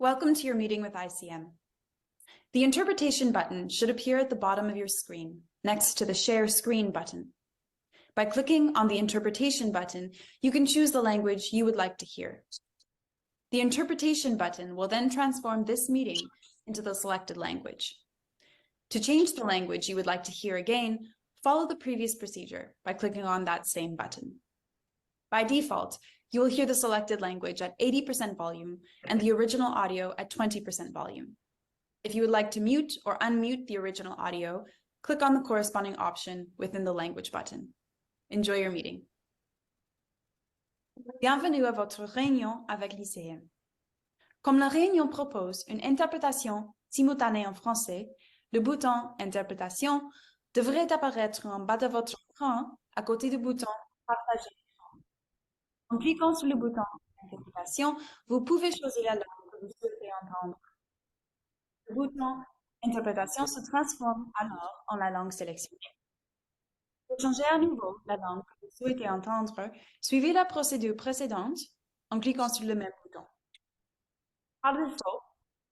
Welcome to your meeting with ICM. The interpretation button should appear at the bottom of your screen, next to the Share Screen button. By clicking on the interpretation button, you can choose the language you would like to hear. The interpretation button will then transform this meeting into the selected language. To change the language you would like to hear again, follow the previous procedure by clicking on that same button. By default, you will hear the selected language at 80% volume and the original audio at 20% volume. If you would like to mute or unmute the original audio, click on the corresponding option within the language button. Enjoy your meeting. Bienvenue à votre réunion avec l'ICM. Comme la réunion propose une interprétation simultanée en français, le bouton Interprétation devrait apparaître en bas de votre écran à côté du bouton Partager. En cliquant sur le bouton Interprétation, vous pouvez choisir la langue que vous souhaitez entendre. Le bouton Interprétation se transforme alors en la langue sélectionnée. Pour changer à nouveau la langue que vous souhaitez entendre, suivez la procédure précédente en cliquant sur le même bouton. Par défaut,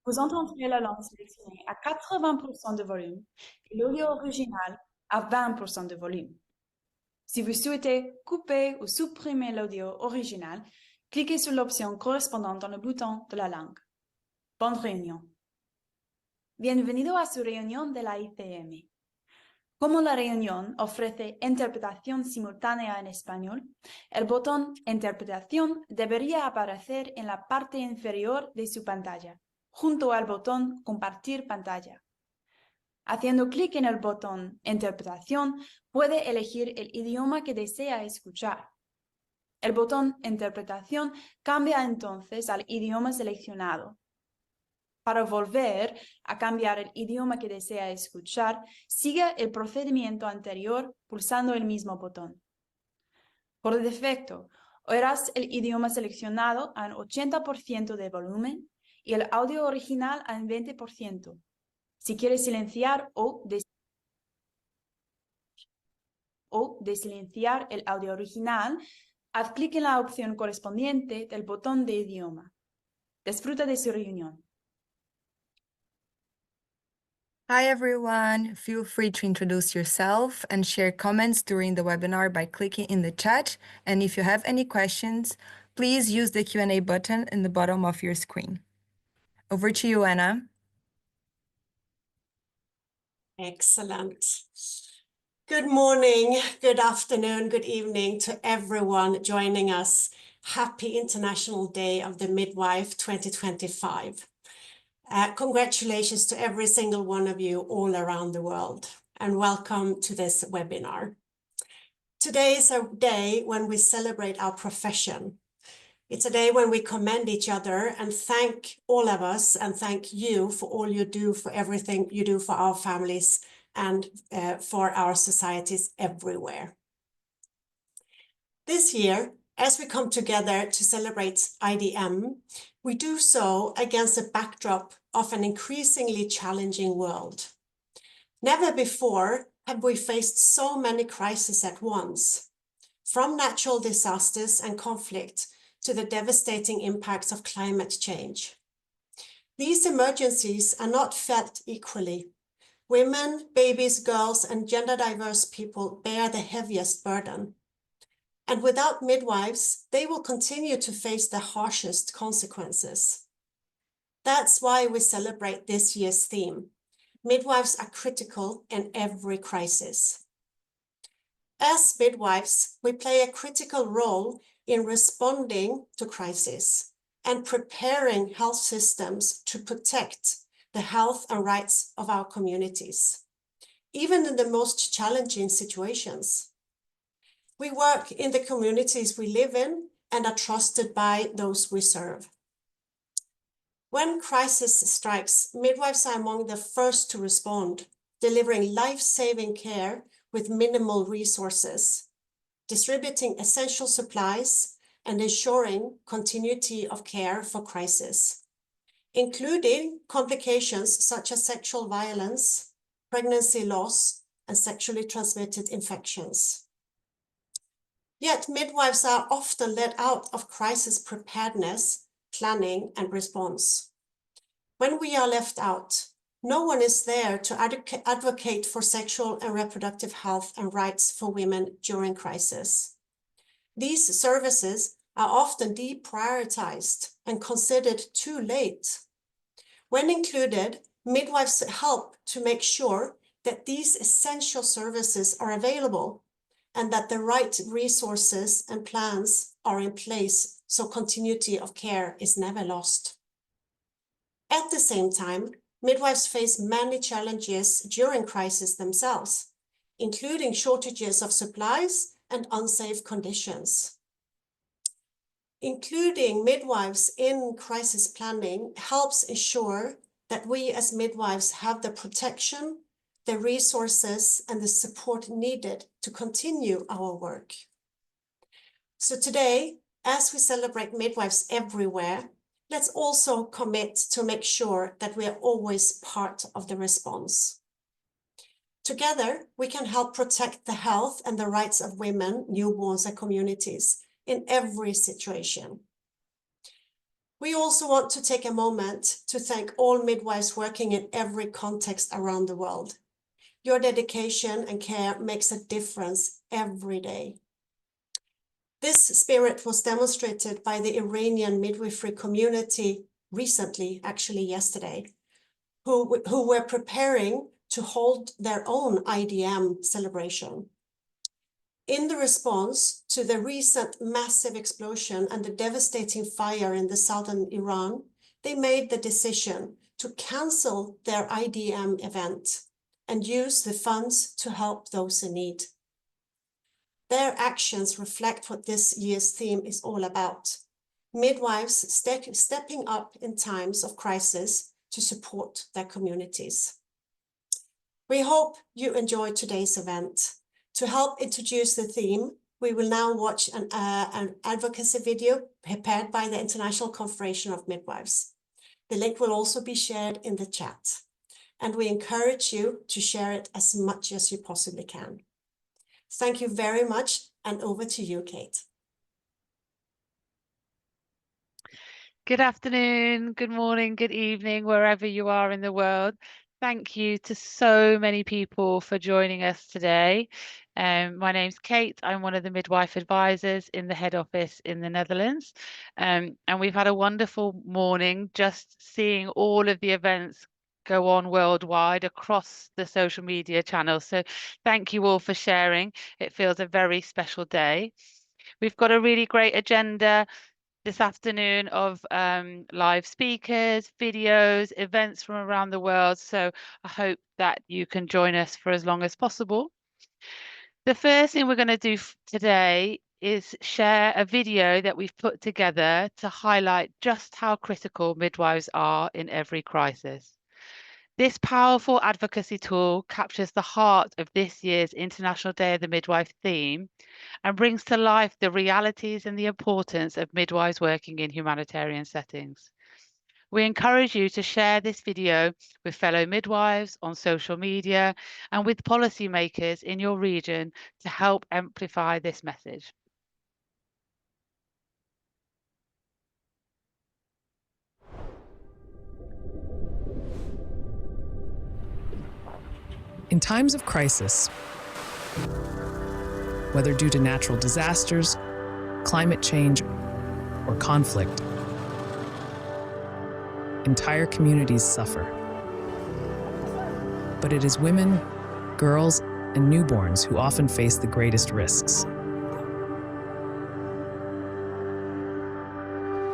vous entendrez la langue sélectionnée à 80% de volume et l'audio original à 20% de volume. Si vous souhaitez couper ou supprimer l'audio original, cliquez sur l'option correspondante dans le bouton de la langue. Bonne réunion. Bienvenido a su reunión de la ICM. Como la reunión ofrece interpretación simultánea en español, el botón Interpretación debería aparecer en la parte inferior de su pantalla, junto al botón Compartir pantalla. Haciendo clic en el botón Interpretación, puede elegir el idioma que desea escuchar. El botón Interpretación cambia entonces al idioma seleccionado. Para volver a cambiar el idioma que desea escuchar, siga el procedimiento anterior pulsando el mismo botón. Por defecto, oirás el idioma seleccionado a un 80% de volumen y el audio original a un 20%. Si quieres silenciar o desilenciar el audio original, haz clic en la opción correspondiente del botón de idioma. Disfruta de su reunión. Hi everyone, feel free to introduce yourself and share comments during the webinar by clicking in the chat. And if you have any questions, please use the Q&A button in the bottom of your screen. Over to you, Anna. Excellent. Good morning, good afternoon, good evening to everyone joining us. Happy International Day of the Midwife 2025. Congratulations to every single one of you all around the world, and welcome to this webinar. Today is a day when we celebrate our profession. It's a day when we commend each other and thank all of us and thank you for all you do, for everything you do for our families and for our societies everywhere. This year, as we come together to celebrate IDM, we do so against a backdrop of an increasingly challenging world. Never before have we faced so many crises at once, from natural disasters and conflict to the devastating impacts of climate change. These emergencies are not felt equally. Women, babies, girls, and gender diverse people bear the heaviest burden. And without midwives, they will continue to face the harshest consequences. That's why we celebrate this year's theme. Midwives are critical in every crisis. As midwives, we play a critical role in responding to crisis and preparing health systems to protect the health and rights of our communities, even in the most challenging situations. We work in the communities we live in and are trusted by those we serve. When crisis strikes, midwives are among the first to respond, delivering life-saving care with minimal resources, distributing essential supplies, and ensuring continuity of care for crisis, including complications such as sexual violence, pregnancy loss, and sexually transmitted infections. Yet midwives are often let out of crisis preparedness, planning, and response. when we are left out, no one is there to advocate for sexual and reproductive health and rights for women during crisis. These services are often deprioritized and considered too late. When included, midwives help to make sure that these essential services are available and that the right resources and plans are in place so continuity of care is never lost. At the same time, midwives face many challenges during crisis themselves, including shortages of supplies and unsafe conditions. Including midwives in crisis planning helps ensure that we as midwives have the protection, the resources, and the support needed to continue our work. So today, as we celebrate midwives everywhere, let's also commit to make sure that we are always part of the response. Together, we can help protect the health and the rights of women, newborns, and communities in every situation. We also want to take a moment to thank all midwives working in every context around the world. Your dedication and care makes a difference every day. This spirit was demonstrated by the Iranian midwifery community recently, actually yesterday, who were preparing to hold their own IDM celebration. In the response to the recent massive explosion and the devastating fire in the southern Iran, they made the decision to cancel their IDM event and use the funds to help those in need. Their actions reflect what this year's theme is all about. Midwives stepping up in times of crisis to support their communities. We hope you enjoyed today's event. To help introduce the theme, we will now watch an advocacy video prepared by the International Confederation of Midwives. The link will also be shared in the chat, and we encourage you to share it as much as you possibly can. Thank you very much, and over to you, Kate. Good afternoon, good morning, good evening, wherever you are in the world. Thank you to so many people for joining us today. My name's Kate. I'm one of the midwife advisors in the head office in the Netherlands. And we've had a wonderful morning just seeing all of the events go on worldwide across the social media channels. So thank you all for sharing. It feels a very special day. We've got a really great agenda this afternoon of live speakers, videos, events from around the world. So I hope that you can join us for as long as possible. The first thing we're going to do today is share a video that we've put together to highlight just how critical midwives are in every crisis. This powerful advocacy tool captures the heart of this year's International Day of the Midwife theme and brings to life the realities and the importance of midwives working in humanitarian settings. We encourage you to share this video with fellow midwives on social media and with policymakers in your region to help amplify this message. In times of crisis, whether due to natural disasters, climate change, or conflict, entire communities suffer. But it is women, girls, and newborns who often face the greatest risks.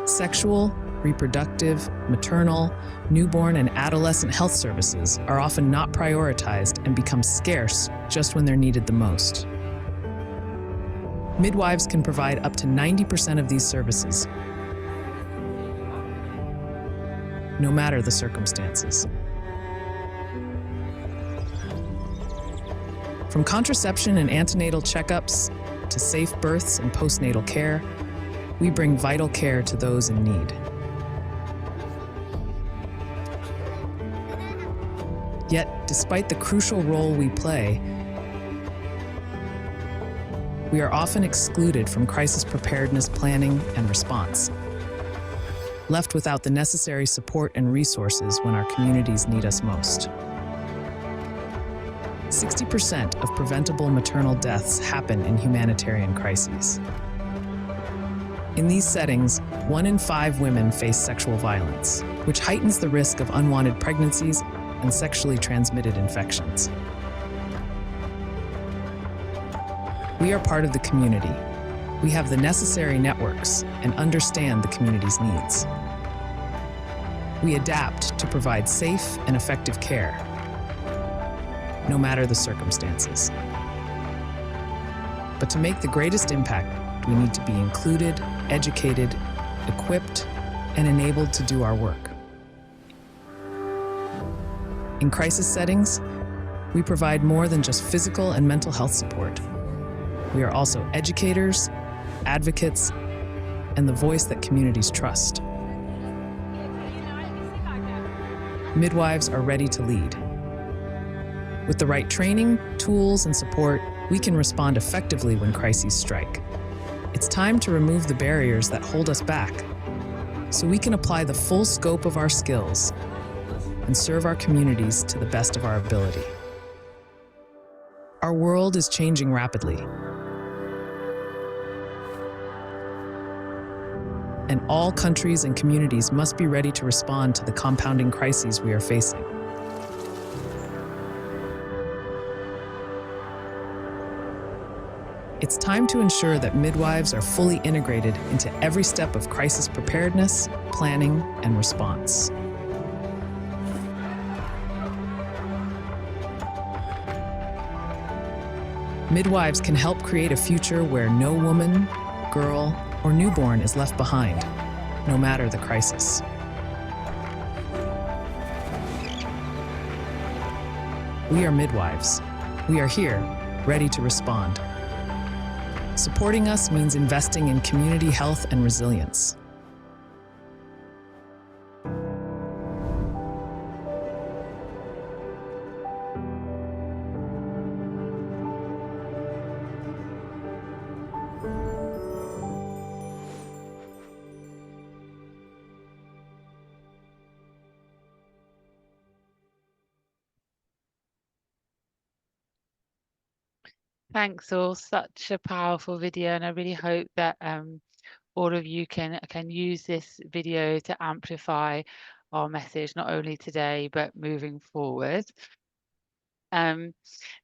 Sexual, reproductive, maternal, newborn, and adolescent health services are often not prioritized and become scarce just when they're needed the most. Midwives can provide up to 90% of these services, no matter the circumstances. From contraception and antenatal checkups to safe births and postnatal care, we bring vital care to those in need. Yet, despite the crucial role we play, we are often excluded from crisis preparedness planning and response. left without the necessary support and resources when our communities need us most. 60% of preventable maternal deaths happen in humanitarian crises. In these settings, 1 in 5 women face sexual violence, which heightens the risk of unwanted pregnancies and sexually transmitted infections. We are part of the community. We have the necessary networks and understand the community's needs. We adapt to provide safe and effective care, no matter the circumstances. But to make the greatest impact, we need to be included, educated, equipped, and enabled to do our work. In crisis settings, we provide more than just physical and mental health support. We are also educators, advocates, and the voice that communities trust. Midwives are ready to lead. With the right training, tools, and support, we can respond effectively when crises strike. It's time to remove the barriers that hold us back so we can apply the full scope of our skills and serve our communities to the best of our ability. Our world is changing rapidly, and all countries and communities must be ready to respond to the compounding crises we are facing. It's time to ensure that midwives are fully integrated into every step of crisis preparedness, planning, and response. Midwives can help create a future where no woman, girl, or newborn is left behind, no matter the crisis. We are midwives. We are here, ready to respond. Supporting us means investing in community health and resilience. Thanks all, such a powerful video, and I really hope that all of you can use this video to amplify our message, not only today but moving forward. The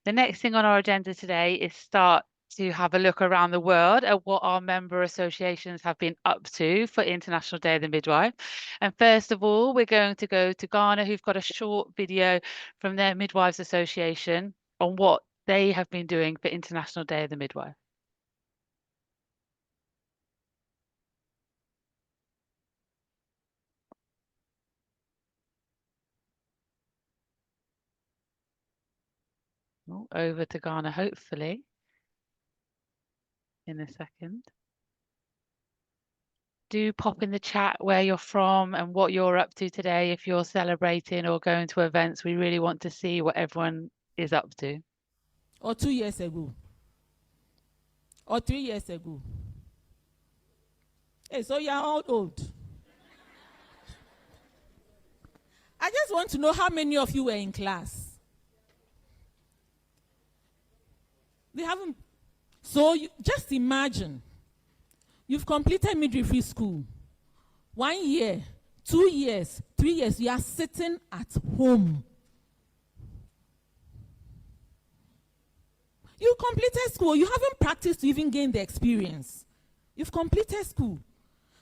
next thing on our agenda today is start to have a look around the world at what our member associations have been up to for International Day of the Midwife. And first of all, we're going to go to Ghana, who've got a short video from their Midwives Association on what they have been doing for International Day of the Midwife. Oh, over to Ghana, hopefully, in a second. Do pop in the chat where you're from and what you're up to today. If you're celebrating or going to events, we really want to see what everyone is up to. Or 2 years ago. Or 3 years ago. Hey, so you're all old. I just want to know how many of you were in class. They haven't. So you, just imagine, you've completed midwifery school. 1 year, 2 years, 3 years, you are sitting at home. You completed school. You haven't practiced to even gain the experience. You've completed school.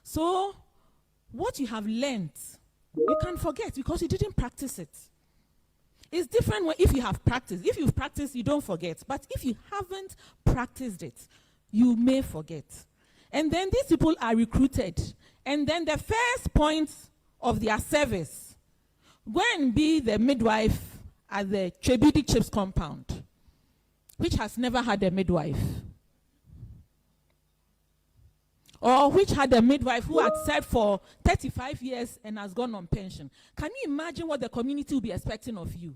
So what you have learned, you can forget because you didn't practice it. It's different if you have practiced. If you've practiced, you don't forget. But if you haven't practiced it, you may forget. And then these people are recruited. And then the first point of their service, go and be the midwife at the Chebidi Chips compound, which has never had a midwife. Or which had a midwife who had served for 35 years and has gone on pension. Can you imagine what the community will be expecting of you?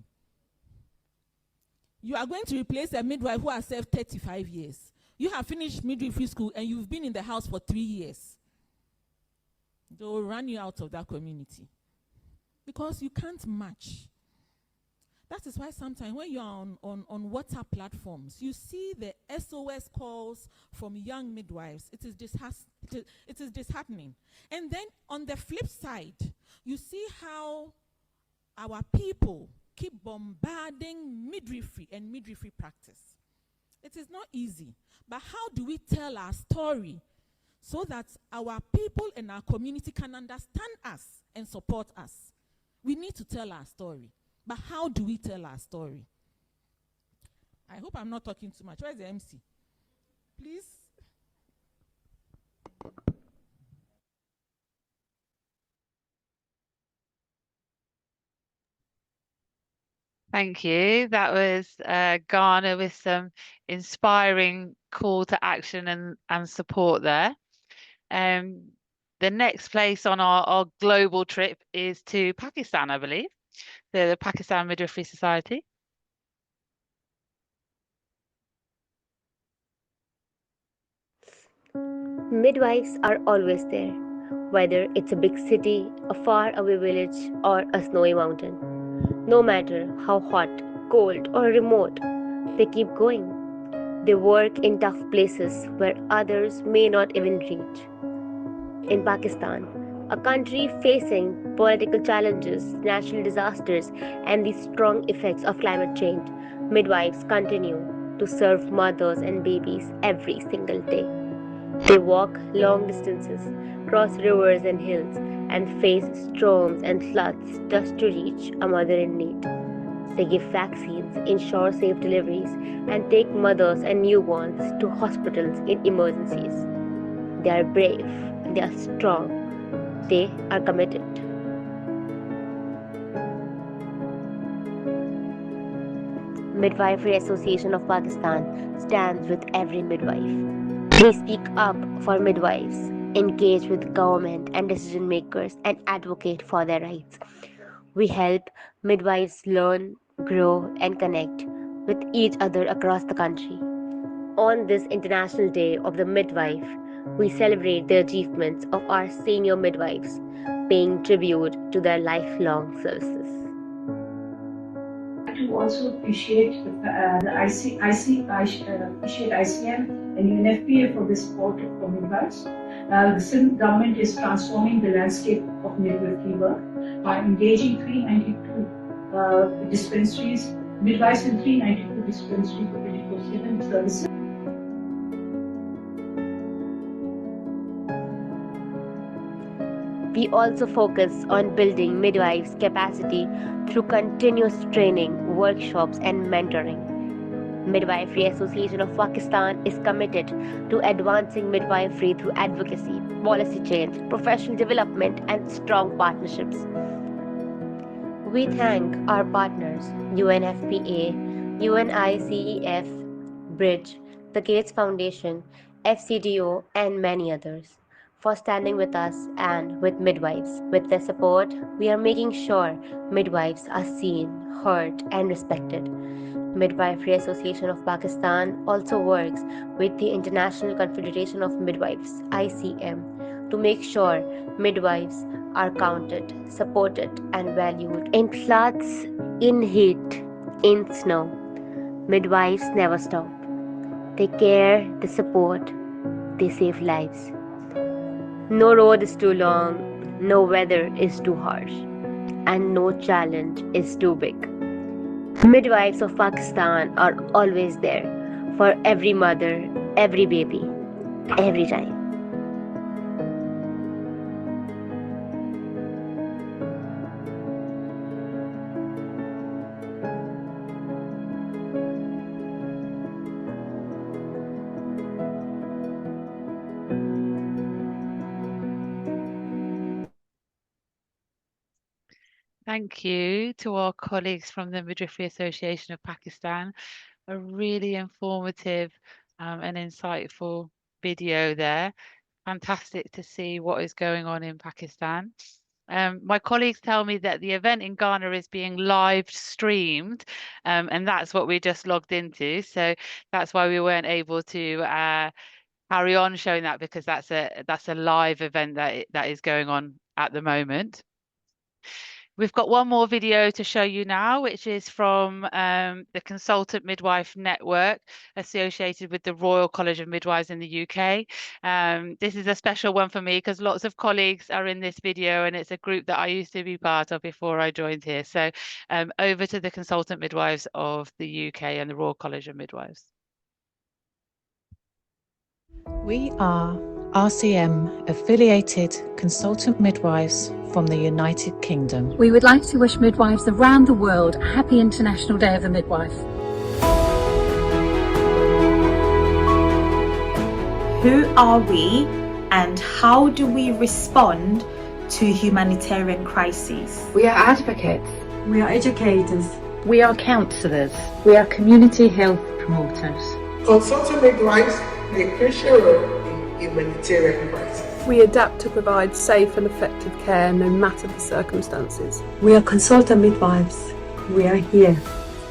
You are going to replace a midwife who has served 35 years. You have finished midwifery school and you've been in the house for 3 years. They will run you out of that community because you can't match. That is why sometimes when you're on WhatsApp platforms, you see the SOS calls from young midwives. It is disheartening. And then on the flip side, you see how our people keep bombarding midwifery and midwifery practice. It is not easy. But how do we tell our story so that our people and our community can understand us and support us? We need to tell our story. But how do we tell our story? I hope I'm not talking too much. Where's the MC? Please. Thank you. That was Ghana with some inspiring call to action and support there. The next place on our global trip is to Pakistan, I believe. The Pakistan Midwifery Society. Midwives are always there, whether it's a big city, a far-away village, or a snowy mountain. No matter how hot, cold, or remote, they keep going. They work in tough places where others may not even reach. In Pakistan, a country facing political challenges, natural disasters, and the strong effects of climate change, midwives continue to serve mothers and babies every single day. They walk long distances, cross rivers and hills, and face storms and floods just to reach a mother in need. They give vaccines, ensure safe deliveries, and take mothers and newborns to hospitals in emergencies. They are brave, they are strong, they are committed. Midwifery Association of Pakistan stands with every midwife. They speak up for midwives, engage with government and decision makers, and advocate for their rights. We help midwives learn, grow, and connect with each other across the country. On this International Day of the Midwife, we celebrate the achievements of our senior midwives, paying tribute to their lifelong services. To also appreciate appreciate ICM and UNFPA for the support for midwives. The Sindh government is transforming the landscape of midwifery work by engaging 392 dispensaries, midwives in 392 dispensaries for 24/7 services. We also focus on building midwives' capacity through continuous training, workshops, and mentoring. Midwifery Association of Pakistan is committed to advancing midwifery through advocacy, policy change, professional development, and strong partnerships. We thank our partners UNFPA, UNICEF, Bridge, the Gates Foundation, FCDO, and many others for standing with us and with midwives. With their support, we are making sure midwives are seen, heard, and respected. Midwifery Association of Pakistan also works with the International Confederation of Midwives, ICM, to make sure midwives are counted, supported, and valued. In floods, in heat, in snow, midwives never stop. They care, they support, they save lives. No road is too long, no weather is too harsh, and no challenge is too big. Midwives of Pakistan are always there for every mother, every baby, every time. Thank you to our colleagues from the Midwifery Association of Pakistan. A really informative and insightful video there. Fantastic to see what is going on in Pakistan. My colleagues tell me that the event in Ghana is being live streamed, and that's what we just logged into. So that's why we weren't able to carry on showing that, because that's a live event that is going on at the moment. We've got one more video to show you now, which is from the Consultant Midwife Network associated with the Royal College of Midwives in the UK. This is a special one for me because lots of colleagues are in this video, and it's a group that I used to be part of before I joined here. So over to the Consultant Midwives of the UK and the Royal College of Midwives. We are RCM affiliated consultant midwives from the United Kingdom. We would like to wish midwives around the world a happy International Day of the Midwife. Who are we and how do we respond to humanitarian crises? We are advocates. We are educators. We are counsellors. We are community health promoters. Consultant midwives play a crucial role in humanitarian crisis. We adapt to provide safe and effective care no matter the circumstances. We are consultant midwives. We are here,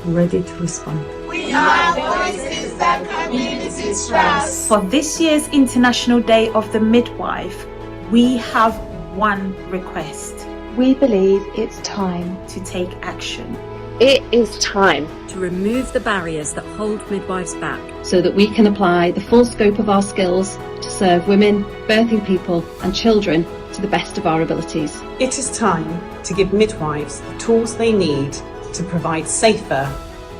ready to respond. We are voices that communities trust. For this year's International Day of the Midwife, we have one request. We believe it's time to take action. It is time to remove the barriers that hold midwives back, so that we can apply the full scope of our skills to serve women, birthing people and children to the best of our abilities. It is time to give midwives the tools they need to provide safer,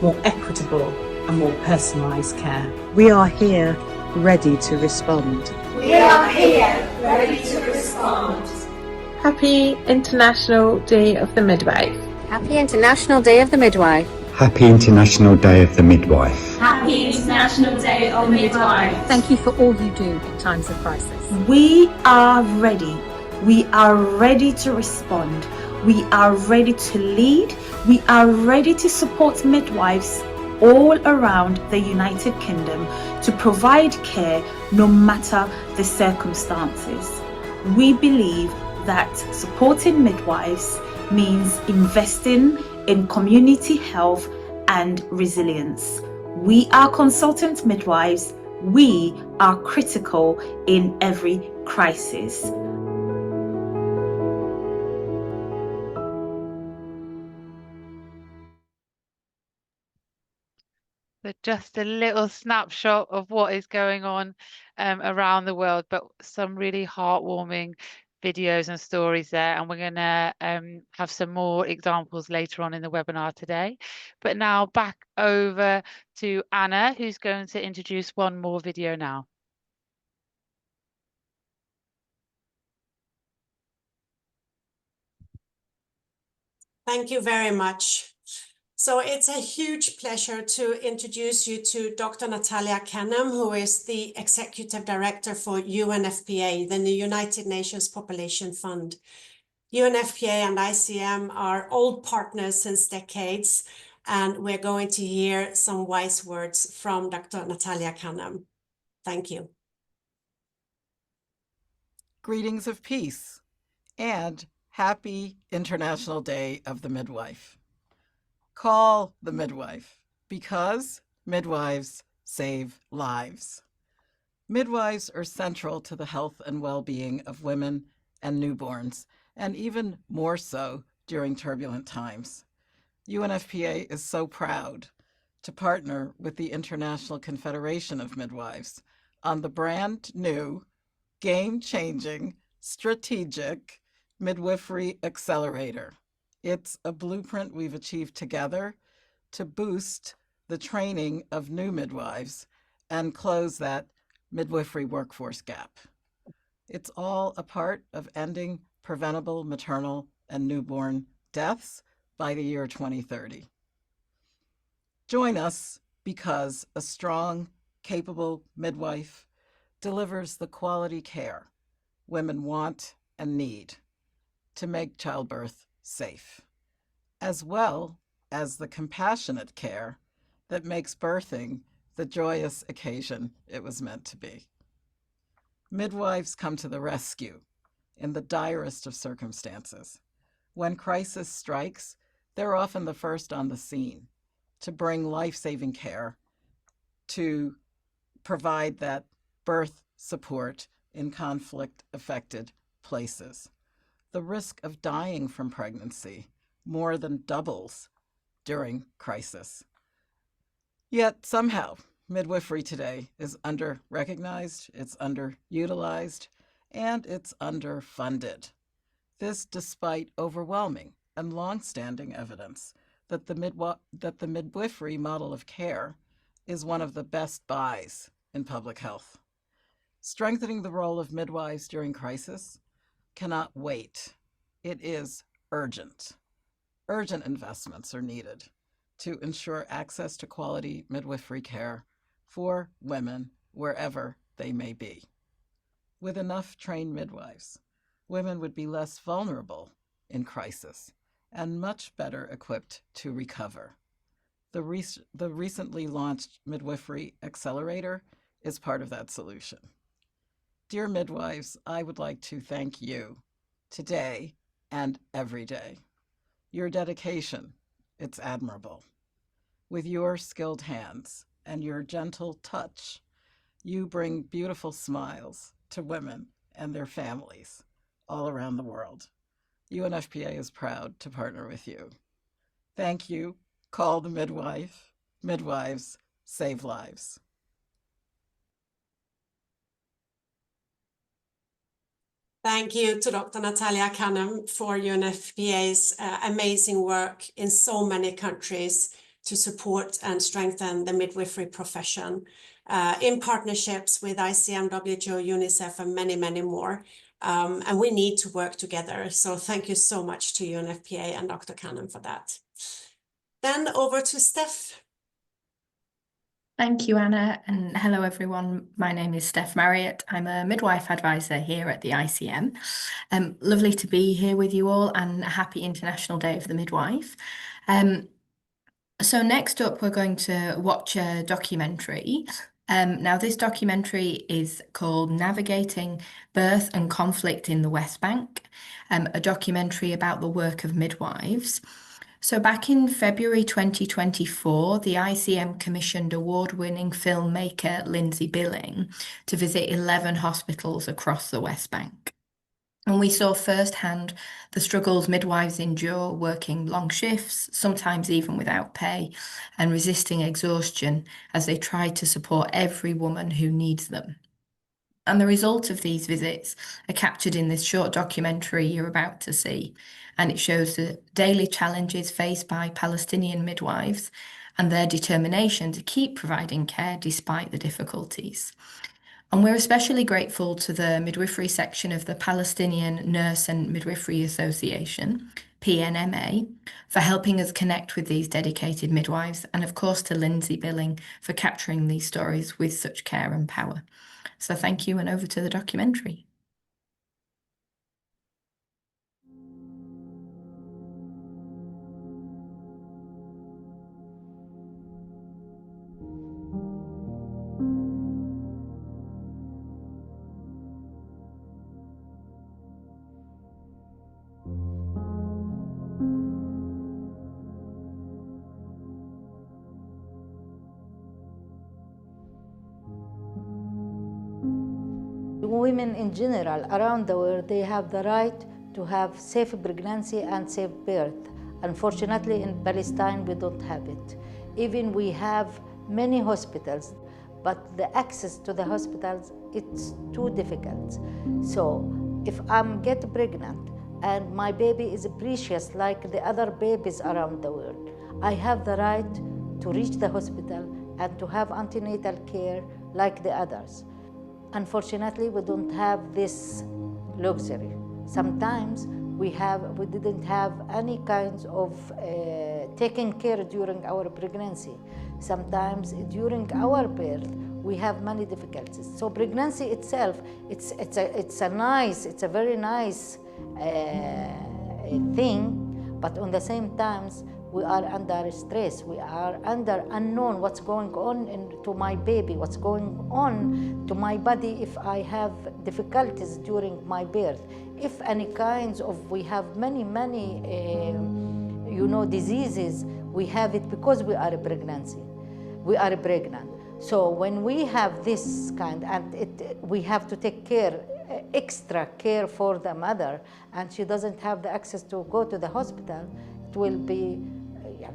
more equitable and more personalised care. We are here, ready to respond. We are here, ready to respond. Happy International Day of the Midwife. Happy International Day of the Midwife. Happy International Day of the Midwife. Happy International Day of the Midwife. Thank you for all you do in times of crisis. We are ready. We are ready to respond. We are ready to lead. We are ready to support midwives all around the United Kingdom to provide care no matter the circumstances. We believe that supporting midwives means investing in community health and resilience. We are consultant midwives. We are critical in every crisis. So just a little snapshot of what is going on around the world, but some really heartwarming videos and stories there, and we're going to have some more examples later on in the webinar today. But now back over to Anna, who's going to introduce one more video now. Thank you very much. So it's a huge pleasure to introduce you to Dr. Natalia Canham, who is the Executive Director for UNFPA, the United Nations Population Fund. UNFPA and ICM are old partners since decades, and we're going to hear some wise words from Dr. Natalia Canham. Thank you. Greetings of peace and happy International Day of the Midwife. Call the midwife, because midwives save lives. Midwives are central to the health and well-being of women and newborns, and even more so during turbulent times. UNFPA is so proud to partner with the International Confederation of Midwives on the brand new, game-changing, strategic Midwifery Accelerator. It's a blueprint we've achieved together to boost the training of new midwives and close that midwifery workforce gap. It's all a part of ending preventable maternal and newborn deaths by the year 2030. Join us because a strong, capable midwife delivers the quality care women want and need to make childbirth safe, as well as the compassionate care that makes birthing the joyous occasion it was meant to be. Midwives come to the rescue in the direst of circumstances. When crisis strikes, they're often the first on the scene to bring life-saving care, to provide that birth support in conflict-affected places. The risk of dying from pregnancy more than doubles during crisis. Yet somehow, midwifery today is under-recognized, it's underutilized, and it's underfunded. This despite overwhelming and long-standing evidence that the midwifery model of care is one of the best buys in public health. Strengthening the role of midwives during crisis cannot wait. It is urgent. Urgent investments are needed to ensure access to quality midwifery care for women wherever they may be. With enough trained midwives, women would be less vulnerable in crisis and much better equipped to recover. The recently launched Midwifery Accelerator is part of that solution. Dear midwives, I would like to thank you today and every day. Your dedication, it's admirable. With your skilled hands and your gentle touch, you bring beautiful smiles to women and their families all around the world. UNFPA is proud to partner with you. Thank you. Call the midwife. Midwives save lives. Thank you to Dr. Natalia Kanem for UNFPA's amazing work in so many countries to support and strengthen the midwifery profession in partnerships with ICM, WHO, UNICEF, and many, many more. And we need to work together. So thank you so much to UNFPA and Dr. Kanem for that. Then over to Steph. Thank you, Anna, and hello everyone. My name is Steph Marriott. I'm a midwife advisor here at the ICM. Lovely to be here with you all, and a happy International Day of the Midwife. So next up, we're going to watch a documentary. Now, this documentary is called Navigating Birth and Conflict in the West Bank, a documentary about the work of midwives. So back in February 2024, the ICM commissioned award-winning filmmaker Lindsay Billing to visit 11 hospitals across the West Bank. And we saw firsthand the struggles midwives endure working long shifts, sometimes even without pay, and resisting exhaustion as they try to support every woman who needs them. And the results of these visits are captured in this short documentary you're about to see. And it shows the daily challenges faced by Palestinian midwives and their determination to keep providing care despite the difficulties. And we're especially grateful to the midwifery section of the Palestinian Nurse and Midwifery Association, PNMA, for helping us connect with these dedicated midwives, and of course to Lindsay Billing for capturing these stories with such care and power. So thank you, and over to the documentary. Women in general around the world, they have the right to have safe pregnancy and safe birth. Unfortunately, in Palestine, we don't have it. Even we have many hospitals, but the access to the hospitals, it's too difficult. So if I'm get pregnant and my baby is precious like the other babies around the world, I have the right to reach the hospital and to have antenatal care like the others. Unfortunately, we don't have this luxury. Sometimes we didn't have any kinds of taking care during our pregnancy. Sometimes during our birth, we have many difficulties. So pregnancy itself, it's a very nice thing, but on the same time, we are under stress. We are under unknown what's going on to my baby, what's going on to my body if I have difficulties during my birth. If any kinds of, we have many diseases, we have it because we are pregnant. So when we have this kind, and we have to take care, extra care for the mother, and she doesn't have the access to go to the hospital, it will be,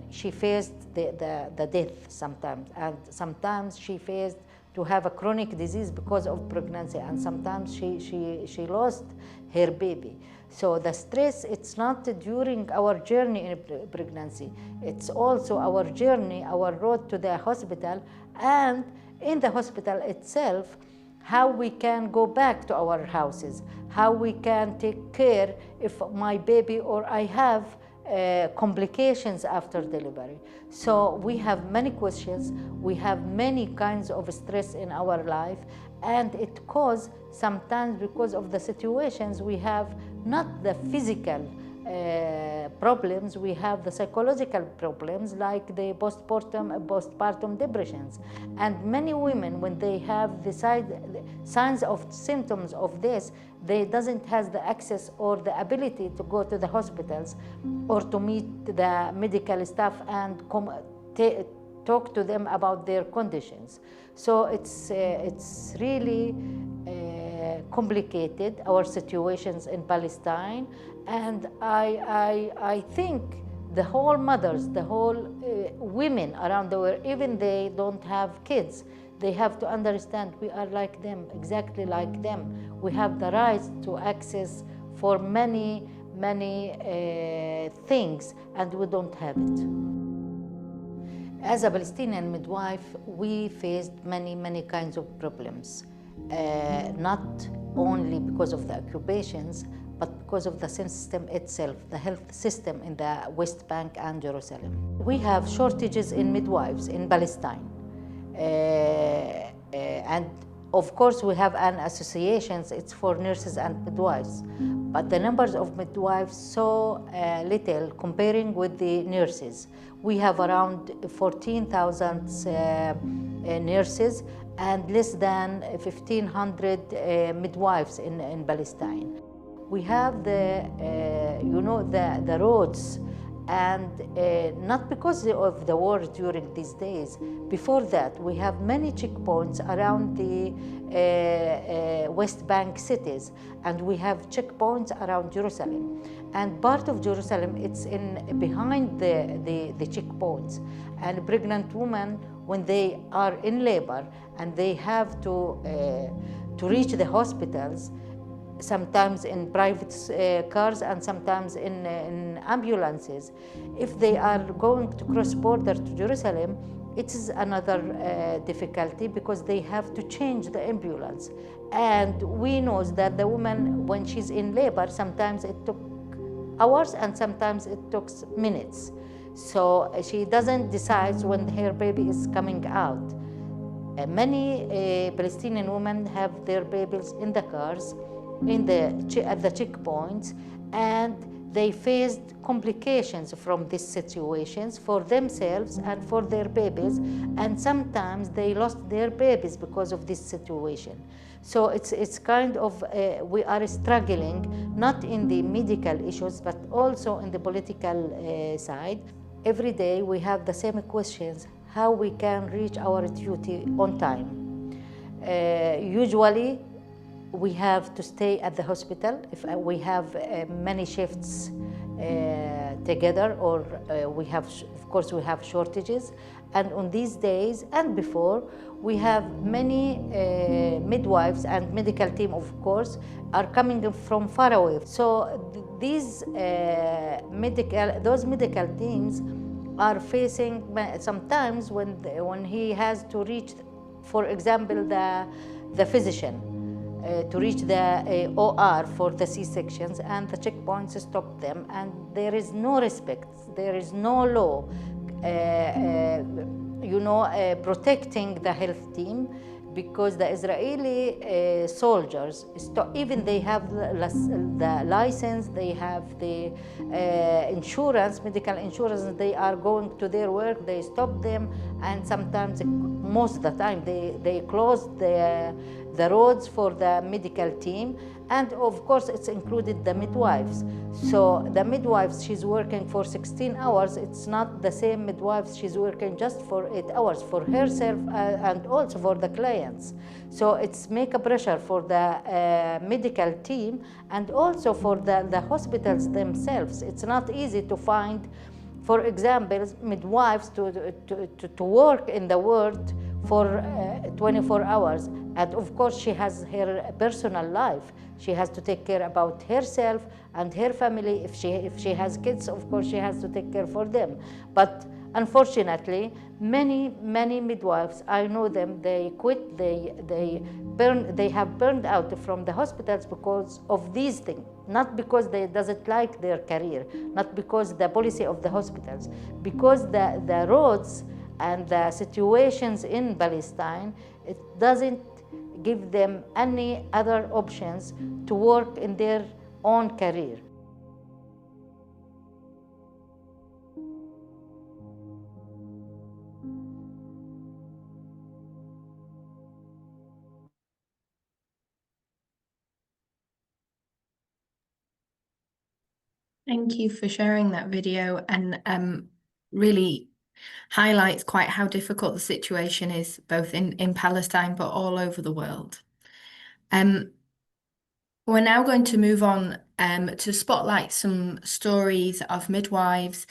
she faced the death sometimes, and sometimes she faced to have a chronic disease because of pregnancy, and sometimes she lost her baby. So the stress, it's not during our journey in pregnancy, it's also our journey, our road to the hospital, and in the hospital itself, how we can go back to our houses, how we can take care if my baby or I have complications after delivery. So we have many questions, we have many kinds of stress in our life, and it causes sometimes, because of the situations, we have not the physical problems, we have the psychological problems, like the postpartum depressions. And many women, when they have the signs of symptoms of this, they doesn't have the access or the ability to go to the hospitals or to meet the medical staff and talk to them about their conditions. So it's really complicated, our situations in Palestine, and I think the whole mothers, the whole women around the world, even they don't have kids, they have to understand we are like them, exactly like them. We have the right to access for many things, and we don't have it. As a Palestinian midwife, we faced many kinds of problems, not only because of the occupations, but because of the system itself, the health system in the West Bank and Jerusalem. We have shortages in midwives in Palestine. And of course we have an association, it's for nurses and midwives, but the numbers of midwives so little comparing with the nurses. We have around 14,000 nurses and less than 1,500 midwives in Palestine. We have the roads, and not because of the war during these days. Before that, we have many checkpoints around the West Bank cities, and we have checkpoints around Jerusalem. And part of Jerusalem, it's behind the checkpoints. And pregnant women, when they are in labor and they have to reach the hospitals, sometimes in private cars and sometimes in ambulances. If they are going to cross border to Jerusalem, it is another difficulty because they have to change the ambulance. And we know that the woman, when she's in labor, sometimes it took hours and sometimes it took minutes. So she doesn't decide when her baby is coming out. Many Palestinian women have their babies in the cars, at the checkpoints, and they faced complications from these situations for themselves and for their babies, and sometimes they lost their babies because of this situation. So it's kind of, we are struggling, not in the medical issues, but also in the political side. Every day we have the same questions, how we can reach our duty on time. Usually, we have to stay at the hospital if we have many shifts together, or of course we have shortages. And on these days and before, we have many midwives and medical team, of course, are coming from far away. So these those medical teams are facing sometimes when he has to reach, for example, the physician, to reach the OR for the C-sections, and the checkpoints stop them, and there is no respect, there is no law, protecting the health team, because the Israeli soldiers, even they have the license, they have the insurance, medical insurance, they are going to their work, they stop them, and sometimes, most of the time, they close the roads for the medical team, and of course it's included the midwives. So the midwives, she's working for 16 hours. It's not the same midwives, she's working just for 8 hours for herself and also for the clients. So it's make a pressure for the medical team and also for the hospitals themselves. It's not easy to find, for example, midwives to work in the world for 24 hours. And of course, she has her personal life. She has to take care about herself and her family. If she has kids, of course, she has to take care for them. But unfortunately, many midwives, I know them, they quit, they have burned out from the hospitals because of these things. Not because they doesn't like their career, not because the policy of the hospitals, because the roads and the situations in Palestine, it doesn't give them any other options to work in their own career. Thank you for sharing that video, and really highlights quite how difficult the situation is both in Palestine but all over the world. We're now going to move on to spotlight some stories of midwives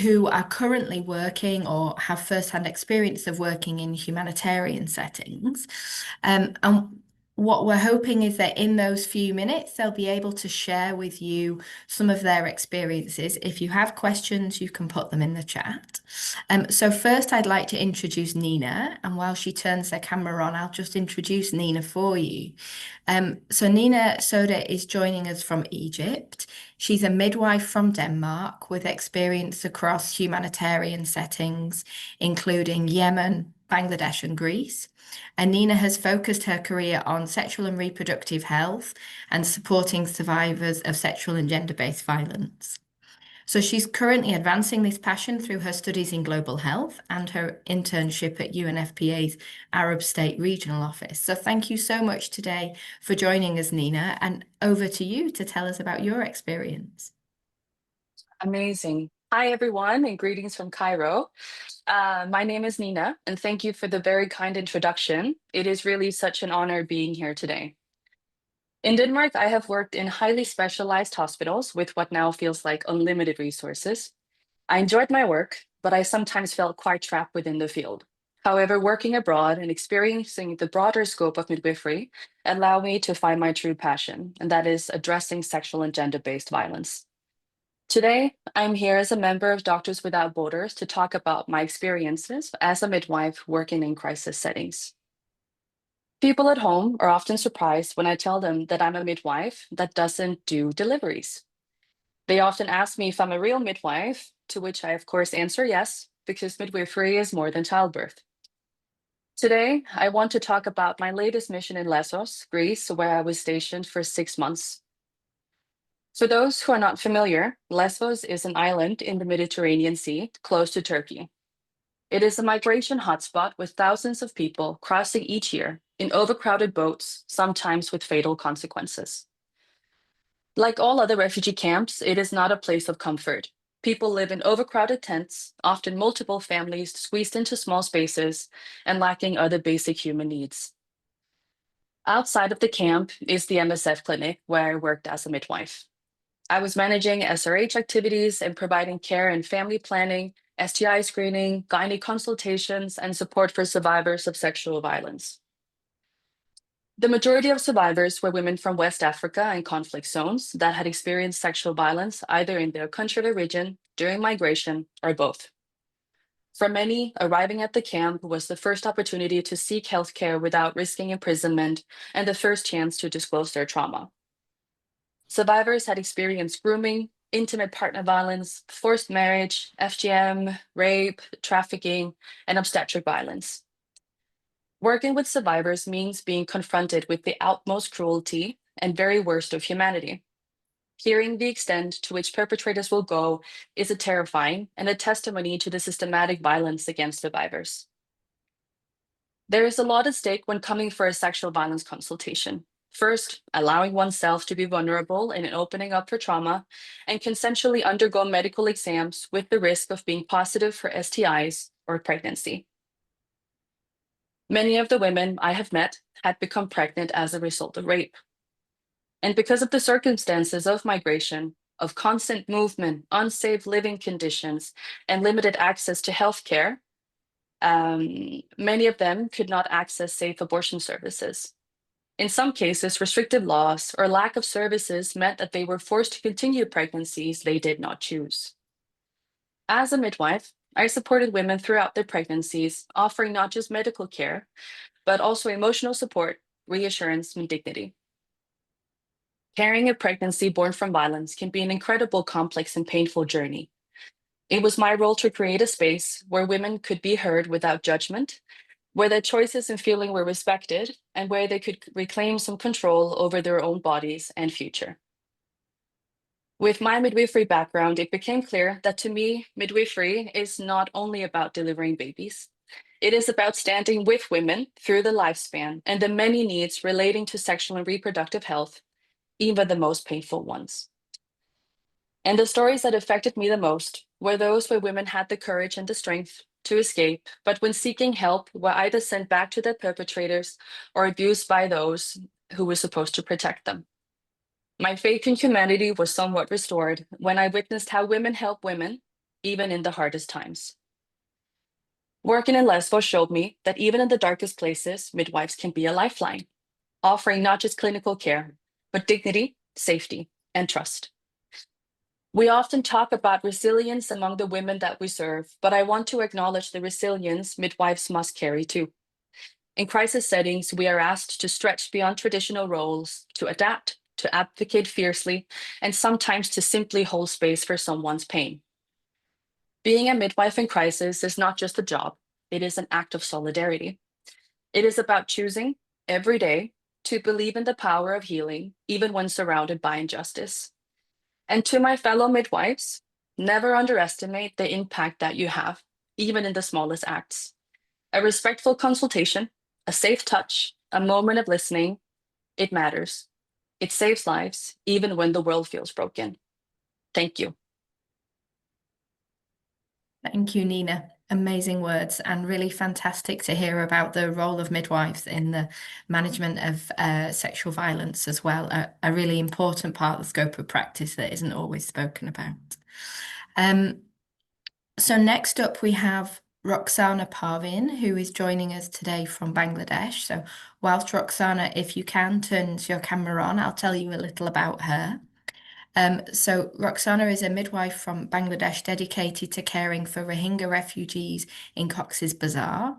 who are currently working or have first-hand experience of working in humanitarian settings. And what we're hoping is that in those few minutes, they'll be able to share with you some of their experiences. If you have questions, you can put them in the chat. So first, I'd like to introduce Nina. And while she turns their camera on, I'll just introduce Nina for you. So Nina Soda is joining us from Egypt. She's a midwife from Denmark with experience across humanitarian settings, including Yemen, Bangladesh, and Greece. And Nina has focused her career on sexual and reproductive health and supporting survivors of sexual and gender-based violence. So she's currently advancing this passion through her studies in global health and her internship at UNFPA's Arab State Regional Office. So thank you so much today for joining us, Nina, and over to you to tell us about your experience. Amazing. Hi, everyone, and greetings from Cairo. My name is Nina, and thank you for the very kind introduction. It is really such an honor being here today. In Denmark, I have worked in highly specialized hospitals with what now feels like unlimited resources. I enjoyed my work, but I sometimes felt quite trapped within the field. However, working abroad and experiencing the broader scope of midwifery allowed me to find my true passion, and that is addressing sexual and gender-based violence. Today, I'm here as a member of Doctors Without Borders to talk about my experiences as a midwife working in crisis settings. People at home are often surprised when I tell them that I'm a midwife that doesn't do deliveries. They often ask me if I'm a real midwife, to which I of course answer yes, because midwifery is more than childbirth. Today, I want to talk about my latest mission in Lesbos, Greece, where I was stationed for 6 months. For those who are not familiar, Lesbos is an island in the Mediterranean Sea, close to Turkey. It is a migration hotspot with thousands of people crossing each year in overcrowded boats, sometimes with fatal consequences. Like all other refugee camps, it is not a place of comfort. People live in overcrowded tents, often multiple families squeezed into small spaces and lacking other basic human needs. Outside of the camp is the MSF clinic where I worked as a midwife. I was managing SRH activities and providing care and family planning, STI screening, gynae consultations, and support for survivors of sexual violence. The majority of survivors were women from West Africa and conflict zones that had experienced sexual violence either in their country of origin, during migration, or both. For many, arriving at the camp was the first opportunity to seek healthcare without risking imprisonment and the first chance to disclose their trauma. Survivors had experienced grooming, intimate partner violence, forced marriage, FGM, rape, trafficking, and obstetric violence. Working with survivors means being confronted with the utmost cruelty and very worst of humanity. Hearing the extent to which perpetrators will go is a terrifying and a testimony to the systematic violence against survivors. There is a lot at stake when coming for a sexual violence consultation. First, allowing oneself to be vulnerable and opening up for trauma, and consensually undergo medical exams with the risk of being positive for STIs or pregnancy. Many of the women I have met had become pregnant as a result of rape. And because of the circumstances of migration, of constant movement, unsafe living conditions, and limited access to healthcare, many of them could not access safe abortion services. In some cases, restrictive laws or lack of services meant that they were forced to continue pregnancies they did not choose. As a midwife, I supported women throughout their pregnancies, offering not just medical care, but also emotional support, reassurance, and dignity. Carrying a pregnancy born from violence can be an incredible, complex, and painful journey. It was my role to create a space where women could be heard without judgment, where their choices and feeling were respected, and where they could reclaim some control over their own bodies and future. With my midwifery background, it became clear that to me, midwifery is not only about delivering babies. It is about standing with women through the lifespan and the many needs relating to sexual and reproductive health, even the most painful ones. And the stories that affected me the most were those where women had the courage and the strength to escape, but when seeking help, were either sent back to their perpetrators or abused by those who were supposed to protect them. My faith in humanity was somewhat restored when I witnessed how women help women, even in the hardest times. Working in Lesbos showed me that even in the darkest places, midwives can be a lifeline, offering not just clinical care, but dignity, safety, and trust. We often talk about resilience among the women that we serve, but I want to acknowledge the resilience midwives must carry too. In crisis settings, we are asked to stretch beyond traditional roles, to adapt, to advocate fiercely, and sometimes to simply hold space for someone's pain. Being a midwife in crisis is not just a job, it is an act of solidarity. It is about choosing every day to believe in the power of healing, even when surrounded by injustice. And to my fellow midwives, never underestimate the impact that you have, even in the smallest acts. A respectful consultation, a safe touch, a moment of listening, it matters. It saves lives, even when the world feels broken. Thank you. Thank you, Nina. Amazing words, and really fantastic to hear about the role of midwives in the management of sexual violence as well, a really important part of the scope of practice that isn't always spoken about. So next up we have Roxana Parvin, who is joining us today from Bangladesh. So whilst Roxana, if you can, turns your camera on, I'll tell you a little about her. So Roxana is a midwife from Bangladesh dedicated to caring for Rohingya refugees in Cox's Bazar.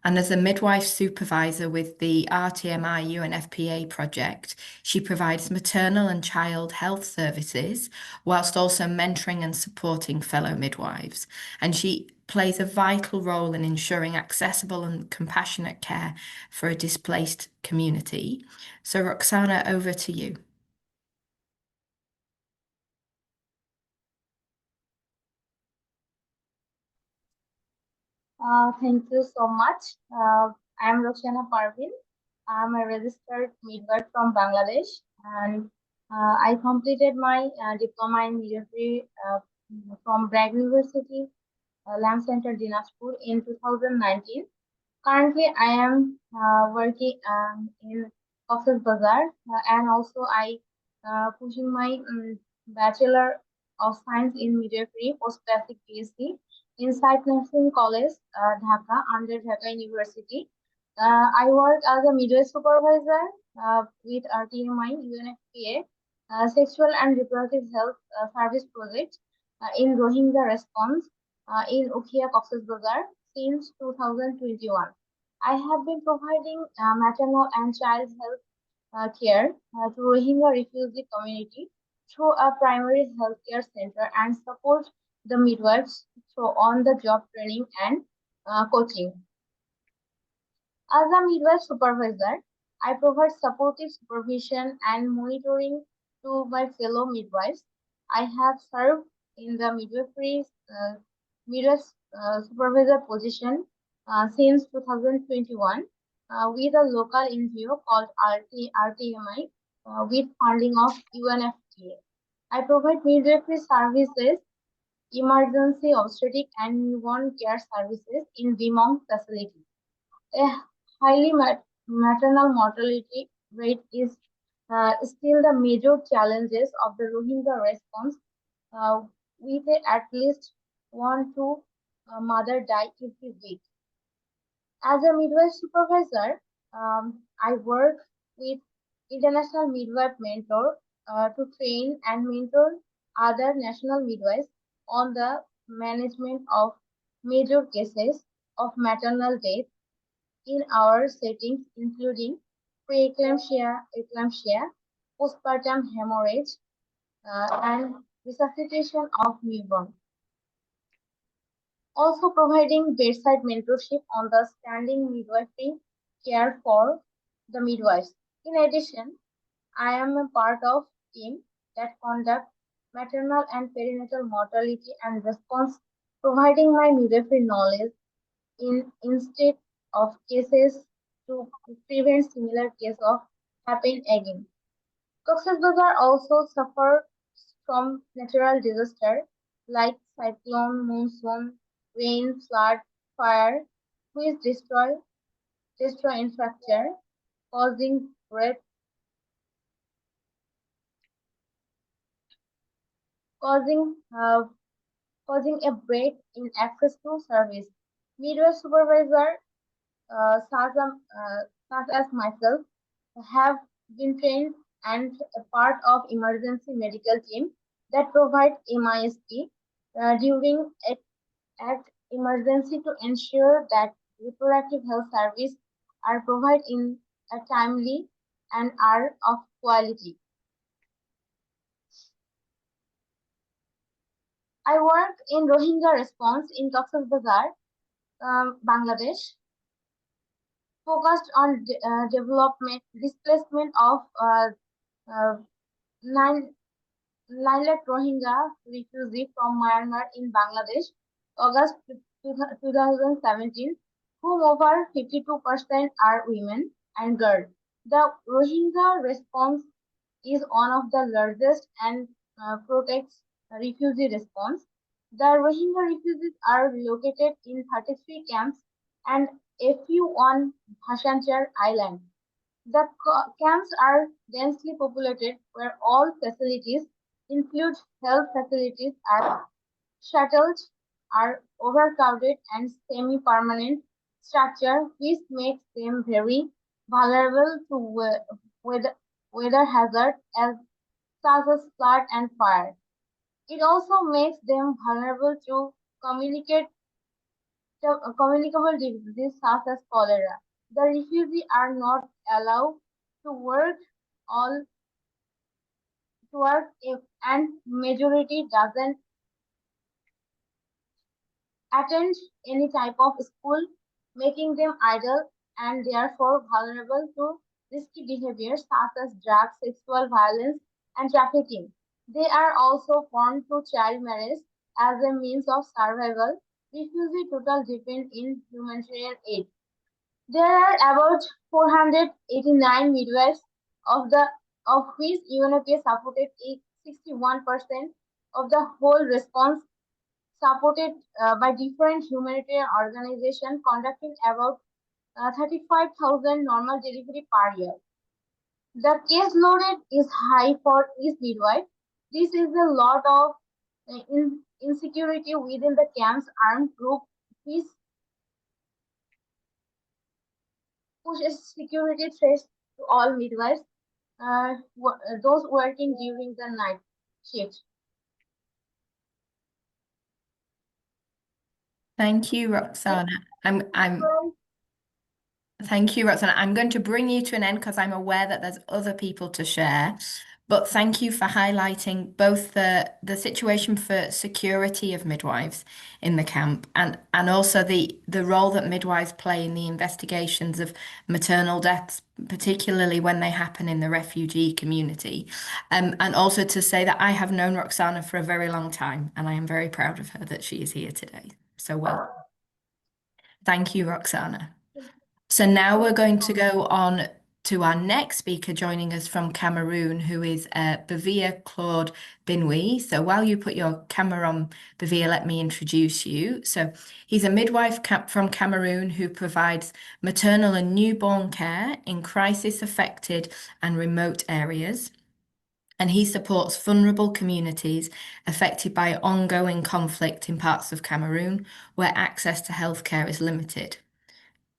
And as a midwife supervisor with the RTMI UNFPA project, she provides maternal and child health services whilst also mentoring and supporting fellow midwives. And she plays a vital role in ensuring accessible and compassionate care for a displaced community. So Roxana, over to you. Thank you so much. I am Roxana Parvin. I am a registered midwife from Bangladesh, and I completed my diploma in midwifery from Bragg University, Lamb Center, Dinajpur in 2019. Currently, I am working in Cox's Bazar, and also I pushing my Bachelor of Science in Midwifery postgraduate PhD inside Nursing College, Dhaka, under Dhaka University. I work as a midwife supervisor with RTMI UNFPA Sexual and Reproductive Health Service Project in Rohingya Response in Ukhia, Cox's Bazar since 2021. I have been providing maternal and child health care to Rohingya refugee community through a primary healthcare center and support the midwives through on-the-job training and coaching. As a midwife supervisor, I provide supportive supervision and monitoring to my fellow midwives. I have served in the midwifery midwife supervisor position since 2021 with a local NGO called RTMI with funding of UNFPA. I provide midwifery services, emergency obstetric and newborn care services in Vimong facility. A highly maternal mortality rate is still the major challenges of the Rohingya response, with at least 1-2 mother die every week. As a midwife supervisor, I work with international midwife mentor to train and mentor other national midwives on the management of major cases of maternal death in our settings, including preeclampsia, eclampsia, postpartum hemorrhage, and resuscitation of newborn. Also providing bedside mentorship on the standing midwifery care for the midwives. In addition, I am a part of team that conduct maternal and perinatal mortality and response, providing my midwifery knowledge instead of cases to prevent similar case of happening again. Cox's Bazar also suffer from natural disaster like cyclone, monsoon, rain, flood, fire, which destroy infrastructure, causing causing a break in access to service. Midwife supervisor such as myself have been trained and a part of emergency medical team that provide MISP during an emergency to ensure that reproductive health services are provided in a timely and are of quality. I work in Rohingya response in Cox's Bazar, Bangladesh, focused on displacement of 9 lakh Rohingya refugees from Myanmar in Bangladesh, August 2017, whom over 52% are women and girls. The Rohingya response is one of the largest and protects refugee response. The Rohingya refugees are located in 33 camps and a few on Bhasanchar Island. The camps are densely populated where all facilities, include health facilities, are shuttled, are overcrowded and semi-permanent structure, which makes them very vulnerable to weather hazards such as flood and fire. It also makes them vulnerable to communicable diseases such as cholera. The refugees are not allowed to work and majority doesn't attend any type of school, making them idle and therefore vulnerable to risky behaviors such as drugs, sexual violence, and trafficking. They are also prone to child marriage as a means of survival. Refugee total depend in humanitarian aid. There are about 489 midwives, of which UNFPA supported 61% of the whole response, supported by different humanitarian organizations conducting about 35,000 normal delivery per year. The case loaded is high for each midwife. This is a lot of insecurity within the camp's armed group, which pushes security threats to all midwives, those working during the night shift. Thank you, Roxana. Thank you, Roxana. I'm going to bring you to an end because I'm aware that there's other people to share. But thank you for highlighting both the situation for security of midwives in the camp and also the role that midwives play in the investigations of maternal deaths, particularly when they happen in the refugee community. And also to say that I have known Roxana for a very long time, and I am very proud of her that she is here today. So well. Thank you, Roxana. So now we're going to go on to our next speaker joining us from Cameroon, who is Bavia Claude Binui. So while you put your camera on, Bavia, let me introduce you. So he's a midwife from Cameroon who provides maternal and newborn care in crisis-affected and remote areas. And he supports vulnerable communities affected by ongoing conflict in parts of Cameroon where access to healthcare is limited.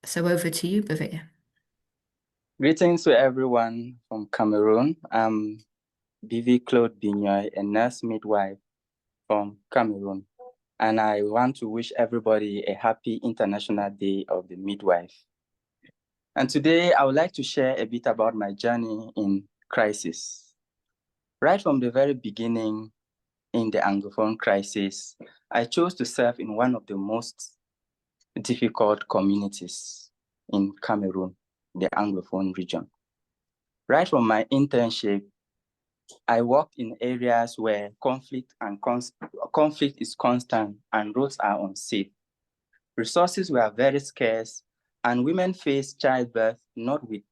So over to you, Bavia. Greetings to everyone from Cameroon. I'm Bivi Claude Binui, a nurse midwife from Cameroon. And I want to wish everybody a happy International Day of the Midwife. And today I would like to share a bit about my journey in crisis. Right from the very beginning in the Anglophone crisis, I chose to serve in one of the most difficult communities in Cameroon, the Anglophone region. Right from my internship, I worked in areas where conflict is constant and roads are unsafe. Resources were very scarce and women faced childbirth not with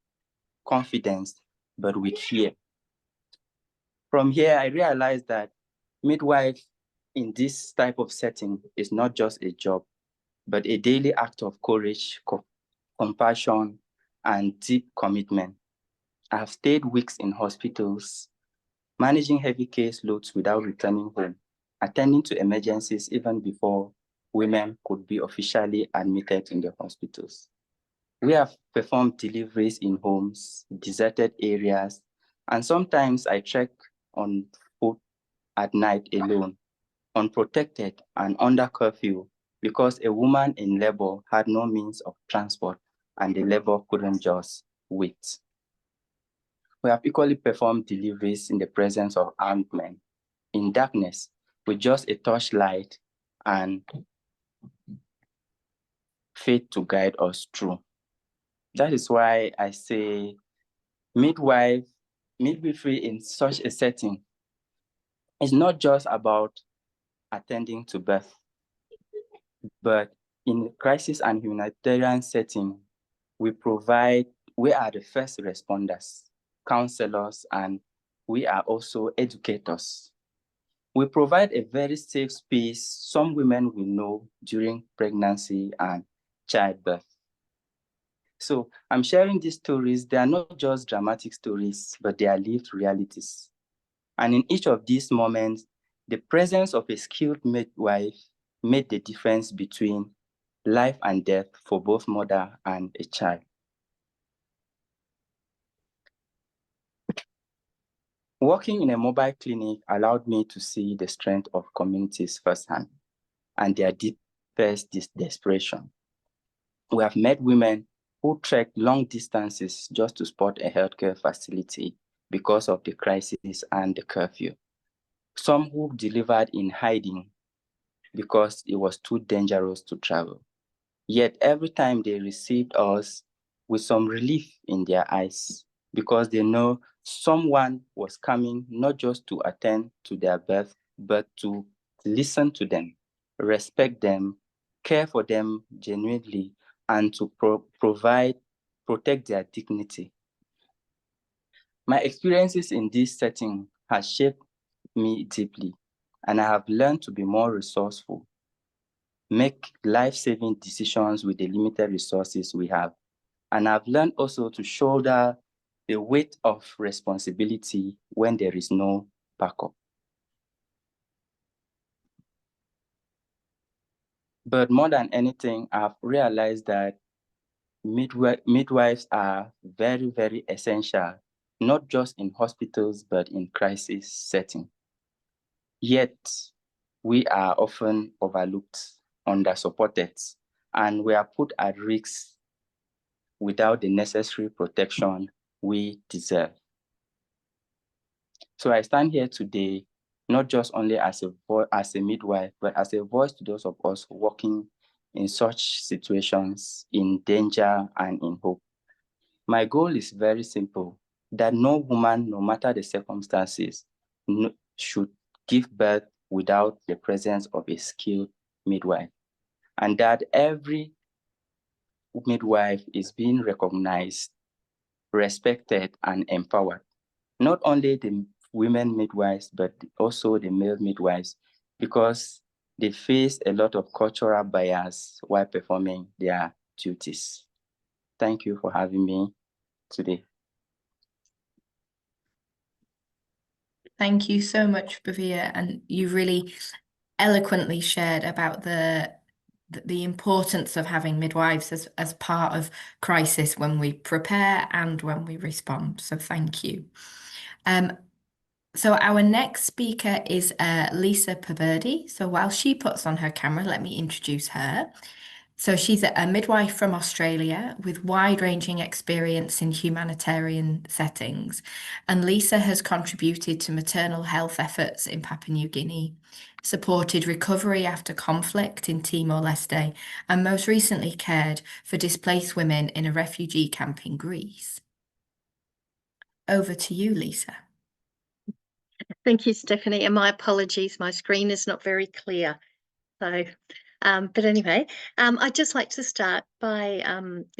confidence, but with fear. From here, I realized that midwife in this type of setting is not just a job, but a daily act of courage, compassion, and deep commitment. I have stayed weeks in hospitals, managing heavy caseloads without returning home, attending to emergencies even before women could be officially admitted in the hospitals. We have performed deliveries in homes, deserted areas, and sometimes I trek on foot at night alone, unprotected and under curfew, because a woman in labor had no means of transport and the labor couldn't just wait. We have equally performed deliveries in the presence of armed men, in darkness, with just a torchlight and faith to guide us through. That is why I say midwifery in such a setting is not just about attending to birth, but in crisis and humanitarian setting, we are the first responders, counselors, and we are also educators. We provide a very safe space some women will know during pregnancy and childbirth. So I'm sharing these stories. They are not just dramatic stories, but they are lived realities. And in each of these moments, the presence of a skilled midwife made the difference between life and death for both mother and a child. Working in a mobile clinic allowed me to see the strength of communities firsthand and their deepest desperation. We have met women who trekked long distances just to spot a healthcare facility because of the crisis and the curfew. Some who delivered in hiding because it was too dangerous to travel. Yet every time they received us with some relief in their eyes, because they know someone was coming not just to attend to their birth, but to listen to them, respect them, care for them genuinely, and to protect their dignity. My experiences in this setting has shaped me deeply, and I have learned to be more resourceful, make life-saving decisions with the limited resources we have. And I've learned also to shoulder the weight of responsibility when there is no backup. But more than anything, I've realized that midwives are very, very essential, not just in hospitals, but in crisis setting. Yet, we are often overlooked, under-supported, and we are put at risk without the necessary protection we deserve. So I stand here today, not just only as a midwife, but as a voice to those of us working in such situations, in danger and in hope. My goal is very simple, that no woman, no matter the circumstances, should give birth without the presence of a skilled midwife. And that every midwife is being recognized, respected, and empowered. Not only the women midwives, but also the male midwives, because they face a lot of cultural bias while performing their duties. Thank you for having me today. Thank you so much, Bavia, and you really eloquently shared about the importance of having midwives as part of crisis when we prepare and when we respond. So thank you. So our next speaker is Lisa Paverdi. So while she puts on her camera, let me introduce her. So she's a midwife from Australia with wide-ranging experience in humanitarian settings. And Lisa has contributed to maternal health efforts in Papua New Guinea, supported recovery after conflict in Timor-Leste, and most recently cared for displaced women in a refugee camp in Greece. Over to you, Lisa. Thank you, Stephanie, and my apologies, my screen is not very clear. So, but anyway, I'd just like to start by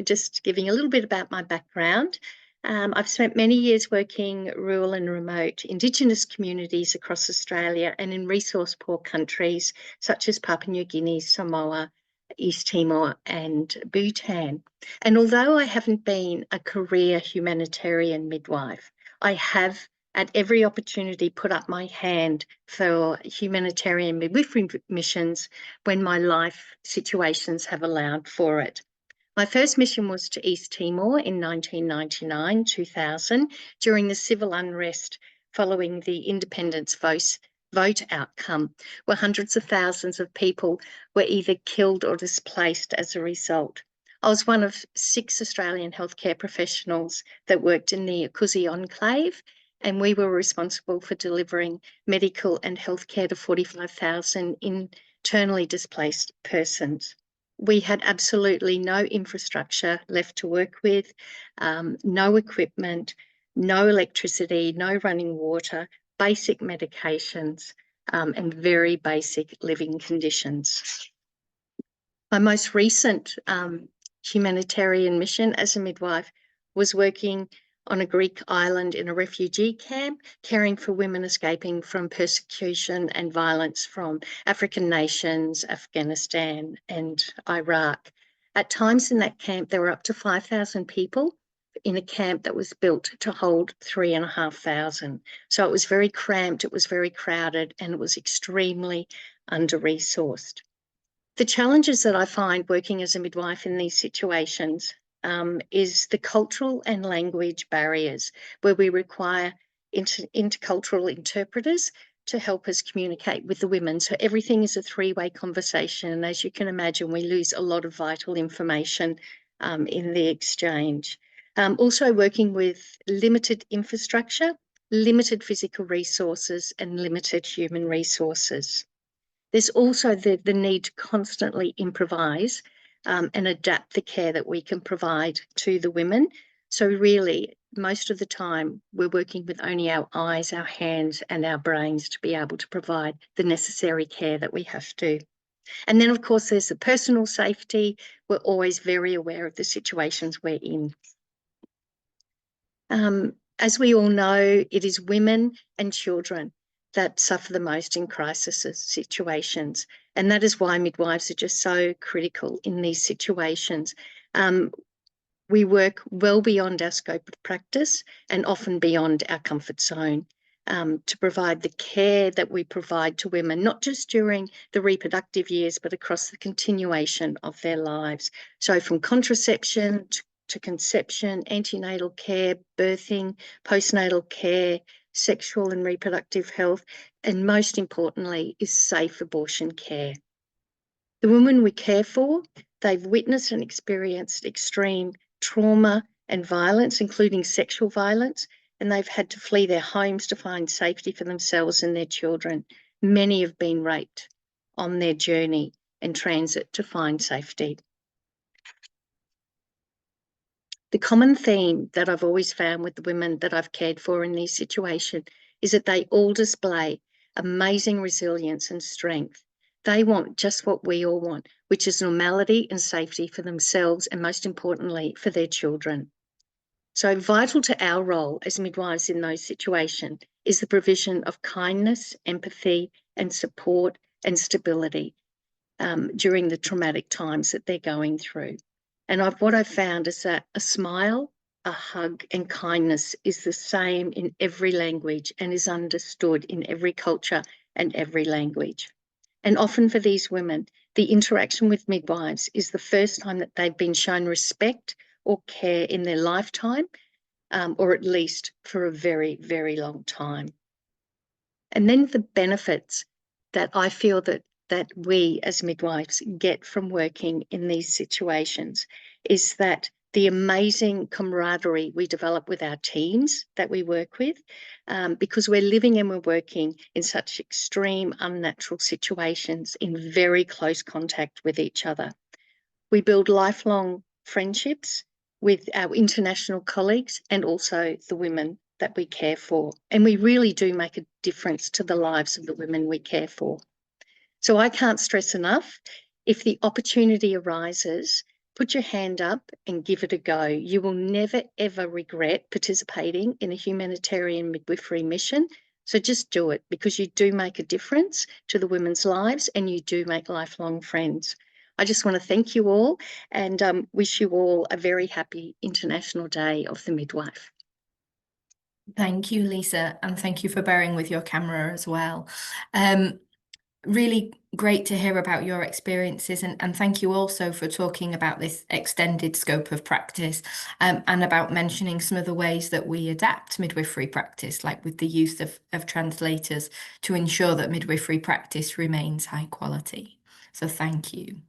just giving a little bit about my background. I've spent many years working rural and remote Indigenous communities across Australia and in resource-poor countries such as Papua New Guinea, Samoa, East Timor and Bhutan. And although I haven't been a career humanitarian midwife, I have at every opportunity put up my hand for humanitarian midwifery missions when my life situations have allowed for it. My first mission was to East Timor in 1999-2000 during the civil unrest following the independence vote outcome, where hundreds of thousands of people were either killed or displaced as a result. I was one of 6 Australian healthcare professionals that worked in the Akuzi enclave, and we were responsible for delivering medical and healthcare to 45,000 internally displaced persons. We had absolutely no infrastructure left to work with, no equipment, no electricity, no running water, basic medications, and very basic living conditions. My most recent humanitarian mission as a midwife was working on a Greek island in a refugee camp, caring for women escaping from persecution and violence from African nations, Afghanistan and Iraq. At times in that camp, there were up to 5,000 people in a camp that was built to hold 3,500. So it was very cramped, it was very crowded, and it was extremely under-resourced. The challenges that I find working as a midwife in these situations is the cultural and language barriers, where we require intercultural interpreters to help us communicate with the women. So everything is a 3-way conversation. And as you can imagine, we lose a lot of vital information in the exchange. Also working with limited infrastructure, limited physical resources and limited human resources. There's also the need to constantly improvise and adapt the care that we can provide to the women. So really, most of the time, we're working with only our eyes, our hands and our brains to be able to provide the necessary care that we have to. And then, of course, there's the personal safety. We're always very aware of the situations we're in. As we all know, it is women and children that suffer the most in crisis situations. And that is why midwives are just so critical in these situations. We work well beyond our scope of practice and often beyond our comfort zone to provide the care that we provide to women, not just during the reproductive years, but across the continuation of their lives. So from contraception to conception, antenatal care, birthing, postnatal care, sexual and reproductive health, and most importantly is safe abortion care. The women we care for, they've witnessed and experienced extreme trauma and violence, including sexual violence, and they've had to flee their homes to find safety for themselves and their children. Many have been raped on their journey and transit to find safety. The common theme that I've always found with the women that I've cared for in these situations is that they all display amazing resilience and strength. They want just what we all want, which is normality and safety for themselves and, most importantly, for their children. So vital to our role as midwives in those situations is the provision of kindness, empathy, and support and stability during the traumatic times that they're going through. And what I've found is that a smile, a hug, and kindness is the same in every language and is understood in every culture and every language. And often for these women, the interaction with midwives is the first time that they've been shown respect or care in their lifetime, or at least for a very, very long time. And then the benefits that I feel that we as midwives get from working in these situations is that the amazing camaraderie we develop with our teams that we work with, because we're living and we're working in such extreme, unnatural situations in very close contact with each other. We build lifelong friendships with our international colleagues and also the women that we care for. And we really do make a difference to the lives of the women we care for. So I can't stress enough, if the opportunity arises, put your hand up and give it a go. You will never, ever regret participating in a humanitarian midwifery mission. So just do it, because you do make a difference to the women's lives and you do make lifelong friends. I just want to thank you all and wish you all a very happy International Day of the Midwife. Thank you, Lisa, and thank you for bearing with your camera as well. Really great to hear about your experiences, and thank you also for talking about this extended scope of practice, and about mentioning some of the ways that we adapt midwifery practice, like with the use of translators, to ensure that midwifery practice remains high quality. So thank you.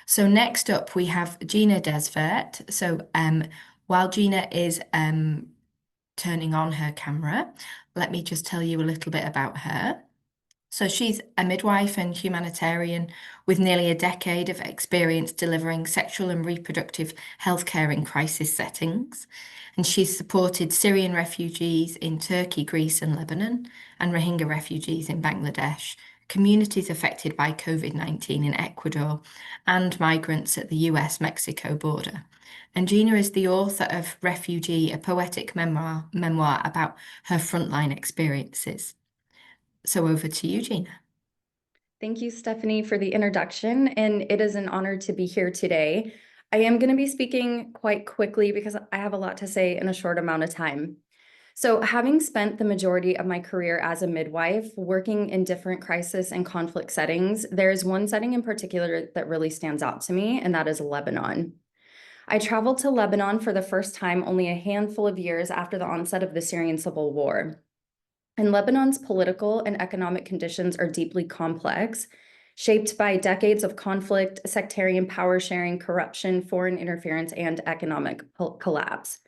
So next up we have Gina Desvert. So while Gina is turning on her camera, let me just tell you a little bit about her. So she's a midwife and humanitarian with nearly a decade of experience delivering sexual and reproductive healthcare in crisis settings. And she's supported Syrian refugees in Turkey, Greece, and Lebanon, and Rohingya refugees in Bangladesh, communities affected by COVID-19 in Ecuador, and migrants at the US-Mexico border. And Gina is the author of Refugee, a poetic memoir about her frontline experiences. So over to you, Gina. Thank you, Stephanie, for the introduction, and it is an honor to be here today. I am going to be speaking quite quickly because I have a lot to say in a short amount of time. So having spent the majority of my career as a midwife, working in different crisis and conflict settings, there's one setting in particular that really stands out to me, and that is Lebanon. I traveled to Lebanon for the first time only a handful of years after the onset of the Syrian civil war. And Lebanon's political and economic conditions are deeply complex, shaped by decades of conflict, sectarian power sharing, corruption, foreign interference, and economic collapse.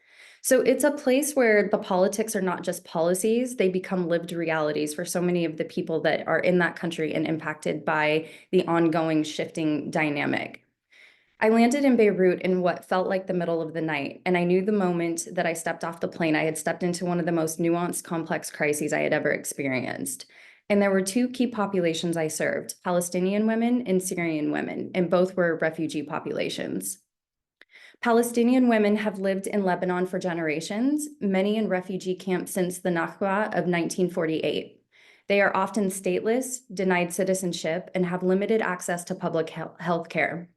So it's a place where the politics are not just policies, they become lived realities for so many of the people that are in that country and impacted by the ongoing shifting dynamic. I landed in Beirut in what felt like the middle of the night, and I knew the moment that I stepped off the plane, I had stepped into one of the most nuanced, complex crises I had ever experienced. And there were two key populations I served, Palestinian women and Syrian women, and both were refugee populations. Palestinian women have lived in Lebanon for generations, many in refugee camps since the Nakba of 1948. They are often stateless, denied citizenship, and have limited access to public health care.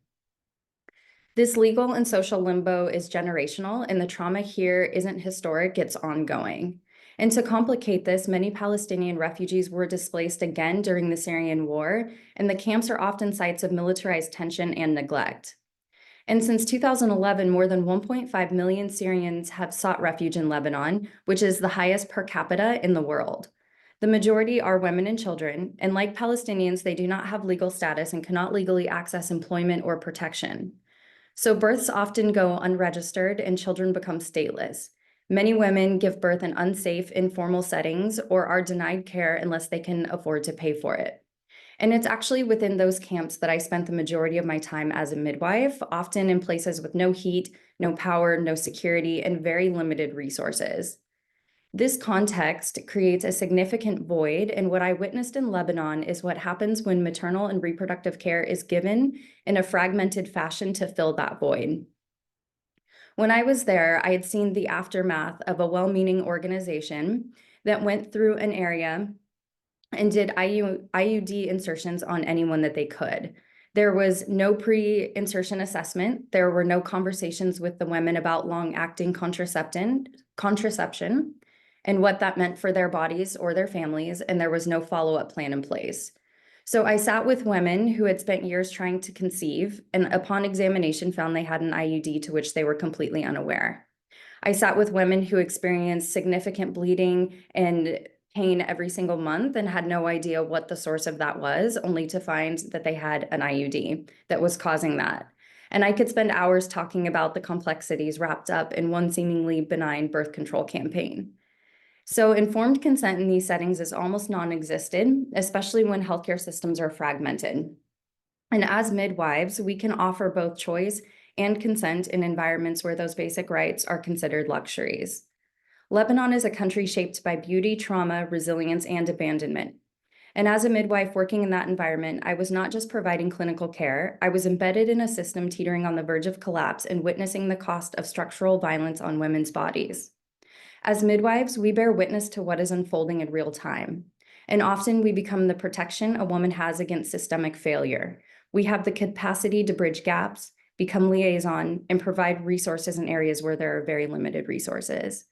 This legal and social limbo is generational, and the trauma here isn't historic, it's ongoing. And to complicate this, many Palestinian refugees were displaced again during the Syrian war, and the camps are often sites of militarized tension and neglect. And since 2011, more than 1.5 million Syrians have sought refuge in Lebanon, which is the highest per capita in the world. The majority are women and children, and like Palestinians, they do not have legal status and cannot legally access employment or protection. So births often go unregistered and children become stateless. Many women give birth in unsafe, informal settings or are denied care unless they can afford to pay for it. And it's actually within those camps that I spent the majority of my time as a midwife, often in places with no heat, no power, no security, and very limited resources. This context creates a significant void, and what I witnessed in Lebanon is what happens when maternal and reproductive care is given in a fragmented fashion to fill that void. When I was there, I had seen the aftermath of a well-meaning organization that went through an area and did IUD insertions on anyone that they could. There was no pre-insertion assessment. There were no conversations with the women about long-acting contraception and what that meant for their bodies or their families, and there was no follow-up plan in place. So I sat with women who had spent years trying to conceive, and upon examination found they had an IUD to which they were completely unaware. I sat with women who experienced significant bleeding and pain every single month and had no idea what the source of that was, only to find that they had an IUD that was causing that. And I could spend hours talking about the complexities wrapped up in one seemingly benign birth control campaign. So informed consent in these settings is almost non-existent, especially when healthcare systems are fragmented. And as midwives, we can offer both choice and consent in environments where those basic rights are considered luxuries. Lebanon is a country shaped by beauty, trauma, resilience, and abandonment. And as a midwife working in that environment, I was not just providing clinical care, I was embedded in a system teetering on the verge of collapse and witnessing the cost of structural violence on women's bodies. As midwives, we bear witness to what is unfolding in real time. And often we become the protection a woman has against systemic failure. We have the capacity to bridge gaps, become liaison, and provide resources in areas where there are very limited resources.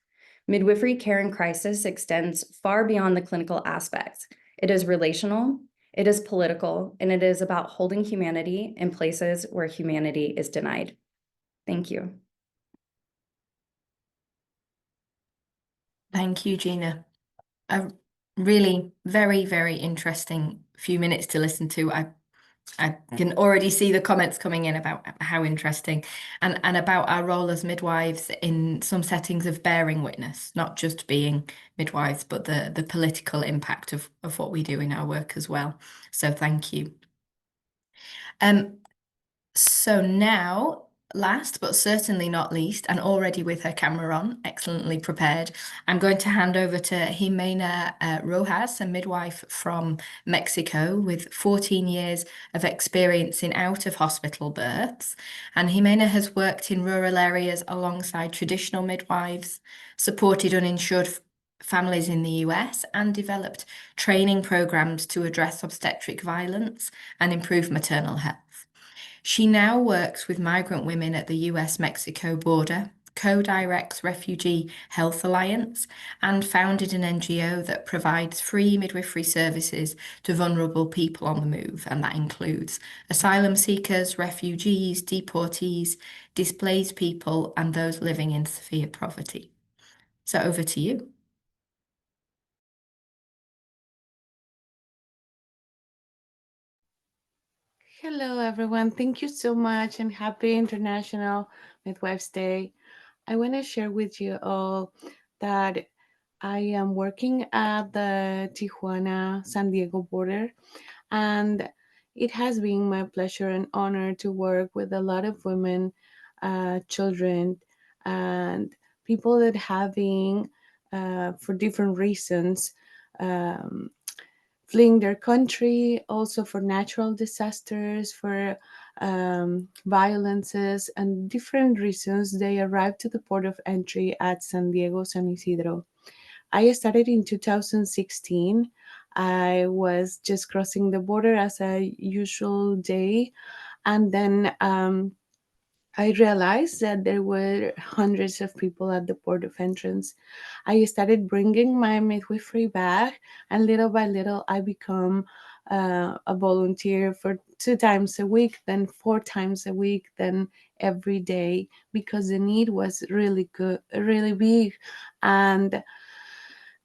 Midwifery care in crisis extends far beyond the clinical aspects. It is relational, it is political, and it is about holding humanity in places where humanity is denied. Thank you. Thank you, Gina. A really very, very interesting few minutes to listen to. I can already see the comments coming in about how interesting and about our role as midwives in some settings of bearing witness, not just being midwives, but the political impact of what we do in our work as well. So thank you. So now, last but certainly not least, and already with her camera on, excellently prepared, I'm going to hand over to Jimena Rojas, a midwife from Mexico with 14 years of experience in out-of-hospital births. And Jimena has worked in rural areas alongside traditional midwives, supported uninsured families in the US, and developed training programs to address obstetric violence and improve maternal health. She now works with migrant women at the US-Mexico border, co-directs Refugee Health Alliance, and founded an NGO that provides free midwifery services to vulnerable people on the move, and that includes asylum seekers, refugees, deportees, displaced people, and those living in severe poverty. So over to you. Hello, everyone. Thank you so much and happy International Midwives Day. I want to share with you all that I am working at the Tijuana-San Diego border, and it has been my pleasure and honor to work with a lot of women, children, and people that have been, for different reasons, fleeing their country, also for natural disasters, for violences, and different reasons. They arrived to the port of entry at San Diego, San Isidro. I started in 2016. I was just crossing the border as a usual day, and then I realized that there were hundreds of people at the port of entrance. I started bringing my midwifery bag, and little by little, I become a volunteer for 2 times a week, then 4 times a week, then every day, because the need was really good, really big. And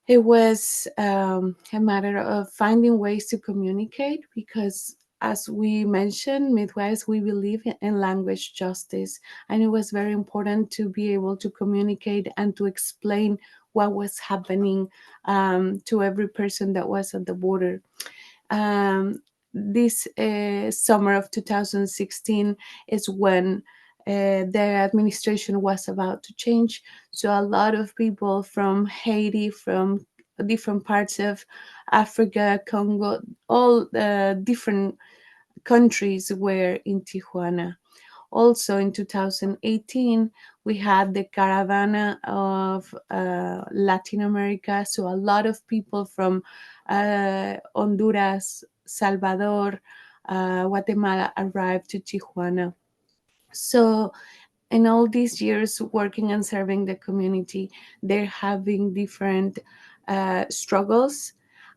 it was a matter of finding ways to communicate, because as we mentioned, midwives, we believe in language justice, and it was very important to be able to communicate and to explain what was happening to every person that was at the border. This summer of 2016 is when the administration was about to change. So a lot of people from Haiti, from different parts of Africa, Congo, all different countries were in Tijuana. Also in 2018, we had the Caravana of Latin America. So a lot of people from Honduras, Salvador, Guatemala arrived to Tijuana. So in all these years working and serving the community, they're having different struggles.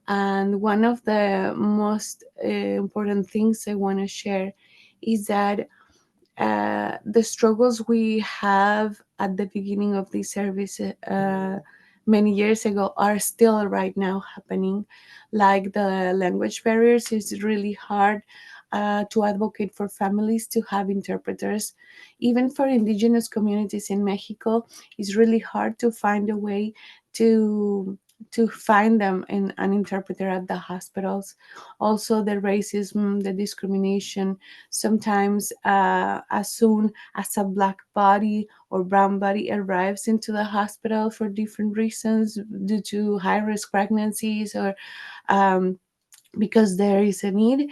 And one of the most important things I want to share is that the struggles we have at the beginning of this service many years ago are still right now happening. Like the language barriers, is really hard to advocate for families to have interpreters. Even for indigenous communities in Mexico, it's really hard to find a way to find them in an interpreter at the hospitals. Also, the racism, the discrimination. Sometimes, as soon as a black body or brown body arrives into the hospital for different reasons, due to high risk pregnancies or because there is a need,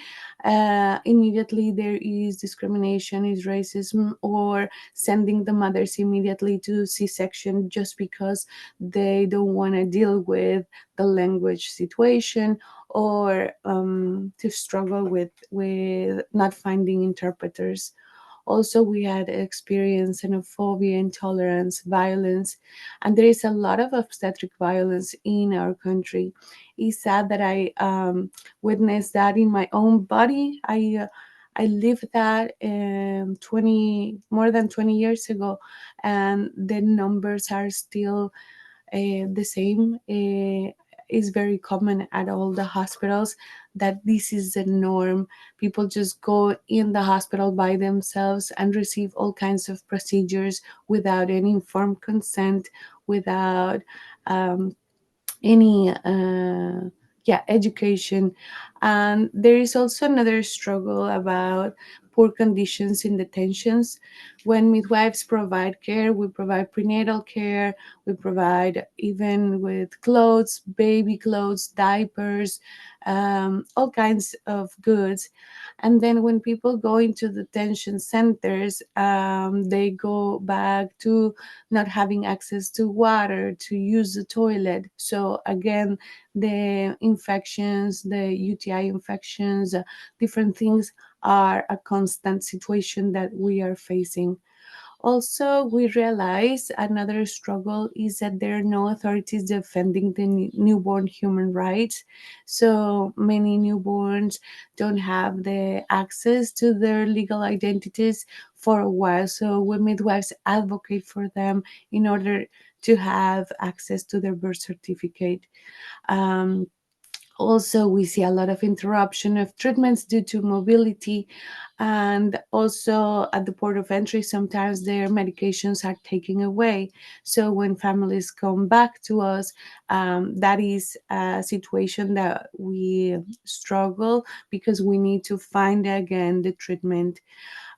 immediately there is discrimination, is racism, or sending the mothers immediately to C-section just because they don't want to deal with the language situation, or to struggle with not finding interpreters. Also, we had experienced xenophobia, intolerance, violence, and there is a lot of obstetric violence in our country. It's sad that I witnessed that in my own body. I lived that more than 20 years ago, and the numbers are still the same. Is very common at all the hospitals that this is the norm. People just go in the hospital by themselves and receive all kinds of procedures without any informed consent, without any education. And there is also another struggle about poor conditions in detentions. When midwives provide care, we provide prenatal care, we provide even with clothes, baby clothes, diapers, all kinds of goods. And then when people go into detention centers, they go back to not having access to water, to use the toilet. So again, the infections, the UTI infections, different things are a constant situation that we are facing. Also, we realize another struggle is that there are no authorities defending the newborn human rights. So many newborns don't have the access to their legal identities for a while. So we midwives advocate for them in order to have access to their birth certificate. Also, we see a lot of interruption of treatments due to mobility, and also at the port of entry, sometimes their medications are taken away. So when families come back to us, that is a situation that we struggle because we need to find again the treatment.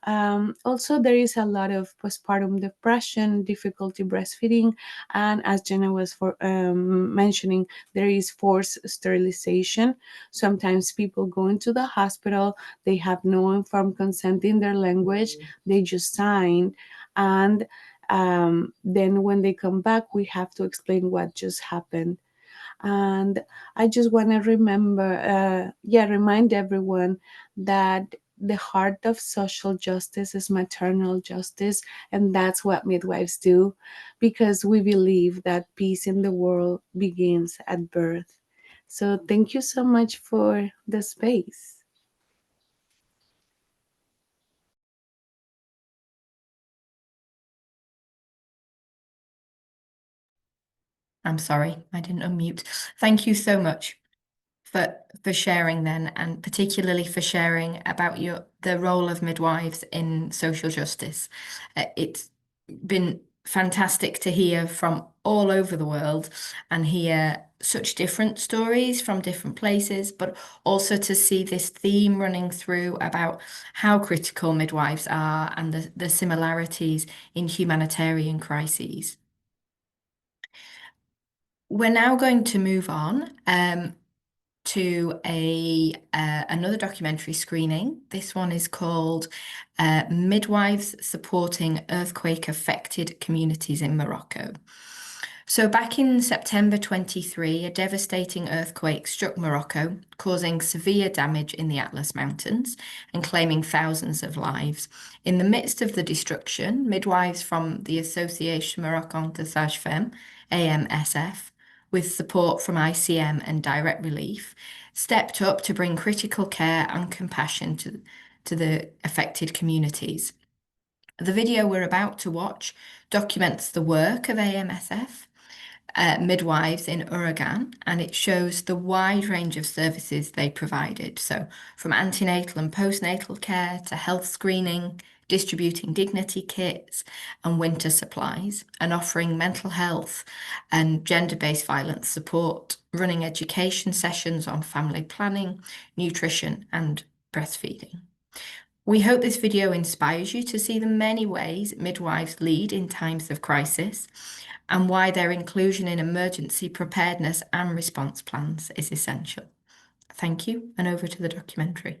Also, there is a lot of postpartum depression, difficulty breastfeeding, and as Jenna was mentioning, there is forced sterilization. Sometimes people go into the hospital, they have no informed consent in their language, they just sign, and then when they come back, we have to explain what just happened. And I just want to remind everyone that the heart of social justice is maternal justice, and that's what midwives do, because we believe that peace in the world begins at birth. So thank you so much for the space. I'm sorry, I didn't unmute. Thank you so much for sharing then, and particularly for sharing about the role of midwives in social justice. It's been fantastic to hear from all over the world and hear such different stories from different places, but also to see this theme running through about how critical midwives are and the similarities in humanitarian crises. We're now going to move on to another documentary screening. This one is called Midwives Supporting Earthquake-Affected Communities in Morocco. So back in September 23, a devastating earthquake struck Morocco, causing severe damage in the Atlas Mountains and claiming thousands of lives. In the midst of the destruction, midwives from the Association Marocaine de Sages-Femmes, AMSF, with support from ICM and Direct Relief, stepped up to bring critical care and compassion to the affected communities. The video we're about to watch documents the work of AMSF midwives in Oregon, and it shows the wide range of services they provided. So from antenatal and postnatal care to health screening, distributing dignity kits and winter supplies, and offering mental health and gender-based violence support, running education sessions on family planning, nutrition, and breastfeeding. We hope this video inspires you to see the many ways midwives lead in times of crisis and why their inclusion in emergency preparedness and response plans is essential. Thank you, and over to the documentary.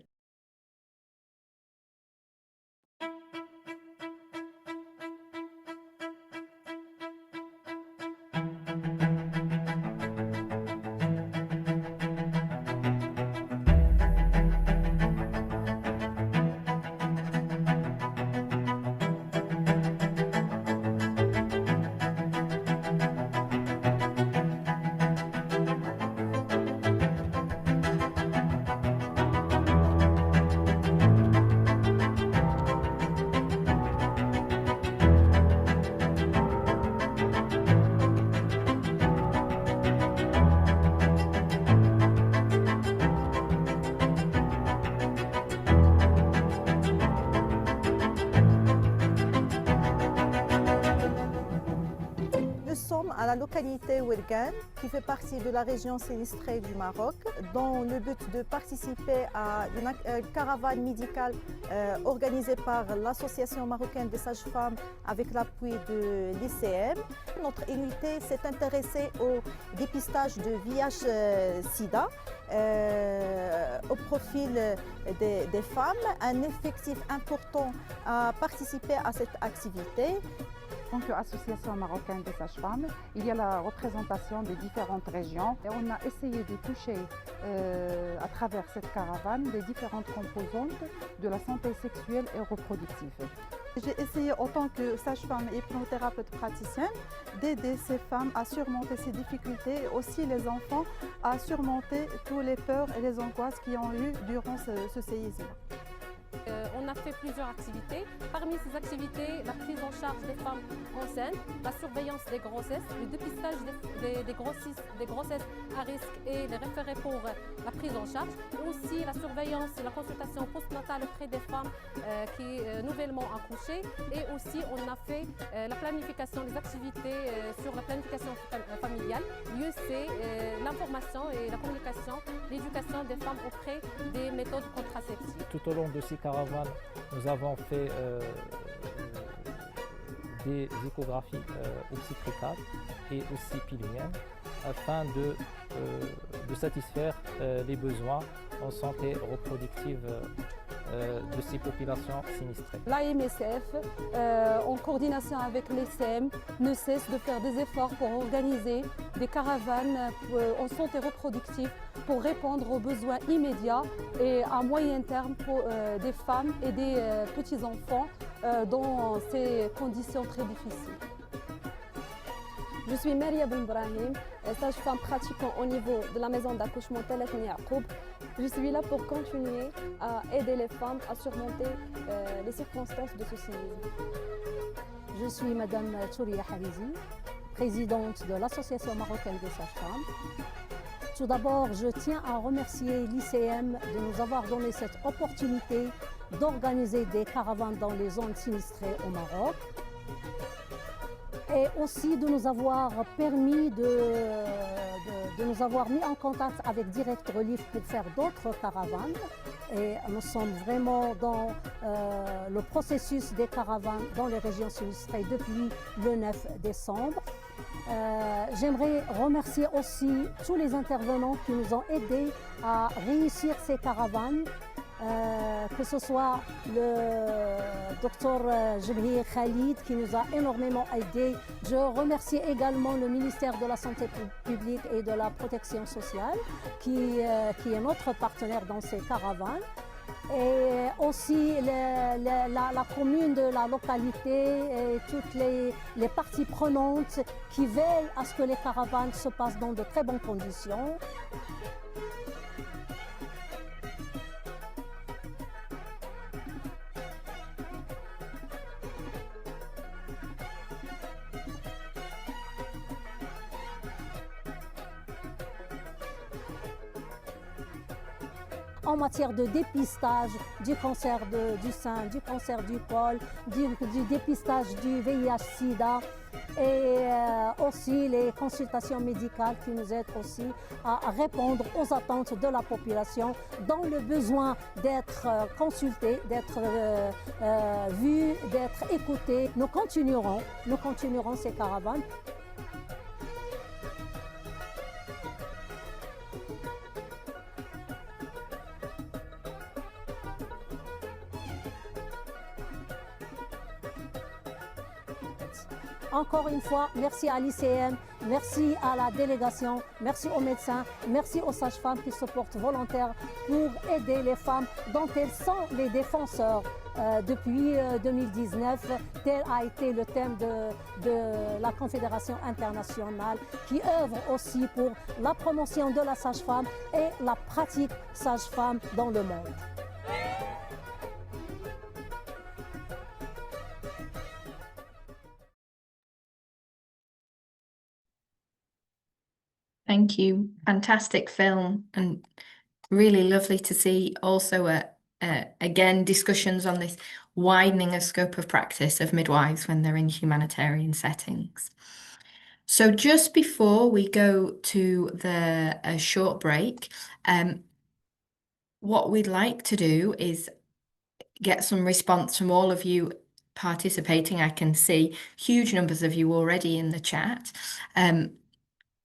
À la localité Ouergan, qui fait partie de la région sinistrée du Maroc, dans le but de participer à une caravane médicale organisée par l'Association marocaine des sages-femmes avec l'appui de l'ICM. Notre unité s'est intéressée au dépistage de VIH-Sida au profil des femmes. Un effectif important a participé à cette activité. En tant qu'association marocaine des sages-femmes, il y a la représentation des différentes régions et on a essayé de toucher à travers cette caravane les différentes composantes de la santé sexuelle et reproductive. J'ai essayé en tant que sage-femme et hypnothérapeute praticienne d'aider ces femmes à surmonter ces difficultés et aussi les enfants à surmonter toutes les peurs et les angoisses qu'ils ont eues durant ce séisme. On a fait plusieurs activités. Parmi ces activités, la prise en charge des femmes enceintes, la surveillance des grossesses, le dépistage des grossesses à risque et les référés pour la prise en charge. Aussi la surveillance et la consultation postnatale auprès des femmes qui nouvellement accouchées. Et aussi on a fait la planification des activités sur la planification familiale. Lieu c'est l'information et la communication, l'éducation des femmes auprès des méthodes contraceptives. Tout au long de ces caravanes, nous avons fait des échographies obstétricales et aussi pelviennes afin de satisfaire les besoins en santé reproductive de ces populations sinistrées. L'AMSF, en coordination avec l'ICM, ne cesse de faire des efforts pour organiser des caravanes en santé reproductive pour répondre aux besoins immédiats et à moyen terme pour des femmes et des petits-enfants dans ces conditions très difficiles. Je suis Maria Ben Brahim, sage-femme pratiquant au niveau de la maison d'accouchement Talatni Yacoub. Je suis là pour continuer à aider les femmes à surmonter les circonstances de ce séisme. Je suis Madame Touria Harizi, présidente de l'Association marocaine des sages-femmes. Tout d'abord, je tiens à remercier l'ICM de nous avoir donné cette opportunité d'organiser des caravanes dans les zones sinistrées au Maroc. et aussi de nous avoir permis de nous avoir mis en contact avec Direct Relief pour faire d'autres caravanes. Et nous sommes vraiment dans le processus des caravanes dans les régions sinistrées depuis le 9 décembre. J'aimerais remercier aussi tous les intervenants qui nous ont aidés à réussir ces caravanes. Que ce soit le docteur Jibri Khalid qui nous a énormément aidés. Je remercie également le ministère de la Santé publique et de la Protection sociale qui est notre partenaire dans ces caravanes. Et aussi la commune de la localité et toutes les parties prenantes qui veillent à ce que les caravanes se passent dans de très bonnes conditions. En matière de dépistage du cancer du sein, du cancer du col, du dépistage du VIH-Sida et aussi les consultations médicales qui nous aident aussi à répondre aux attentes de la population dans le besoin d'être consultés, d'être vus, d'être écoutés. Nous continuerons ces caravanes. Encore une fois, merci à l'ICM, merci à la délégation, merci aux médecins, merci aux sages-femmes qui se portent volontaires pour aider les femmes dont elles sont les défenseurs. Depuis 2019, tel a été le thème de la Confédération internationale qui œuvre aussi pour la promotion de la sage-femme et la pratique sage-femme dans le monde. Thank you. Fantastic film, and really lovely to see also again discussions on this widening of scope of practice of midwives when they're in humanitarian settings. So just before we go to the short break, what we'd like to do is get some response from all of you participating. I can see huge numbers of you already in the chat.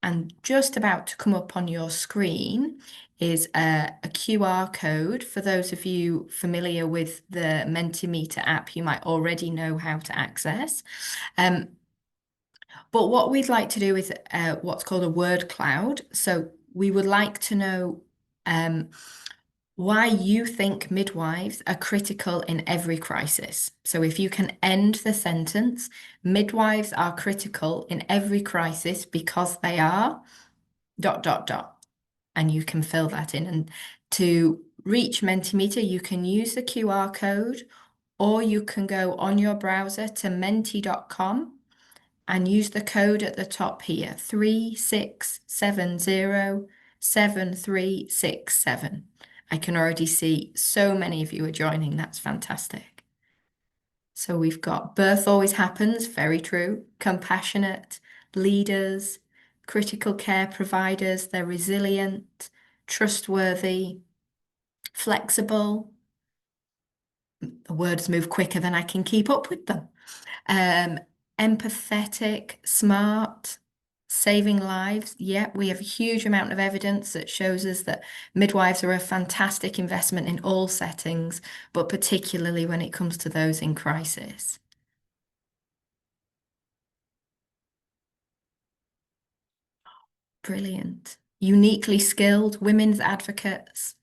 And just about to come up on your screen is a QR code. For those of you familiar with the Mentimeter app, you might already know how to access. But what we'd like to do is what's called a word cloud. So we would like to know why you think midwives are critical in every crisis. So if you can end the sentence, midwives are critical in every crisis because they are ... And you can fill that in. And to reach Mentimeter, you can use the QR code, or you can go on your browser to menti.com and use the code at the top here, 36707367. I can already see so many of you are joining. That's fantastic. So we've got birth always happens, very true. Compassionate, leaders, critical care providers, they're resilient, trustworthy, flexible. The words move quicker than I can keep up with them. Empathetic, smart, saving lives. Yeah, we have a huge amount of evidence that shows us that midwives are a fantastic investment in all settings, but particularly when it comes to those in crisis. Brilliant. Uniquely skilled, women's advocates.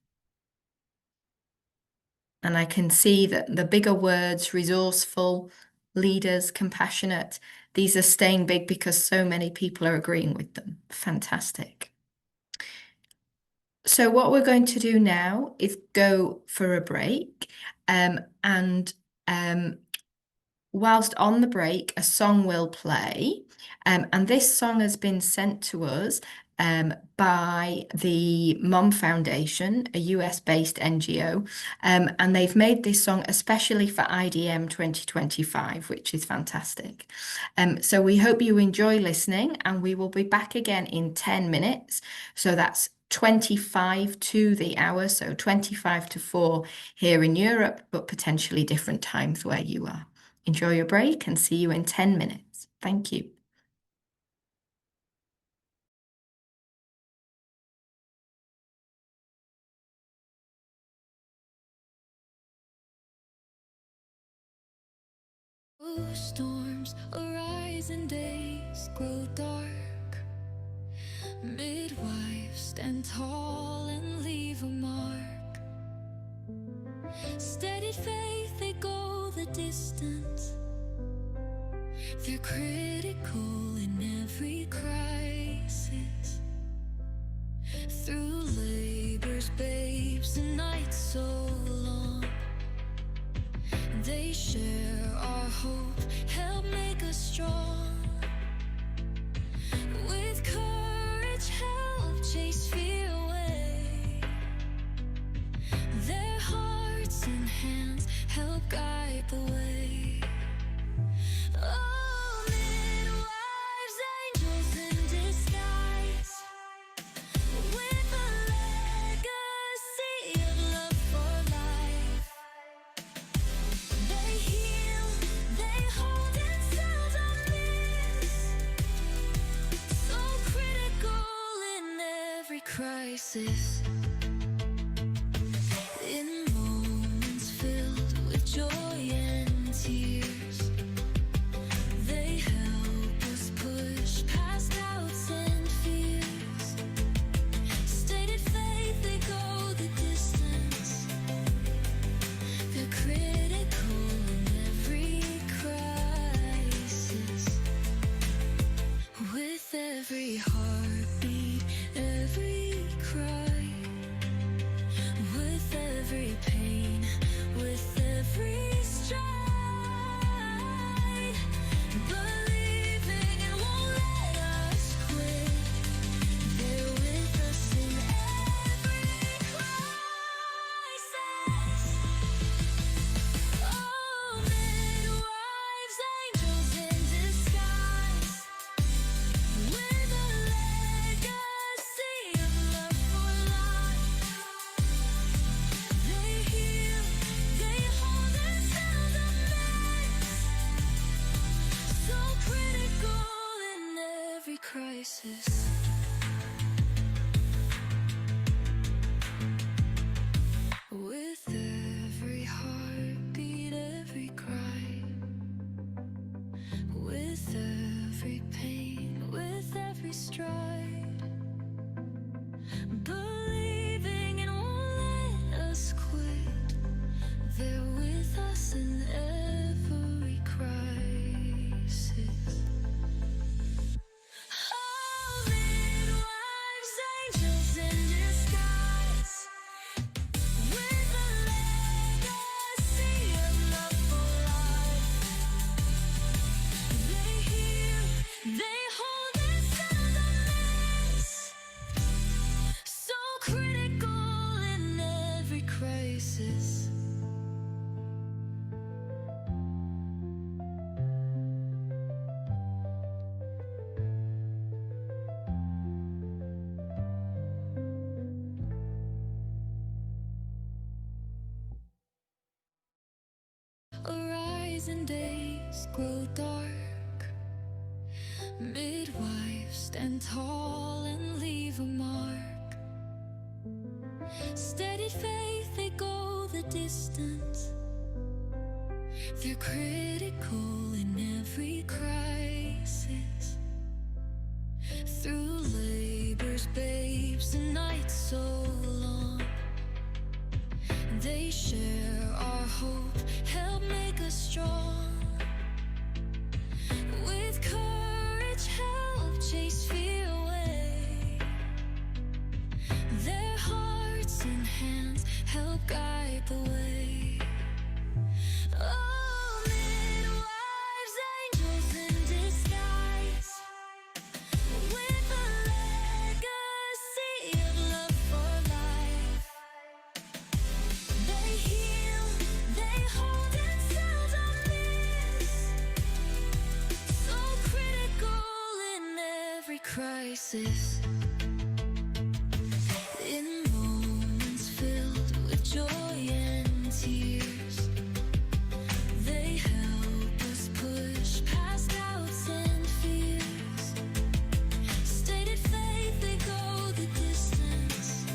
And I can see that the bigger words, resourceful, leaders, compassionate, these are staying big because so many people are agreeing with them. Fantastic. So what we're going to do now is go for a break. Whilst on the break, a song will play. And this song has been sent to us by the Mom Foundation, a US-based NGO, and they've made this song especially for IDM 2025, which is fantastic. So we hope you enjoy listening, and we will be back again in 10 minutes. So that's 25 to the hour, so 25 to 4 here in Europe, but potentially different times where you are. Enjoy your break and see you in 10 minutes. Thank you. Storms arise and days grow dark. Midwives stand tall and leave a mark. Steady faith, they go the distance. They're critical in every crisis. Through labor's babes and nights so long, they share our hope, help make us strong. With courage, help chase fear away. Their hearts and hands help guide the way. Oh, midwives, angels in disguise, with a legacy of love for life. They heal, they hold themselves on this, so critical in every crisis. In moments filled with joy and tears, they help us push past doubts and fears. Stated faith, they go the distance. They're critical in every crisis. With every heartbeat, every cry, with every pain, with every stride, believing it won't let us quit. They're with us in every crisis. Oh, midwives, angels in disguise, with a legacy of love for life. They heal, they hold themselves on this, so critical in every crisis. With every heartbeat, every cry, with every pain, with every stride, believing it won't let us quit. They're with us in every crisis. Oh, midwives, angels in disguise, with a legacy of love for life. They heal, they hold themselves on this, so critical in every crisis. Arise and days grow dark. Midwives stand tall and leave a mark. Steady faith, they go the distance. They're critical in every crisis. Through labor's babes and nights so long, they share our hope, help make us strong. With courage, help chase fear away. Their hearts and hands help guide the way. Oh, midwives, angels in disguise, with a legacy crisis. In moments filled with joy and tears, they help us push past doubts and fears. Stated faith, they go the distance.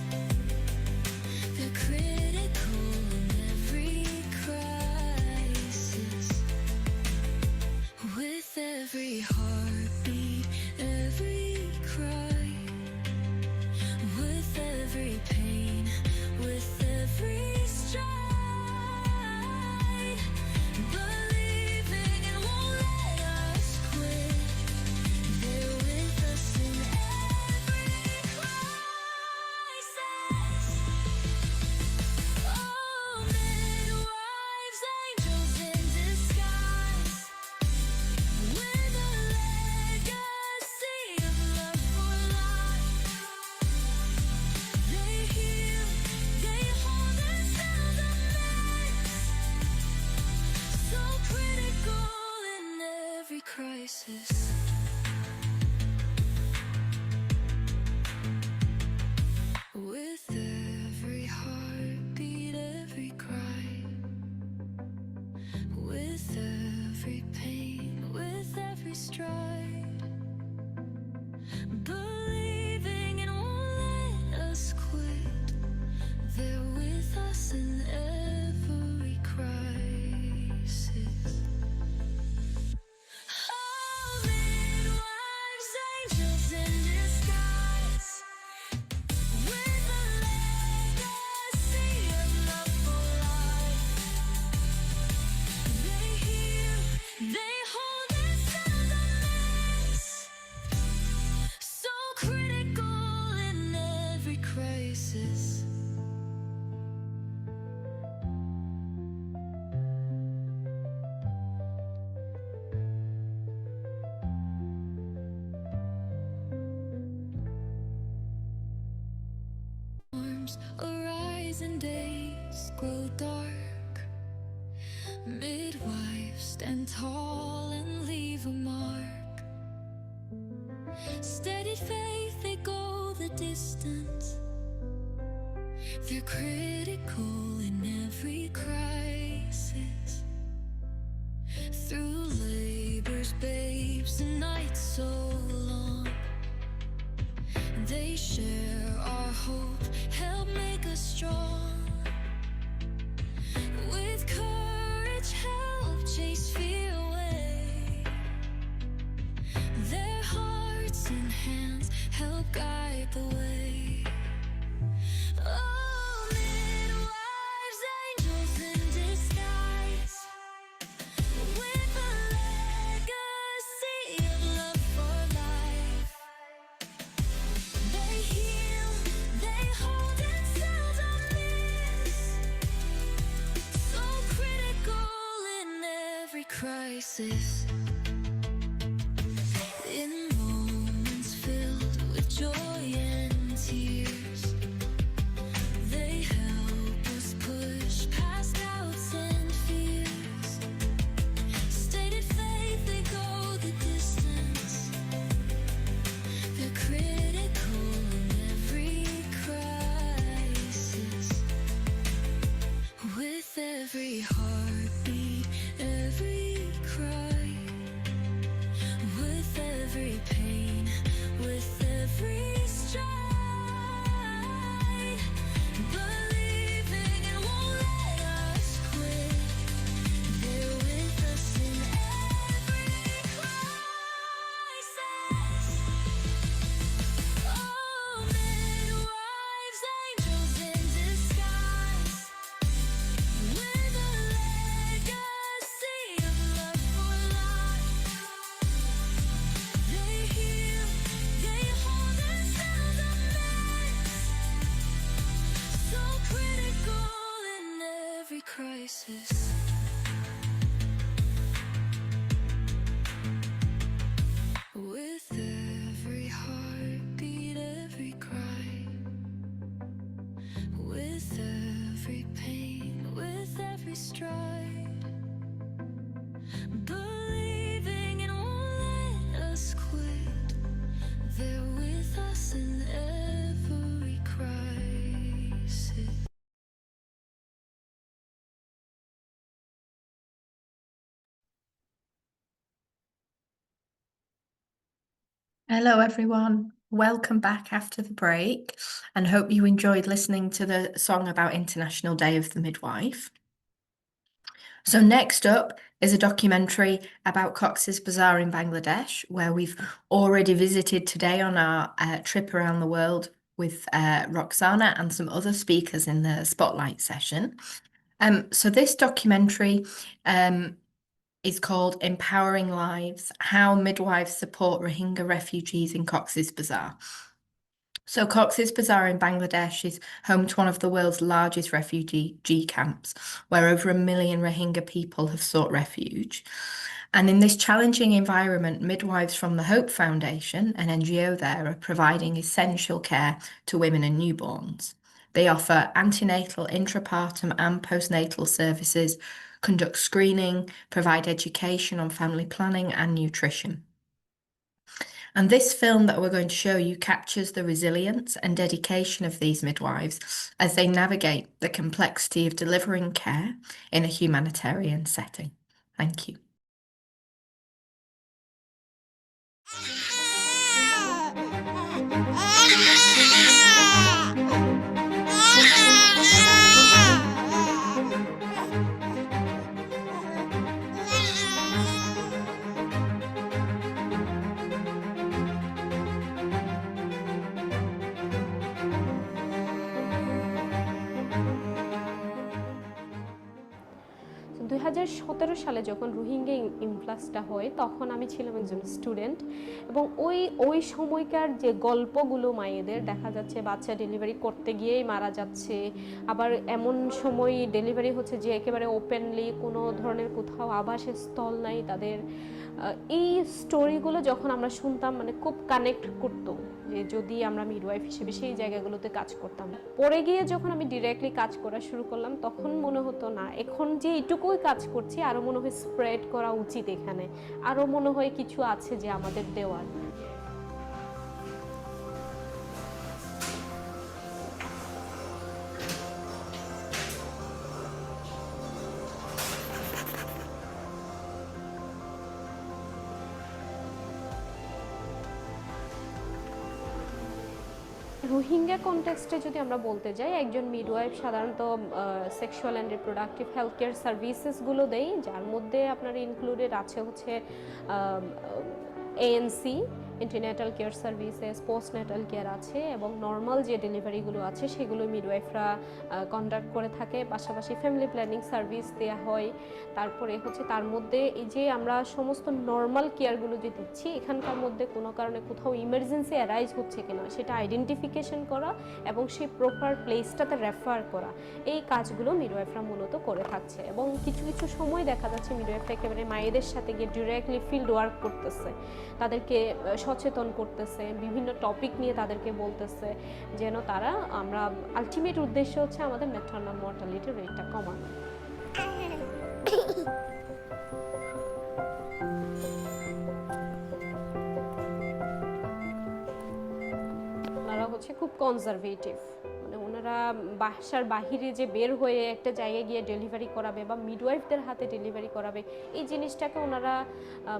They're critical in every crisis. With every heartbeat, every cry, with every pain, with every stride, believing it won't let us quit. They're with us in every crisis. Oh, midwives, angels in disguise, with a legacy of love for life. They heal, they hold themselves a mess, so critical in every crisis. With every heartbeat, every cry, with every pain, with every stride, believing it won't let us quit. They're with us in every crisis. Oh, midwives, angels in disguise, with a legacy of love for life. They heal, they hold themselves a mess, so critical in every crisis. Storms arise and days grow dark. Midwives stand tall and leave a mark. Steady faith, they go the distance. They're critical in every crisis. Through labors, babes, and nights so long, they share our hope, help make us strong. With courage, help chase fear away. Their hearts and hands help guide the way. Oh, midwives, angels in disguise, with a legacy of love for life. They heal, they hold themselves a mess, so critical in every crisis. In moments filled with joy and tears, they help us push past doubts and fears. Stated faith, they go the distance. They're critical in every crisis. With every heartbeat, every cry, Hello, everyone. Welcome back after the break, and hope you enjoyed listening to the song about International Day of the Midwife. So next up is a documentary about Cox's Bazar in Bangladesh, where we've already visited today on our trip around the world with Roxana and some other speakers in the spotlight session. So this documentary is called Empowering Lives: How Midwives Support Rohingya Refugees in Cox's Bazar. So Cox's Bazar in Bangladesh is home to one of the world's largest refugee camps, where over 1 million Rohingya people have sought refuge. And in this challenging environment, midwives from the Hope Foundation, an NGO there, are providing essential care to women and newborns. They offer antenatal, intrapartum and postnatal services, conduct screening, provide education on family planning and nutrition. And this film that we're going to show you captures the resilience and dedication of these midwives as they navigate the complexity of delivering care in a humanitarian setting. Thank you. তো 2017 সালে যখন রোহিঙ্গা ইনফ্লাক্সটা হয় তখন আমি ছিলাম একজন student এবং ওই সময়কার যে গল্পগুলো মায়েদের দেখা যাচ্ছে বাচ্চা ডেলিভারি করতে গিয়েই মারা যাচ্ছে, আবার এমন সময় ডেলিভারি হচ্ছে যে একেবারে ওপেনলি কোনো ধরনের কোথাও আবাসের স্থল নাই তাদের, এই স্টোরিগুলো যখন আমরা শুনতাম মানে খুব কানেক্ট করতো যে যদি আমরা মিডওয়াইফ হিসেবে সেই জায়গাগুলোতে কাজ করতাম। পরে গিয়ে যখন আমি ডিরেক্টলি কাজ করা শুরু করলাম তখন মনে হতো না এখন যে এইটুকুই কাজ করছি আরও মনে হয় স্প্রেড করা উচিত, এখানে আরও মনে হয় কিছু আছে যে আমাদের দেওয়ার। রোহিঙ্গা কনটেক্সটে যদি আমরা বলতে যাই, একজন মিডওয়াইফ সাধারণত sexual and reproductive health care সার্ভিসেসগুলো দেয়, যার মধ্যে আপনার ইনক্লুডেড আছে হচ্ছে ANC, intranatal care services, postnatal care আছে এবং নর্মাল যে ডেলিভারিগুলো আছে সেগুলো মিডওয়াইফরা কন্ডাক্ট করে থাকে। পাশাপাশি ফ্যামিলি প্ল্যানিং সার্ভিস দেওয়া হয়। তারপরে হচ্ছে তার মধ্যে এই যে আমরা সমস্ত নর্মাল কেয়ারগুলো যে দিচ্ছি এখানকার মধ্যে কোনো কারণে কোথাও ইমার্জেন্সি অ্যারাইজ হচ্ছে কিনা সেটা আইডেন্টিফিকেশন করা এবং সেই প্রপার প্লেসটাতে রেফার করা, এই কাজগুলো মিডওয়াইফরা মূলত করে থাকছে। এবং কিছু কিছু সময় দেখা যাচ্ছে মিডওয়াইফরা একেবারে মায়েদের সাথে গিয়ে ডিরেক্টলি ফিল্ড ওয়ার্ক করতেছে, তাদেরকে সচেতন করতেছে, বিভিন্ন টপিক নিয়ে তাদেরকে বলতেছে যেন তারা, আমরা আলটিমেট উদ্দেশ্য হচ্ছে আমাদের ম্যাটারনাল মর্টালিটি রেটটা কমানো। ওনারা হচ্ছে খুব কনজারভেটিভ, মানে ওনারা বাসার বাহিরে যে বের হয়ে একটা জায়গায় গিয়ে ডেলিভারি করাবে বা মিডওয়াইফদের হাতে ডেলিভারি করাবে এই জিনিসটাকে ওনারা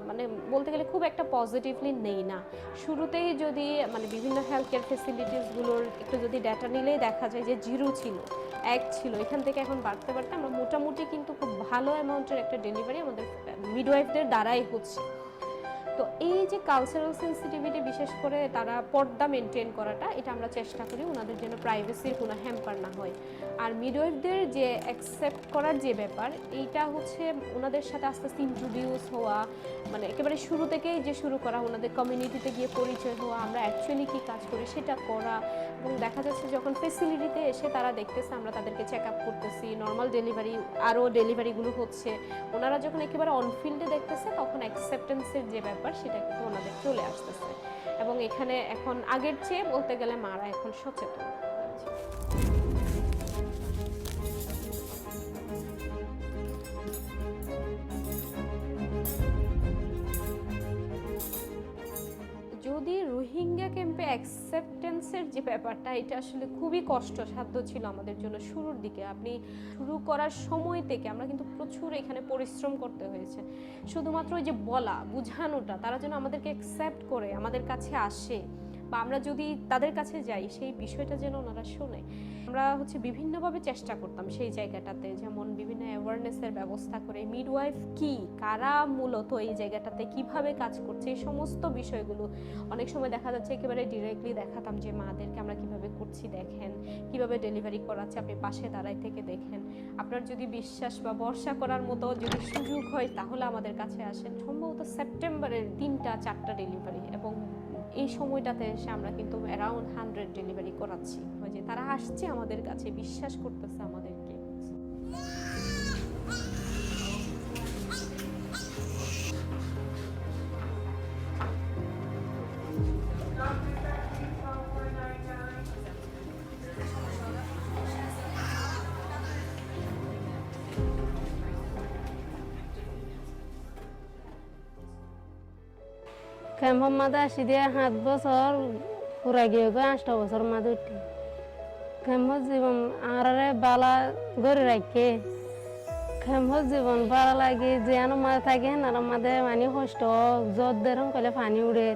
মানে বলতে গেলে খুব একটা পজিটিভলি নেই না। শুরুতেই যদি মানে বিভিন্ন হেলথ কেয়ার ফেসিলিটিসগুলোর একটু যদি ডাটা নিলেই দেখা যায় যে 0 ছিল, 1 ছিল, এখান থেকে এখন বাড়তে বাড়তে আমরা মোটামুটি কিন্তু খুব ভালো অ্যামাউন্টের একটা ডেলিভারি আমাদের মিডওয়াইফদের দ্বারাই হচ্ছে। তো এই যে কালচারাল সেন্সিটিভিটি, বিশেষ করে তারা পর্দা মেনটেন করাটা, এটা আমরা চেষ্টা করি ওনাদের যেন প্রাইভেসির কোনো হ্যাম্পার না হয়। আর মিডওয়াইফদের যে অ্যাকসেপ্ট করার যে ব্যাপার, এইটা হচ্ছে ওনাদের সাথে আস্তে আস্তে ইন্ট্রোডিউস হওয়া, মানে একেবারে শুরু থেকেই যে শুরু করা, ওনাদের কমিউনিটিতে গিয়ে পরিচয় হওয়া, আমরা অ্যাকচুয়ালি কী কাজ করি সেটা করা। এবং দেখা যাচ্ছে যখন ফেসিলিটিতে এসে তারা দেখতেছে আমরা তাদেরকে চেক আপ করতেছি, নর্মাল ডেলিভারি আরও ডেলিভারিগুলো হচ্ছে, ওনারা যখন একেবারে অনফিল্ডে দেখতেছে তখন অ্যাকসেপ্টেন্সের যে ব্যাপার সেটা কিন্তু ওনাদের চলে আসতেছে। এবং এখানে এখন আগের চেয়ে বলতে গেলে মারা এখন সচেতন। যদি রোহিঙ্গা ক্যাম্পে অ্যাকসেপ্টেন্সের যে ব্যাপারটা, এটা আসলে খুবই কষ্টসাধ্য ছিল আমাদের জন্য শুরুর দিকে। আপনি শুরু করার সময় থেকে আমরা কিন্তু প্রচুর এখানে পরিশ্রম করতে হয়েছে, শুধুমাত্র ওই যে বলা বোঝানোটা, তারা যেন আমাদেরকে অ্যাকসেপ্ট করে আমাদের কাছে আসে, বা আমরা যদি তাদের কাছে যাই সেই বিষয়টা যেন ওনারা শোনে। আমরা বিভিন্নভাবে চেষ্টা করতাম সেই জায়গাটাতে, যেমন বিভিন্ন অ্যাওয়ারনেসের ব্যবস্থা করে, মিডওয়াইফ কি, কারা মূলত এই জায়গাটাতে কিভাবে কাজ করছে, এই সমস্ত বিষয়গুলো অনেক সময় দেখা যাচ্ছে একেবারে ডিরেক্টলি দেখাতাম যে মাদেরকে আমরা কিভাবে করছি দেখেন, কিভাবে ডেলিভারি করাচ্ছে, আপনি পাশে দাঁড়ায় থেকে দেখেন, আপনার যদি বিশ্বাস বা ভরসা করার মতো যদি সুযোগ হয় তাহলে আমাদের কাছে আসেন। সম্ভবত সেপ্টেম্বরের 3-4টা ডেলিভারি, এবং এই সময়টাতে এসে আমরা কিন্তু অ্যারাউন্ড 100 ডেলিভারি করাচ্ছি। যে তারা আসছে আমাদের কাছে, বিশ্বাস করতেছে আমাদেরকে। ক্যাম্পের মাঝে আসি দিয়ে 7 বছর পুরা গিয়ে 8টা বছর মাঝে উঠি। ক্যাম্পের জীবন আরে বালা গড়ে রাখে, ক্যাম্পের জীবন বালা লাগে যে মাঝে থাকে আর মাঝে মানে কষ্ট জোর দেরম কলে পানি উড়ে,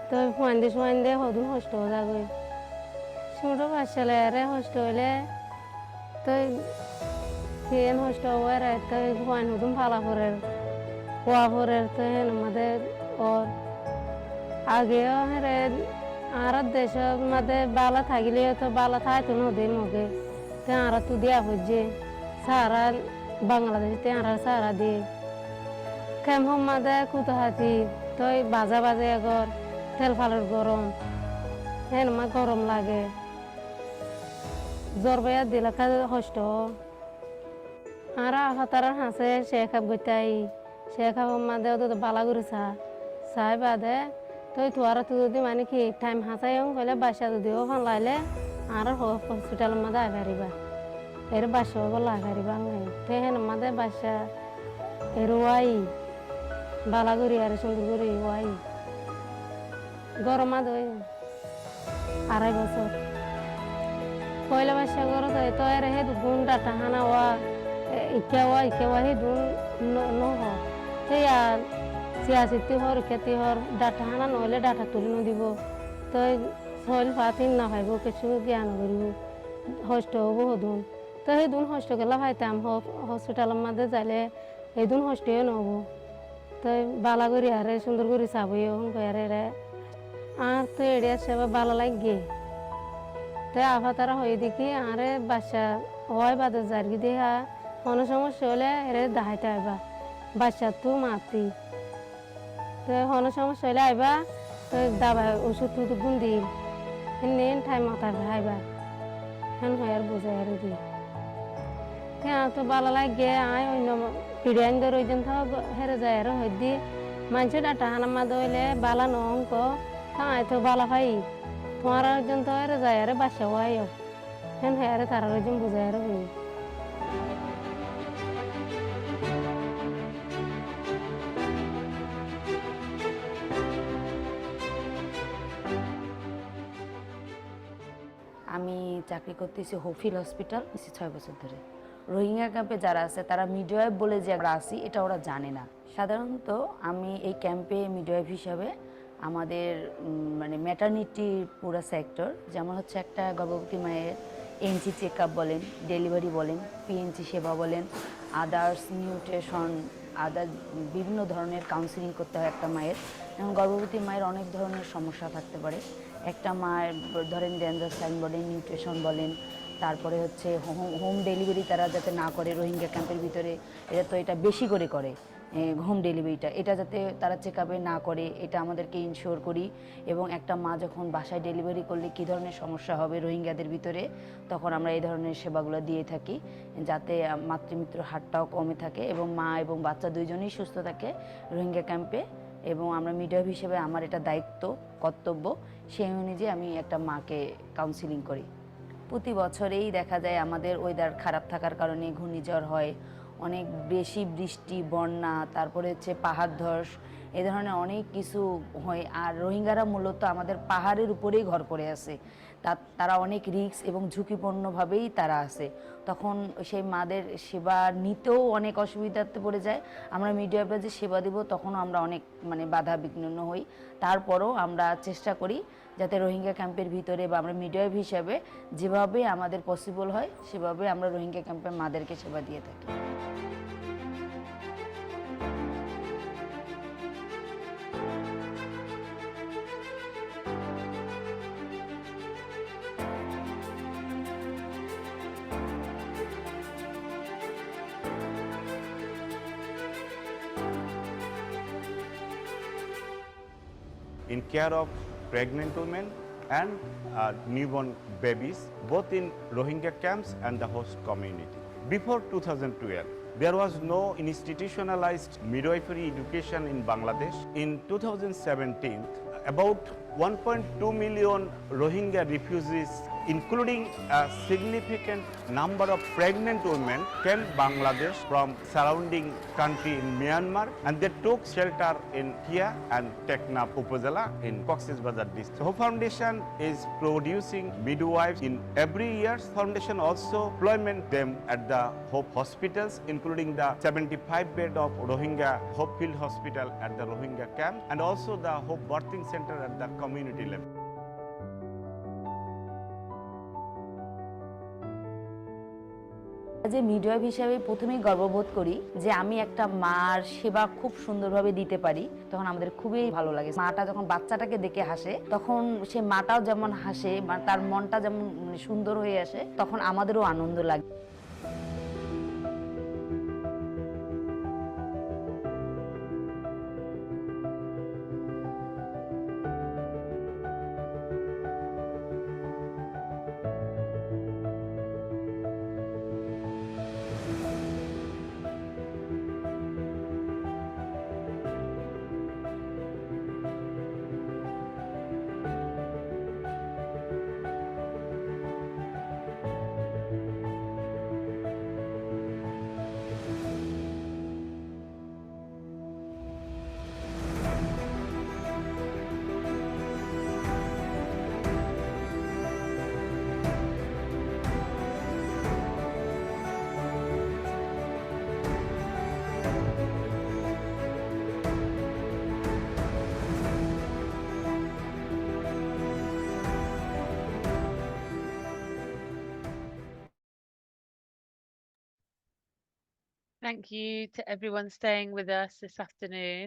তো ফান্দে হদুন কষ্ট যাবে। ছোট বাচ্চালে আরে কষ্ট হইলে তো কেন কষ্ট হওয়ার তো ফান হদুন ফালা করে কোয়া করে, তো আমাদের ওর আগেও হেরে আর দেশের মধ্যে বালা থাকিলে তো বালা থাকতো নদীর মুখে, তো আর তো দিয়া হচ্ছে সারা বাংলাদেশে আর সারা দিয়ে ক্যাম্পের মধ্যে কুতো হাতি, তো বাজা বাজে এগর তেল ফালের গরম, হ্যাঁ মা গরম লাগে, জ্বর বেয়া দিলে কষ্ট। আর তারা হাসে শেখাব গইতাই, শেখাবার মধ্যে তো বালা করে চাই বাদে তো তোরা তো যদি মানে কি টাইম হাসাই কইলে বাসা যদিও ফান লাইলে আর হসপিটালের মধ্যে আই পারিবা, এর বাসা বলা পারিবা নাই, তো হেন মধ্যে বাসা এর ওয়াই বালা করি আর সুন্দর করি ওয়াই গরম মাদ 2.5 বছর পয়লা বাসা গরম তো এর হে দুগুণ ডাটা হানা ওয়া ইকেওয়া হে দুন নহ সেই আর সিয়াসিতি হর খেতি হর ডাটা হানা নহলে ডাটা তুলি নদিব, তো শৈল পাতি না পাইব কিছু জ্ঞান করিব, হষ্ট হব হদুন, তো সেই দুন হষ্ট গেলা পাইতাম হসপিটালের মধ্যে যাইলে এই দুন হষ্টই নহব, তো বালা করি আরে সুন্দর করে চাবই আরে আর তো এড়িয়া সেবা বালা লাগে, তো আভা তারা হয়ে দেখি আরে বাচ্চা হয় বাদে জারগি দেহা কোনো সমস্যা হলে এরে দাহাইতে আইবা, বাচ্চা তো মাতি, তো কোনো সমস্যা হলে আইবা, তো দাবা ওষুধ গুণ দিন নেন টাইম মতো আইবা, হেন হয় আর বোঝাই আর দি তো বালা লাগে আয় অন্য পিড়িয়ান ধর ওই জন্য হেরে যায় আর হয় দি মানুষ ডাটা হানা মাদ হইলে বালা নঙ্ক আয় তো বালা পাই তোমার ওজন তো হেরে যায় আর বাসা হয় হেন হয় আর তার ওজন বোঝাই আর হই। আমি চাকরি করতেছি হফিল হসপিটাল 6 বছর ধরে। রোহিঙ্গা ক্যাম্পে যারা আছে তারা মিডওয়াইফ বলে যে আমরা আসি এটা ওরা জানে না। সাধারণত আমি এই ক্যাম্পে মিডওয়াইফ হিসাবে আমাদের মানে ম্যাটারনিটির পুরো সেক্টর, যেমন হচ্ছে একটা গর্ভবতী মায়ের এনসি চেক আপ বলেন, ডেলিভারি বলেন, পিএনসি সেবা বলেন, আদার্স নিউট্রিশন, আদার বিভিন্ন ধরনের কাউন্সিলিং করতে হয় একটা মায়ের। যেমন গর্ভবতী মায়ের অনেক ধরনের সমস্যা থাকতে পারে। একটা মায়ের ধরেন ডেঞ্জার সাইন বলেন, নিউট্রিশন বলেন, তারপরে হচ্ছে হোম ডেলিভারি তারা যাতে না করে রোহিঙ্গা ক্যাম্পের ভিতরে, এটা বেশি করে হোম ডেলিভারিটা, এটা যাতে তারা চেক আপে না করে এটা আমাদেরকে ইনশিওর করি। এবং একটা মা যখন বাসায় ডেলিভারি করলে কী ধরনের সমস্যা হবে রোহিঙ্গাদের ভিতরে, তখন আমরা এই ধরনের সেবাগুলো দিয়ে থাকি যাতে মাতৃমৃত্যুর হারটাও কমে থাকে এবং মা এবং বাচ্চা দুইজনেই সুস্থ থাকে রোহিঙ্গা ক্যাম্পে। এবং আমরা মিডওয়াইফ হিসেবে আমার এটা দায়িত্ব, কর্তব্য, সেই অনুযায়ী আমি একটা মাকে কাউন্সিলিং করি। প্রতি বছরেই দেখা যায় আমাদের ওয়েদার খারাপ থাকার কারণে ঘূর্ণিঝড় হয়, অনেক বেশি বৃষ্টি, বন্যা, তারপরে হচ্ছে পাহাড় ধস, এই ধরনের অনেক কিছু হয়। আর রোহিঙ্গারা মূলত আমাদের পাহাড়ের উপরেই ঘর করে আছে, তারা অনেক রিস্ক এবং ঝুঁকিপূর্ণভাবেই তারা আছে। তখন সেই মাদের সেবা নিতেও অনেক অসুবিধাতে পড়ে যায়। আমরা মিডওয়াইফরা যে সেবা দিব তখনও আমরা অনেক বাধা বিঘ্ন হই। তারপরও আমরা চেষ্টা করি যাতে রোহিঙ্গা ক্যাম্পের ভিতরে বা আমরা মিডওয়াইফ হিসাবে যেভাবে আমাদের পসিবল হয় সেভাবে আমরা রোহিঙ্গা ক্যাম্পের মাদেরকে সেবা দিয়ে থাকি। in care of pregnant women and newborn babies, both in Rohingya camps and the host community. Before 2012, there was no institutionalized midwifery education in Bangladesh. In 2017, about 1.2 million Rohingya refugees, including a significant number of pregnant women, came to Bangladesh from surrounding country in Myanmar, and they took shelter in Kia and Teknaf Upazila in Cox's Bazar district. So Hope Foundation is producing midwives in every year. Foundation also employment them at the Hope hospitals, including the 75-bed of Rohingya Hope Field Hospital at the Rohingya camp, and also the Hope Birthing Center at the community level. যে midwife হিসেবে প্রথমেই গর্ববোধ করি যে আমি একটা মার সেবা খুব সুন্দরভাবে দিতে পারি, তখন আমাদের খুবই ভালো লাগে। মাটা যখন বাচ্চাটাকে দেখে হাসে তখন সে মাটাও যেমন হাসে, তার মনটা যেমন সুন্দর হয়ে আসে, তখন আমাদেরও আনন্দ লাগে। Thank you to everyone staying with us this afternoon.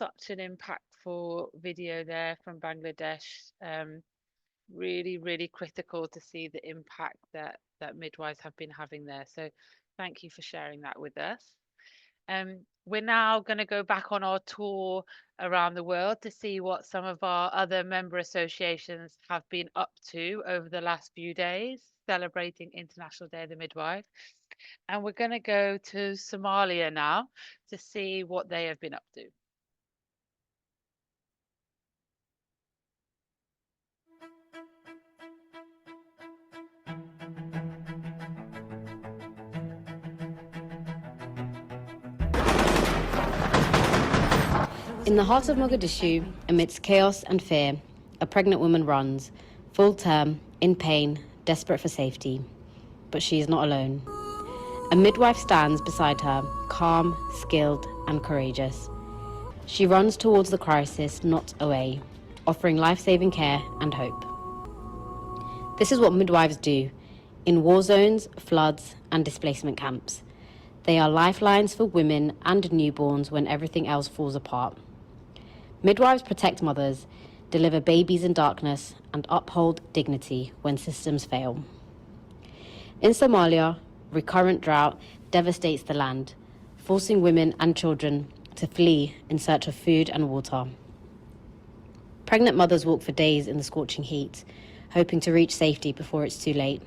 Such an impactful video there from Bangladesh. Really, really critical to see the impact that midwives have been having there. So thank you for sharing that with us. We're now going to go back on our tour around the world to see what some of our other member associations have been up to over the last few days, celebrating International Day of the Midwife. And we're going to go to Somalia now to see what they have been up to. In the heart of Mogadishu, amidst chaos and fear, a pregnant woman runs, full term, in pain, desperate for safety. But she is not alone. A midwife stands beside her, calm, skilled, and courageous. She runs towards the crisis, not away, offering life-saving care and hope. This is what midwives do in war zones, floods, and displacement camps. They are lifelines for women and newborns when everything else falls apart. Midwives protect mothers, deliver babies in darkness, and uphold dignity when systems fail. In Somalia, recurrent drought devastates the land, forcing women and children to flee in search of food and water. Pregnant mothers walk for days in the scorching heat, hoping to reach safety before it's too late.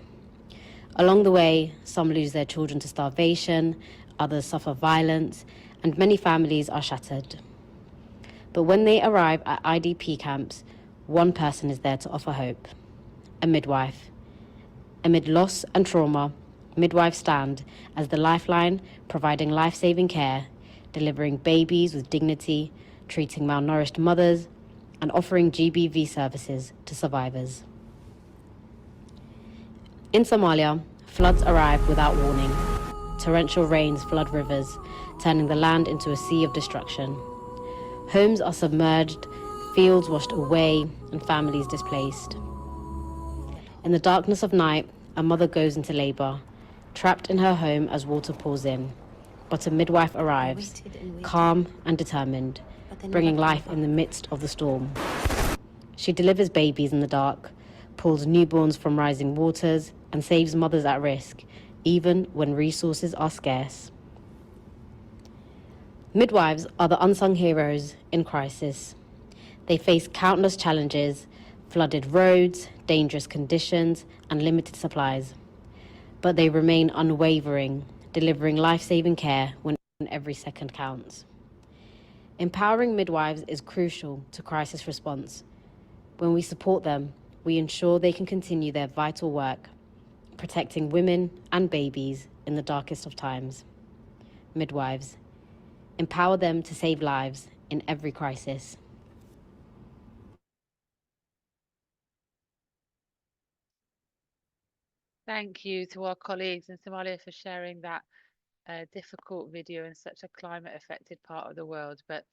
Along the way, some lose their children to starvation, others suffer violence, and many families are shattered. But when they arrive at IDP camps, one person is there to offer hope: a midwife. Amid loss and trauma, midwives stand as the lifeline, providing life-saving care, delivering babies with dignity, treating malnourished mothers, and offering GBV services to survivors. In Somalia, floods arrive without warning. Torrential rains flood rivers, turning the land into a sea of destruction. Homes are submerged, fields washed away, and families displaced. In the darkness of night, a mother goes into labor, trapped in her home as water pours in. But a midwife arrives, calm and determined, bringing life in the midst of the storm. She delivers babies in the dark, pulls newborns from rising waters, and saves mothers at risk, even when resources are scarce. Midwives are the unsung heroes in crisis. They face countless challenges: flooded roads, dangerous conditions, and limited supplies. But they remain unwavering, delivering life-saving care when every second counts. Empowering midwives is crucial to crisis response. When we support them, we ensure they can continue their vital work, protecting women and babies in the darkest of times. Midwives, empower them to save lives in every crisis. Thank you to our colleagues in Somalia for sharing that difficult video in such a climate-affected part of the world, but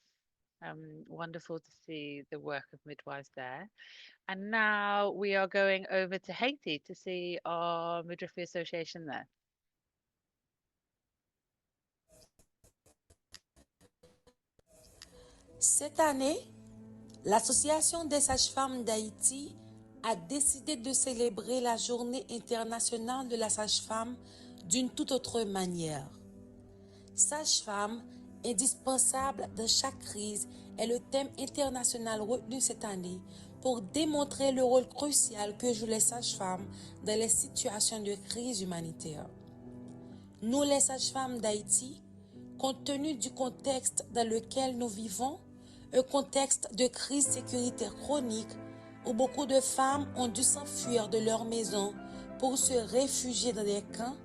wonderful to see the work of midwives there. And now we are going over to Haiti to see our Midwifery Association there. Cette année, l'Association des sages-femmes d'Haïti a décidé de célébrer la Journée internationale de la sage-femme d'une toute autre manière. Sage-femme, indispensable dans chaque crise, est le thème international retenu cette année pour démontrer le rôle crucial que jouent les sages-femmes dans les situations de crise humanitaire. Nous, les sages-femmes d'Haïti, compte tenu du contexte dans lequel nous vivons, un contexte de crise sécuritaire chronique où beaucoup de femmes ont dû s'enfuir de leur maison pour se réfugier dans des camps,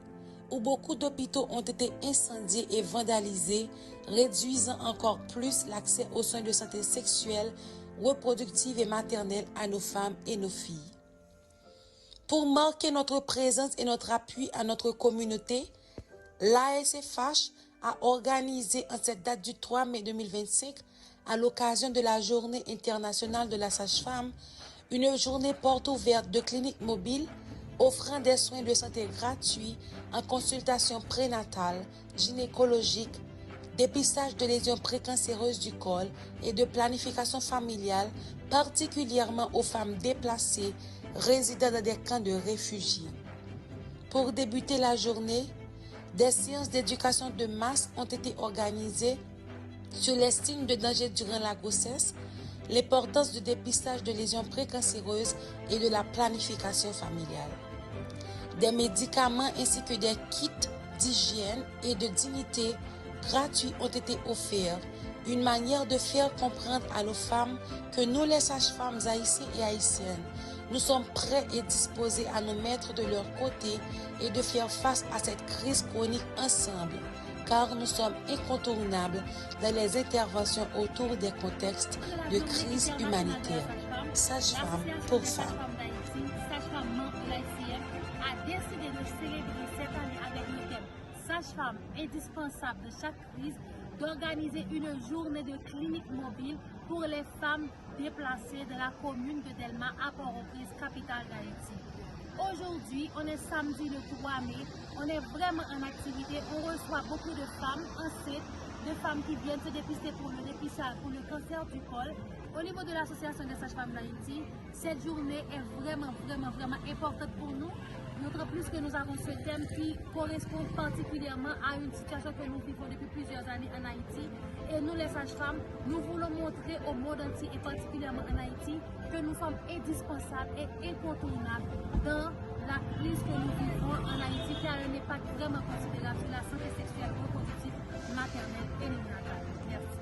où beaucoup d'hôpitaux ont été incendiés et vandalisés, réduisant encore plus l'accès aux soins de santé sexuelle, reproductive et maternelle à nos femmes et nos filles. Pour marquer notre présence et notre appui à notre communauté, l'ASFH a organisé en cette date du 3 mai 2025, à l'occasion de la Journée internationale de la sage-femme, une journée porte ouverte de cliniques mobiles offrant des soins de santé gratuits en consultation prénatale, gynécologique, dépistage de lésions précancéreuses du col et de planification familiale, particulièrement aux femmes déplacées résidant dans des camps de réfugiés. Pour débuter la journée, des séances d'éducation de masse ont été organisées sur les signes de danger durant la grossesse, l'importance du dépistage de lésions précancéreuses et de la planification familiale. Des médicaments ainsi que des kits d'hygiène et de dignité gratuits ont été offerts, une manière de faire comprendre à nos femmes que nous, les sages-femmes haïtiennes et haïtiennes, nous sommes prêts et disposés à nous mettre de leur côté et de faire face à cette crise chronique ensemble, car nous sommes incontournables dans les interventions autour des contextes de crise humanitaire. Sage-femme pour femmes. A décidé de célébrer cette année avec le thème Sage-femme indispensable de chaque crise, d'organiser une journée de clinique mobile pour les femmes déplacées de la commune de Delma à Port-au-Prince, capitale d'Haïti. Aujourd'hui, on est samedi le 3 mai, on est vraiment en activité, on reçoit beaucoup de femmes enceintes, de femmes qui viennent se dépister pour le dépistage, pour le cancer du col. Au niveau de l'Association des sages-femmes d'Haïti, cette journée est vraiment importante pour nous. D'autant plus que nous avons ce thème qui correspond particulièrement à une situation que nous vivons depuis plusieurs années en Haïti. Et nous, les sages-femmes, nous voulons montrer au monde entier et particulièrement en Haïti que nous sommes indispensables et incontournables dans la crise que nous vivons en Haïti, qui a un impact vraiment considérable sur la santé sexuelle, reproductive, maternelle et néonatale. Merci.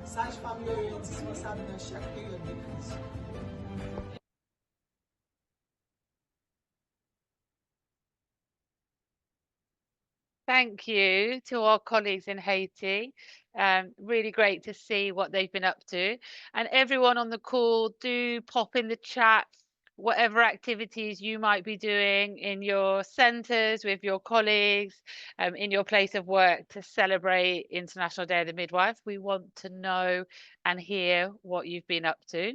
Sage-femme est indispensable dans chaque période de crise. thank you to our colleagues in Haiti. Really great to see what they've been up to. And everyone on the call, do pop in the chat whatever activities you might be doing in your centres with your colleagues, in your place of work to celebrate International Day of the Midwife. We want to know and hear what you've been up to.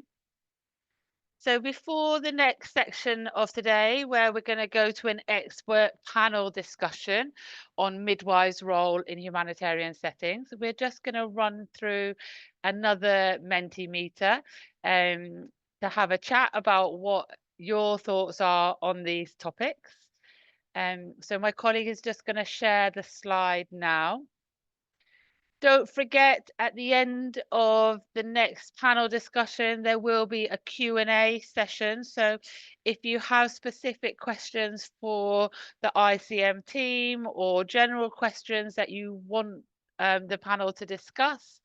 So before the next section of today, where we're going to go to an expert panel discussion on midwives' role in humanitarian settings, we're just going to run through another Mentimeter to have a chat about what your thoughts are on these topics. So my colleague is just going to share the slide now. Don't forget, at the end of the next panel discussion, there will be a Q&A session. So if you have specific questions for the ICM team or general questions that you want the panel to discuss,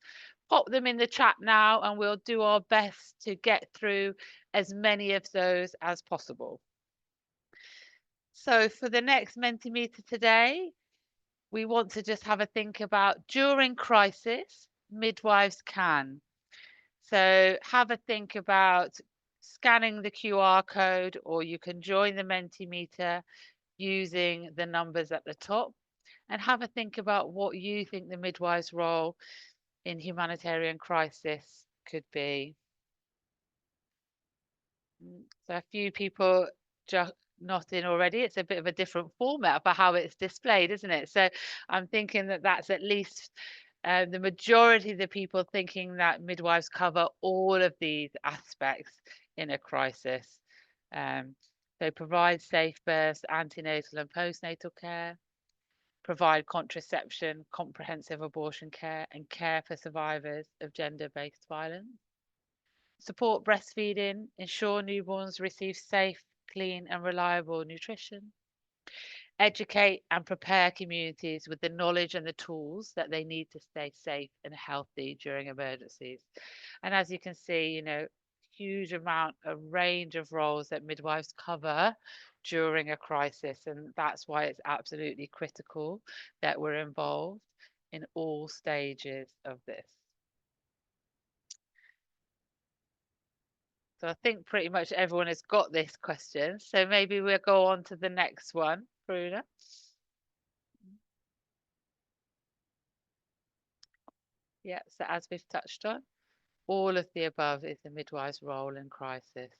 pop them in the chat now and we'll do our best to get through as many of those as possible. So for the next Mentimeter today, we want to just have a think about during crisis, midwives can. So have a think about scanning the QR code, or you can join the Mentimeter using the numbers at the top, and have a think about what you think the midwife's role in humanitarian crisis could be. So a few people just not in already. It's a bit of a different format for how it's displayed, isn't it? So I'm thinking that that's at least the majority of the people thinking that midwives cover all of these aspects in a crisis. They provide safe births, antenatal and postnatal care, provide contraception, comprehensive abortion care, and care for survivors of gender-based violence. Support breastfeeding, ensure newborns receive safe, clean and reliable nutrition. Educate and prepare communities with the knowledge and the tools that they need to stay safe and healthy during emergencies. And as you can see, you know, huge amount, a range of roles that midwives cover during a crisis. And that's why it's absolutely critical that we're involved in all stages of this. So I think pretty much everyone has got this question. So maybe we'll go on to the next one, Bruna. Yeah, so as we've touched on, all of the above is the midwife's role in crisis.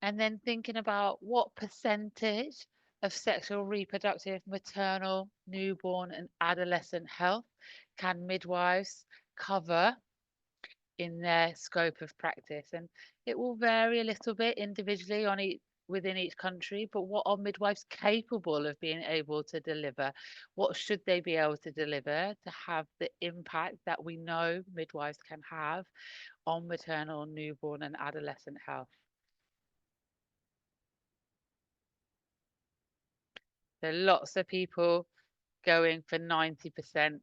And then thinking about what percentage of sexual, reproductive, maternal, newborn and adolescent health can midwives cover in their scope of practice. And it will vary a little bit individually on within each country, but what are midwives capable of being able to deliver? What should they be able to deliver to have the impact that we know midwives can have on maternal, newborn and adolescent health? There are lots of people going for 90%.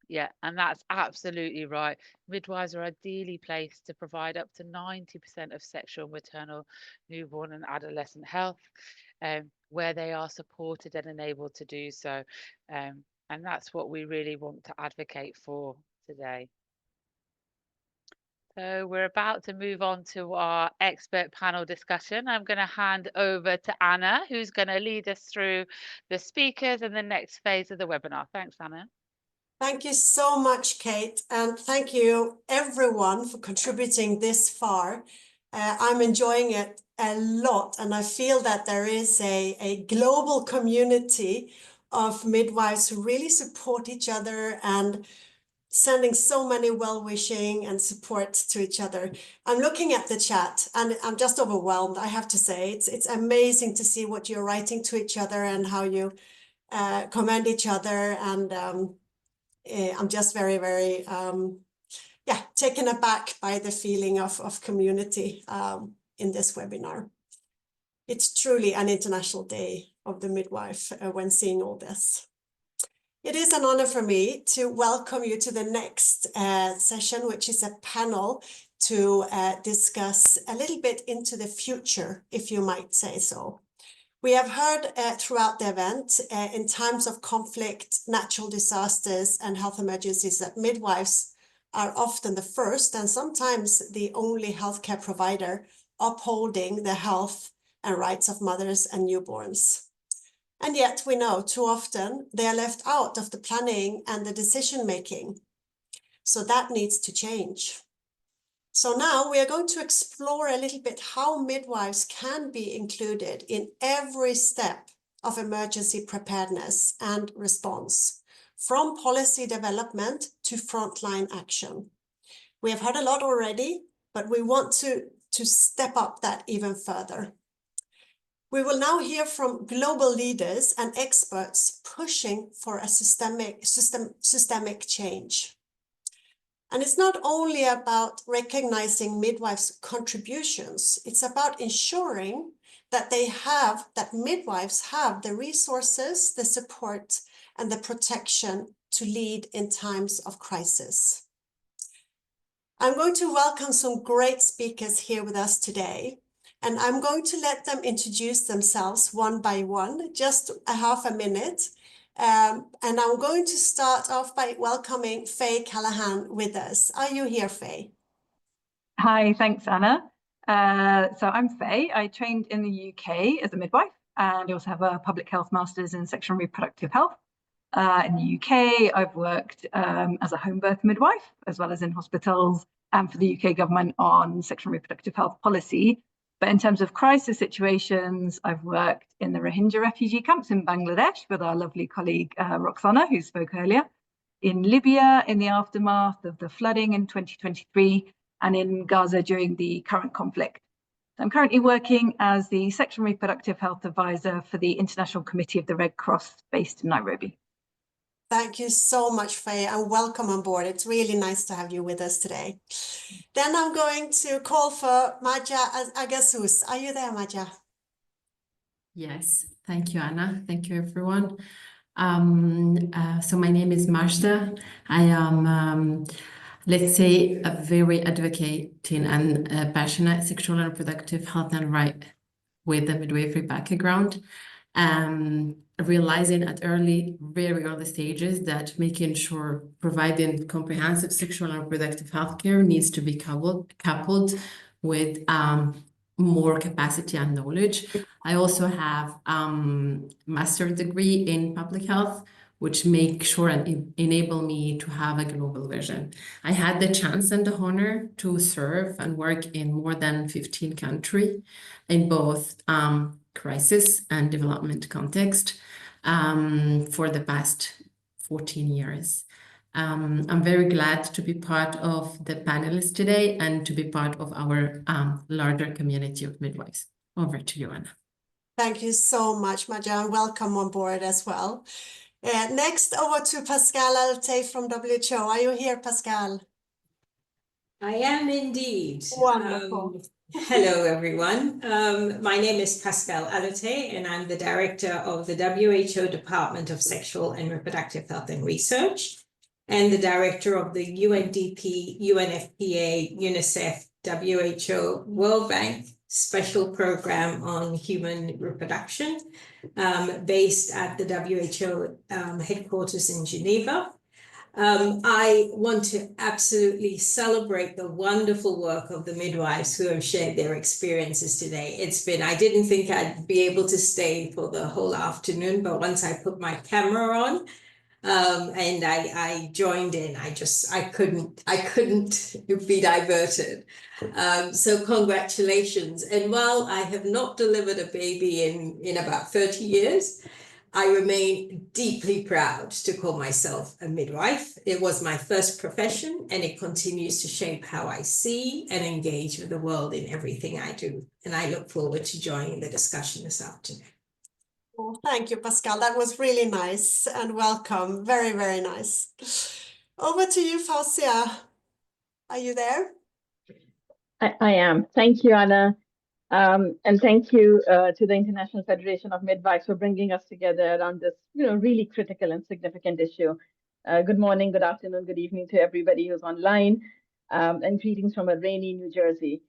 Yeah, and that's absolutely right. Midwives are ideally placed to provide up to 90% of sexual, maternal, newborn and adolescent health, where they are supported and enabled to do so. And that's what we really want to advocate for today. So we're about to move on to our expert panel discussion. I'm going to hand over to Anna, who's going to lead us through the speakers and the next phase of the webinar. Thanks, Anna. Thank you so much, Kate, and thank you everyone for contributing this far. I'm enjoying it a lot, and I feel that there is a global community of midwives who really support each other and sending so many well-wishing and support to each other. I'm looking at the chat and I'm just overwhelmed, I have to say. It's amazing to see what you're writing to each other and how you commend each other, and I'm just very, very, taken aback by the feeling of community in this webinar. It's truly an International Day of the Midwife when seeing all this. It is an honor for me to welcome you to the next session, which is a panel to discuss a little bit into the future, if you might say so. We have heard throughout the event, in times of conflict, natural disasters, and health emergencies, that midwives are often the first and sometimes the only healthcare provider upholding the health and rights of mothers and newborns. And yet we know too often they are left out of the planning and the decision making. So that needs to change. So now we are going to explore a little bit how midwives can be included in every step of emergency preparedness and response, from policy development to frontline action. We have heard a lot already, but we want to step up that even further. We will now hear from global leaders and experts pushing for a systemic change. And it's not only about recognizing midwives' contributions, it's about ensuring that midwives have the resources, the support, and the protection to lead in times of crisis. I'm going to welcome some great speakers here with us today, and I'm going to let them introduce themselves one by one, just a half a minute. And I'm going to start off by welcoming Faye Callahan with us. Are you here, Faye? Hi, thanks, Anna. So I'm Faye. I trained in the UK as a midwife, and I also have a public health master's in sexual and reproductive health. In the UK, I've worked as a home birth midwife, as well as in hospitals and for the UK government on sexual and reproductive health policy. But in terms of crisis situations, I've worked in the Rohingya refugee camps in Bangladesh with our lovely colleague Roxana, who spoke earlier, in Libya in the aftermath of the flooding in 2023, and in Gaza during the current conflict. I'm currently working as the Sexual and Reproductive Health Advisor for the International Committee of the Red Cross based in Nairobi. Thank you so much, Faye, and welcome on board. It's really nice to have you with us today. Then I'm going to call for Maja Agasus. Are you there, Maja? Yes, thank you, Anna. Thank you, everyone. So my name is Majda. I am, let's say, a very advocating and passionate sexual and reproductive health and right with a midwifery background. Realizing at very early stages that making sure providing comprehensive sexual and reproductive health care needs to be coupled with more capacity and knowledge. I also have master's degree in public health, which make sure and enable me to have a global vision. I had the chance and the honor to serve and work in more than 15 countries in both crisis and development context for the past 14 years. I'm very glad to be part of the panelists today and to be part of our larger community of midwives. Over to you, Anna. Thank you so much, Maja, and welcome on board as well. Next, over to Pascal Alte from WHO. Are you here, Pascal? I am indeed. Wonderful. Hello, everyone. My name is Pascal Alte, and I'm the director of the WHO Department of Sexual and Reproductive Health and Research, and the director of the UNDP, UNFPA, UNICEF, WHO, World Bank Special Program on Human Reproduction, based at the WHO headquarters in Geneva. I want to absolutely celebrate the wonderful work of the midwives who have shared their experiences today. I didn't think I'd be able to stay for the whole afternoon, but once I put my camera on, and I joined in, I couldn't be diverted. So congratulations. And while I have not delivered a baby in about 30 years, I remain deeply proud to call myself a midwife. It was my first profession, and it continues to shape how I see and engage with the world in everything I do. And I look forward to joining the discussion this afternoon. Well, thank you, Pascal. That was really nice, and welcome. Very, very nice. Over to you, Fausia. Are you there? I am. Thank you, Anna. And thank you to the International Federation of Midwives for bringing us together around this, really critical and significant issue. Good morning, good afternoon, good evening to everybody who's online, and greetings from a rainy New Jersey.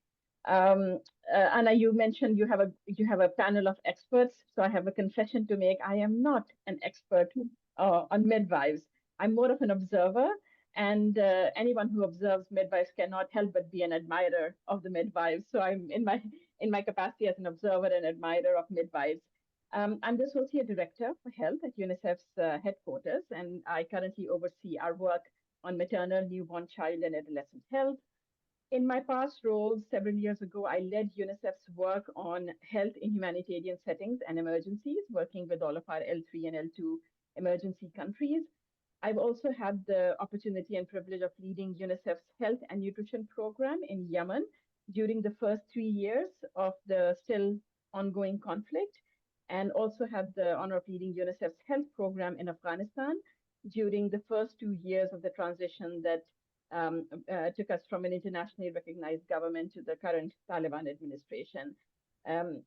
Anna, you mentioned you have a panel of experts. So I have a confession to make. I am not an expert on midwives. I'm more of an observer, and anyone who observes midwives cannot help but be an admirer of the midwives. So I'm in my capacity as an observer and admirer of midwives. I'm the Associate Director for Health at UNICEF's headquarters, and I currently oversee our work on maternal, newborn, child, and adolescent health. In my past roles, several years ago, I led UNICEF's work on health in humanitarian settings and emergencies, working with all of our L3 and L2 emergency countries. I've also had the opportunity and privilege of leading UNICEF's health and nutrition program in Yemen during the first 3 years of the still ongoing conflict, and also had the honor of leading UNICEF's health program in Afghanistan during the first 2 years of the transition that took us from an internationally recognized government to the current Taliban administration. And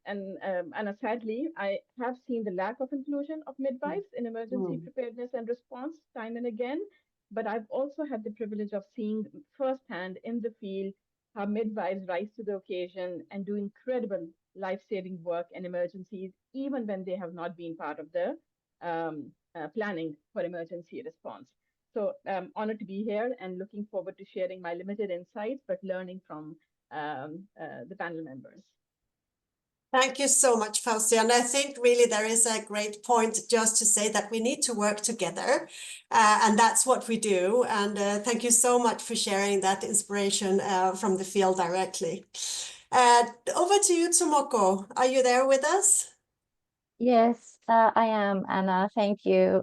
sadly, I have seen the lack of inclusion of midwives in emergency preparedness and response time and again, but I've also had the privilege of seeing firsthand in the field how midwives rise to the occasion and do incredible life-saving work in emergencies, even when they have not been part of the planning for emergency response. So I'm honored to be here and looking forward to sharing my limited insights, but learning from the panel members. Thank you so much, Fauzi. And I think really there is a great point just to say that we need to work together, and that's what we do. And thank you so much for sharing that inspiration from the field directly. Over to you, Tomoko. Are you there with us? Yes, I am, Anna. Thank you.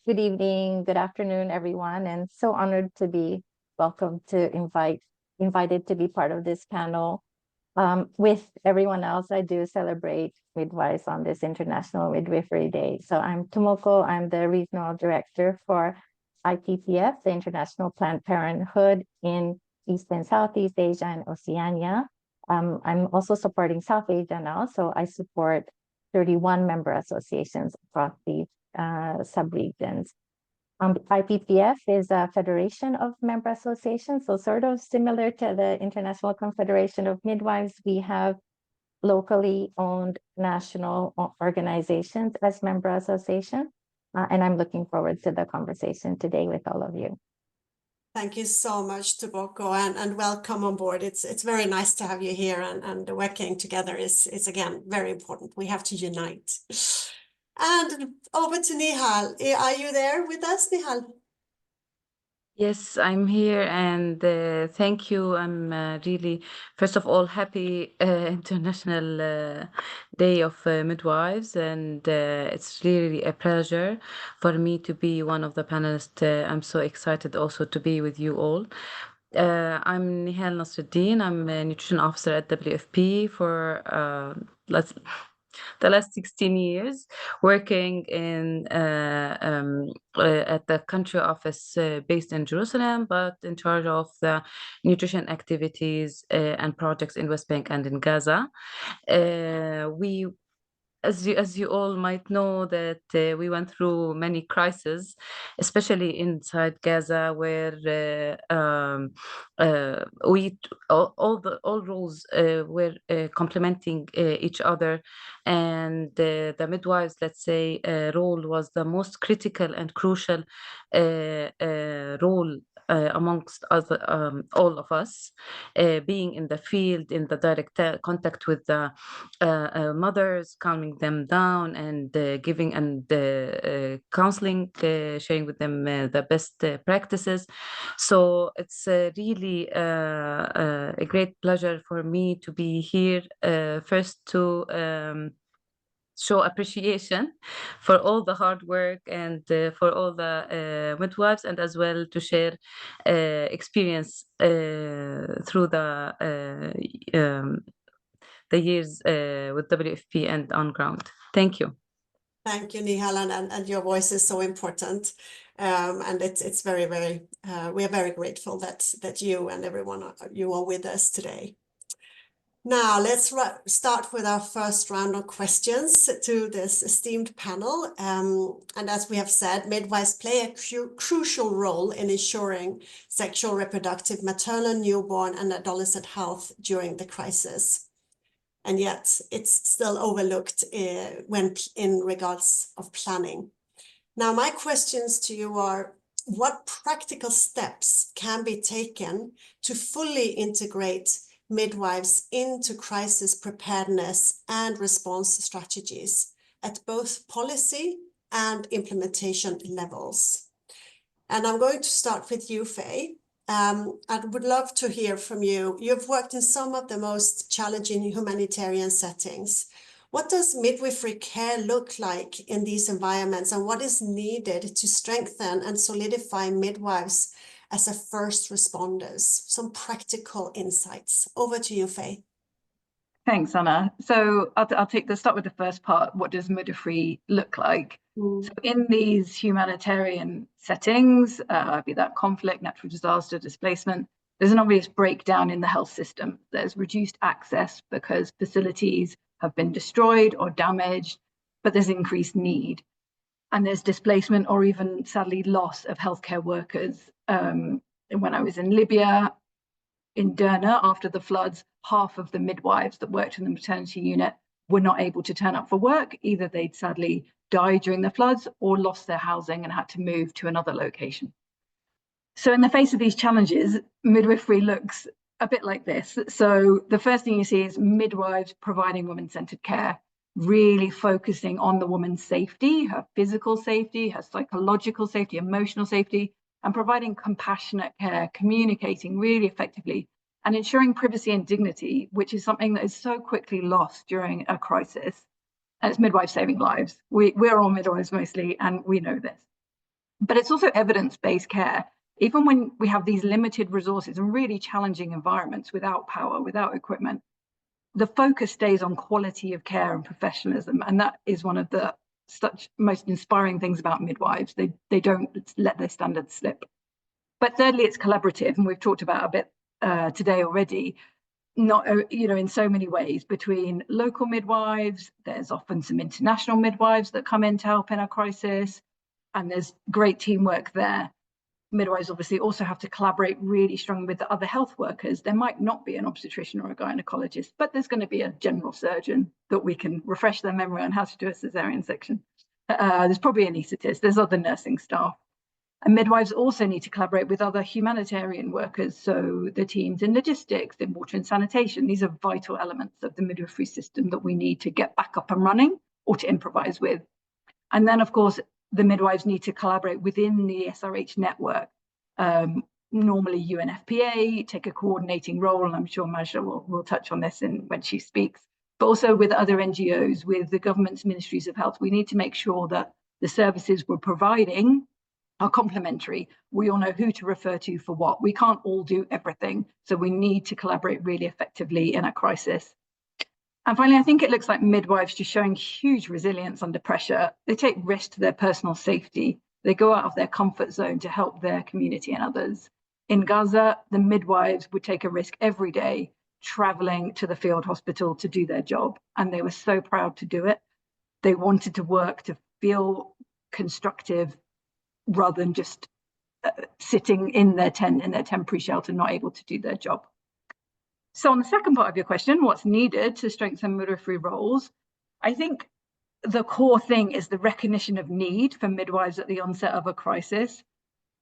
Good evening, good afternoon, everyone, and so honored to be invited to be part of this panel. With everyone else, I do celebrate midwives on this International Midwifery Day. So I'm Tomoko. I'm the Regional Director for IPPF, the International Planned Parenthood in East and Southeast Asia and Oceania. I'm also supporting South Asia now, so I support 31 member associations across these sub-regions. IPPF is a federation of member associations, so sort of similar to the International Confederation of Midwives. We have locally owned national organizations as member associations, and I'm looking forward to the conversation today with all of you. Thank you so much, Tomoko, and welcome on board. It's very nice to have you here, and working together is again very important. We have to unite. And over to Nihal. Are you there with us, Nihal? Yes, I'm here, and thank you. I'm really, first of all, happy International Day of Midwives, and it's really a pleasure for me to be one of the panelists. I'm so excited also to be with you all. I'm Nihal Nasruddin. I'm a nutrition officer at WFP for the last 16 years, working in at the country office based in Jerusalem, but in charge of the nutrition activities and projects in West Bank and in Gaza. As you all might know, that we went through many crises, especially inside Gaza, where all roles were complementing each other, and the midwives, let's say, role was the most critical and crucial role amongst other, all of us, being in the field, in the direct contact with the mothers, calming them down, and giving and counseling, sharing with them the best practices. So it's really a great pleasure for me to be here, first to show appreciation for all the hard work and for all the midwives, and as well to share experience through the years with WFP and on ground. Thank you. Thank you, Nihal, and your voice is so important, and it's very, very. We are very grateful that you and everyone you are with us today. Now, let's start with our first round of questions to this esteemed panel. And as we have said, midwives play a crucial role in ensuring sexual, reproductive, maternal, newborn, and adolescent health during the crisis. And yet it's still overlooked when in regards of planning. Now, my questions to you are, what practical steps can be taken to fully integrate midwives into crisis preparedness and response strategies at both policy and implementation levels? And I'm going to start with you, Faye. I would love to hear from you. You've worked in some of the most challenging humanitarian settings. What does midwifery care look like in these environments, and what is needed to strengthen and solidify midwives as a first responders? Some practical insights. Over to you, Faye. Thanks, Anna. So I'll start with the first part. What does midwifery look like? So in these humanitarian settings, be that conflict, natural disaster, displacement, there's an obvious breakdown in the health system. There's reduced access because facilities have been destroyed or damaged, but there's increased need. And there's displacement or even sadly loss of healthcare workers. When I was in Libya, in Derna, after the floods, half of the midwives that worked in the maternity unit were not able to turn up for work. Either they'd sadly died during the floods or lost their housing and had to move to another location. So in the face of these challenges, midwifery looks a bit like this. So the first thing you see is midwives providing women-centered care, really focusing on the woman's safety, her physical safety, her psychological safety, emotional safety, and providing compassionate care, communicating really effectively, and ensuring privacy and dignity, which is something that is so quickly lost during a crisis. And it's midwives saving lives. We're all midwives mostly, and we know this. But it's also evidence-based care. Even when we have these limited resources and really challenging environments without power, without equipment, the focus stays on quality of care and professionalism. And that is one of the most inspiring things about midwives. They don't let their standards slip. But thirdly, it's collaborative, and we've talked about a bit today already. Not, in so many ways between local midwives. There's often some international midwives that come in to help in a crisis, and there's great teamwork there. Midwives obviously also have to collaborate really strongly with the other health workers. There might not be an obstetrician or a gynecologist, but there's going to be a general surgeon that we can refresh their memory on how to do a cesarean section. There's probably an anaesthetist, there's other nursing staff. And midwives also need to collaborate with other humanitarian workers. So the teams in logistics, in water and sanitation, these are vital elements of the midwifery system that we need to get back up and running or to improvise with. And then, of course, the midwives need to collaborate within the SRH network. Normally UNFPA take a coordinating role, and I'm sure Majda will touch on this when she speaks, but also with other NGOs, with the government's ministries of health. We need to make sure that the services we're providing are complementary. We all know who to refer to for what. We can't all do everything, so we need to collaborate really effectively in a crisis. And finally, I think it looks like midwives just showing huge resilience under pressure. They take risk to their personal safety. They go out of their comfort zone to help their community and others. In Gaza, the midwives would take a risk every day, traveling to the field hospital to do their job. And they were so proud to do it. They wanted to work to feel constructive rather than just sitting in their tent, in their temporary shelter, not able to do their job. So on the second part of your question, what's needed to strengthen midwifery roles? I think the core thing is the recognition of need for midwives at the onset of a crisis.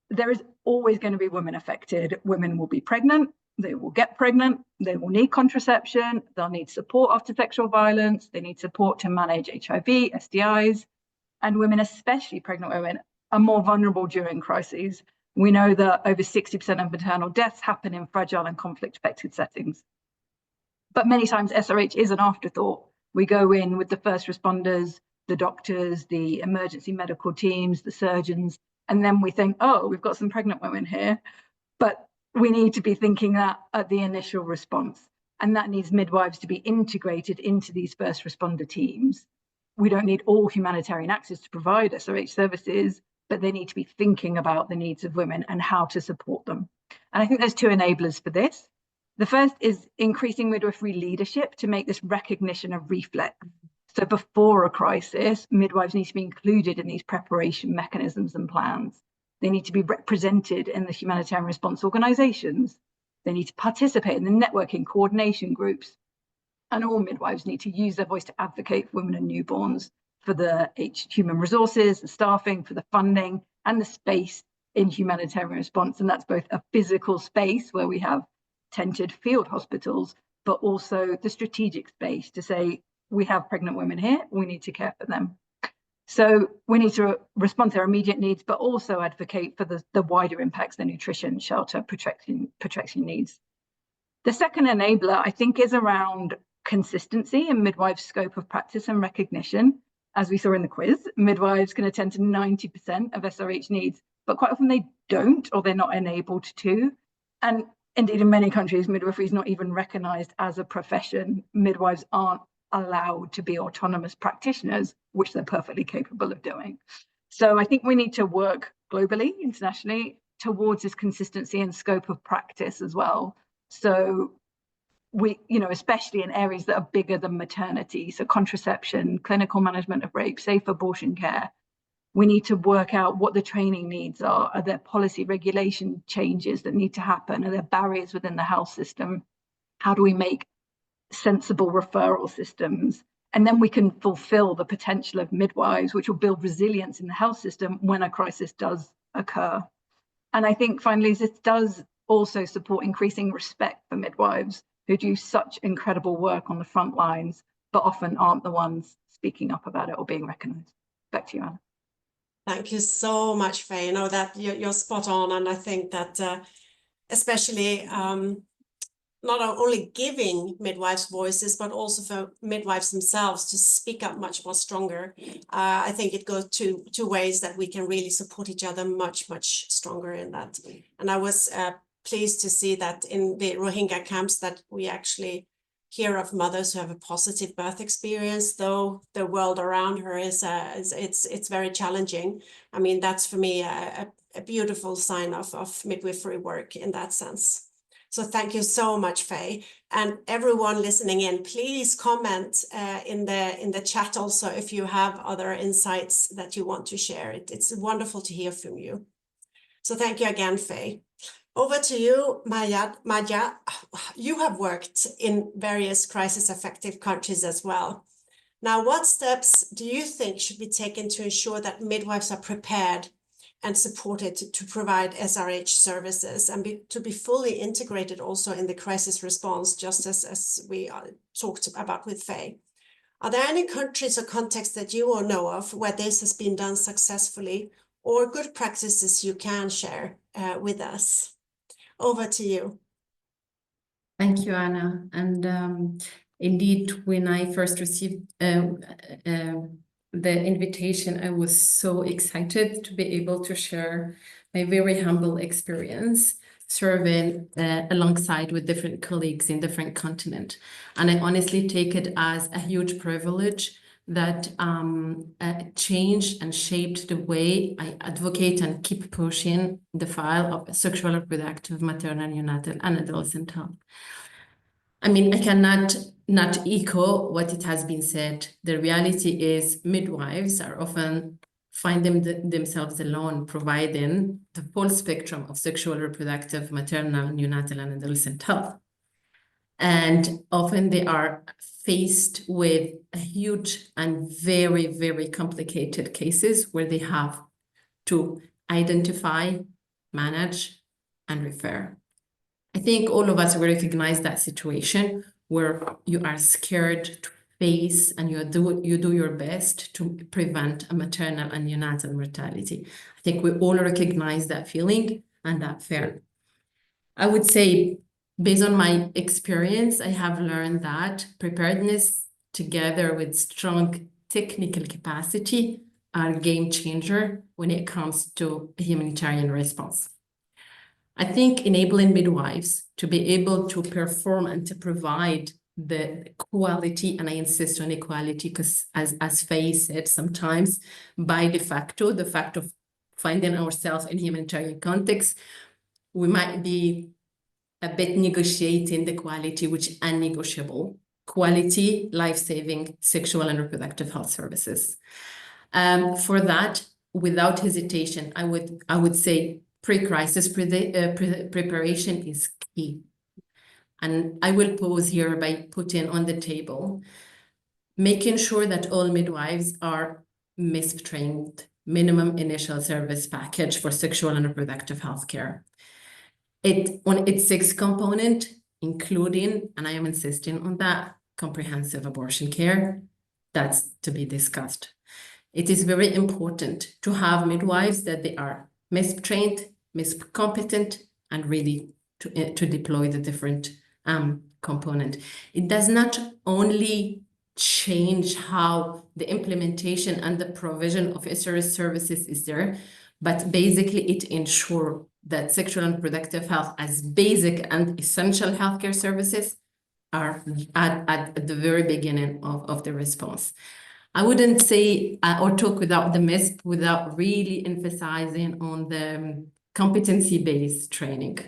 There is always going to be women affected. Women will be pregnant, they will get pregnant, they will need contraception, they'll need support after sexual violence, they need support to manage HIV, STIs, and women, especially pregnant women, are more vulnerable during crises. We know that over 60% of maternal deaths happen in fragile and conflict-affected settings. But many times SRH is an afterthought. We go in with the first responders, the doctors, the emergency medical teams, the surgeons, and then we think, oh, we've got some pregnant women here. But we need to be thinking that at the initial response. And that needs midwives to be integrated into these first responder teams. We don't need all humanitarian access to provide SRH services, but they need to be thinking about the needs of women and how to support them. And I think there's two enablers for this. The first is increasing midwifery leadership to make this recognition a reflex. So before a crisis, midwives need to be included in these preparation mechanisms and plans. They need to be represented in the humanitarian response organizations. They need to participate in the networking coordination groups. And all midwives need to use their voice to advocate for women and newborns, for the human resources, the staffing, for the funding, and the space in humanitarian response. And that's both a physical space where we have tented field hospitals, but also the strategic space to say, we have pregnant women here, we need to care for them. So we need to respond to their immediate needs, but also advocate for the wider impacts, their nutrition, shelter, protection needs. The second enabler, I think, is around consistency in midwives' scope of practice and recognition. As we saw in the quiz, midwives can attend to 90% of SRH needs, but quite often they don't, or they're not enabled to. And indeed, in many countries, midwifery is not even recognised as a profession. Midwives aren't allowed to be autonomous practitioners, which they're perfectly capable of doing. So I think we need to work globally, internationally, towards this consistency and scope of practice as well. So we, especially in areas that are bigger than maternity, so contraception, clinical management of rape, safe abortion care, we need to work out what the training needs are. Are there policy regulation changes that need to happen? Are there barriers within the health system? How do we make sensible referral systems? And then we can fulfill the potential of midwives, which will build resilience in the health system when a crisis does occur. And I think finally, this does also support increasing respect for midwives who do such incredible work on the front lines, but often aren't the ones speaking up about it or being recognised. Back to you, Anna. Thank you so much, Faye. You know that you're spot on, and I think that especially not only giving midwives voices, but also for midwives themselves to speak up much more stronger. I think it goes two ways that we can really support each other much stronger in that. And I was pleased to see that in the Rohingya camps that we actually hear of mothers who have a positive birth experience, though the world around her is it's very challenging. I mean, that's for me a beautiful sign of midwifery work in that sense. So thank you so much, Faye. And everyone listening in, please comment in the chat also if you have other insights that you want to share. It's wonderful to hear from you. So thank you again, Faye. Over to you, Madja. You have worked in various crisis-affected countries as well. Now, what steps do you think should be taken to ensure that midwives are prepared and supported to provide SRH services and to be fully integrated also in the crisis response, just as we talked about with Faye? Are there any countries or contexts that you all know of where this has been done successfully, or good practices you can share with us? Over to you. Thank you, Anna. And indeed, when I first received the invitation, I was so excited to be able to share my very humble experience serving alongside with different colleagues in different continents. And I honestly take it as a huge privilege that changed and shaped the way I advocate and keep pushing the file of sexual reproductive, maternal, neonatal, and adolescent health. I mean, I cannot not echo what it has been said. The reality is midwives are often find themselves alone, providing the full spectrum of sexual reproductive, maternal, neonatal, and adolescent health. And often they are faced with a huge and very, very complicated cases where they have to identify, manage, and refer. I think all of us will recognize that situation where you are scared to face and you do your best to prevent a maternal and neonatal mortality. I think we all recognize that feeling and that fear. I would say, based on my experience, I have learned that preparedness together with strong technical capacity are a game changer when it comes to a humanitarian response. I think enabling midwives to be able to perform and to provide the quality, and I insist on equality because as Faye said, sometimes by de facto, the fact of finding ourselves in humanitarian context, we might be a bit negotiating the quality, which is unnegotiable. Quality, life-saving, sexual and reproductive health services. For that, without hesitation, I would say pre-crisis preparation is key. And I will pause here by putting on the table, making sure that all midwives are MISP trained, minimum initial service package for sexual and reproductive health care. On its 6 component, including, and I am insisting on that, comprehensive abortion care, that's to be discussed. It is very important to have midwives that they are MISP trained, MISP competent, and ready to deploy the different component. It does not only change how the implementation and the provision of SRS services is there, but basically it ensures that sexual and reproductive health as basic and essential healthcare services are at the very beginning of the response. I wouldn't say or talk without the MISP without really emphasizing on the competency-based training.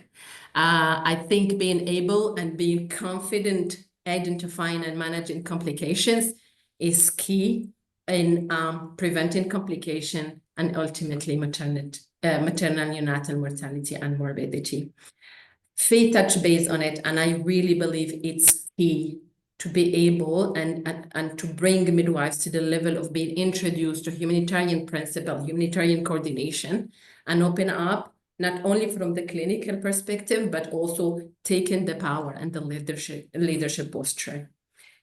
I think being able and being confident identifying and managing complications is key in preventing complication and ultimately maternal neonatal mortality and morbidity. Faye touched base on it, and I really believe it's key to be able and to bring midwives to the level of being introduced to humanitarian principle, humanitarian coordination, and open up not only from the clinical perspective, but also taking the power and the leadership posture.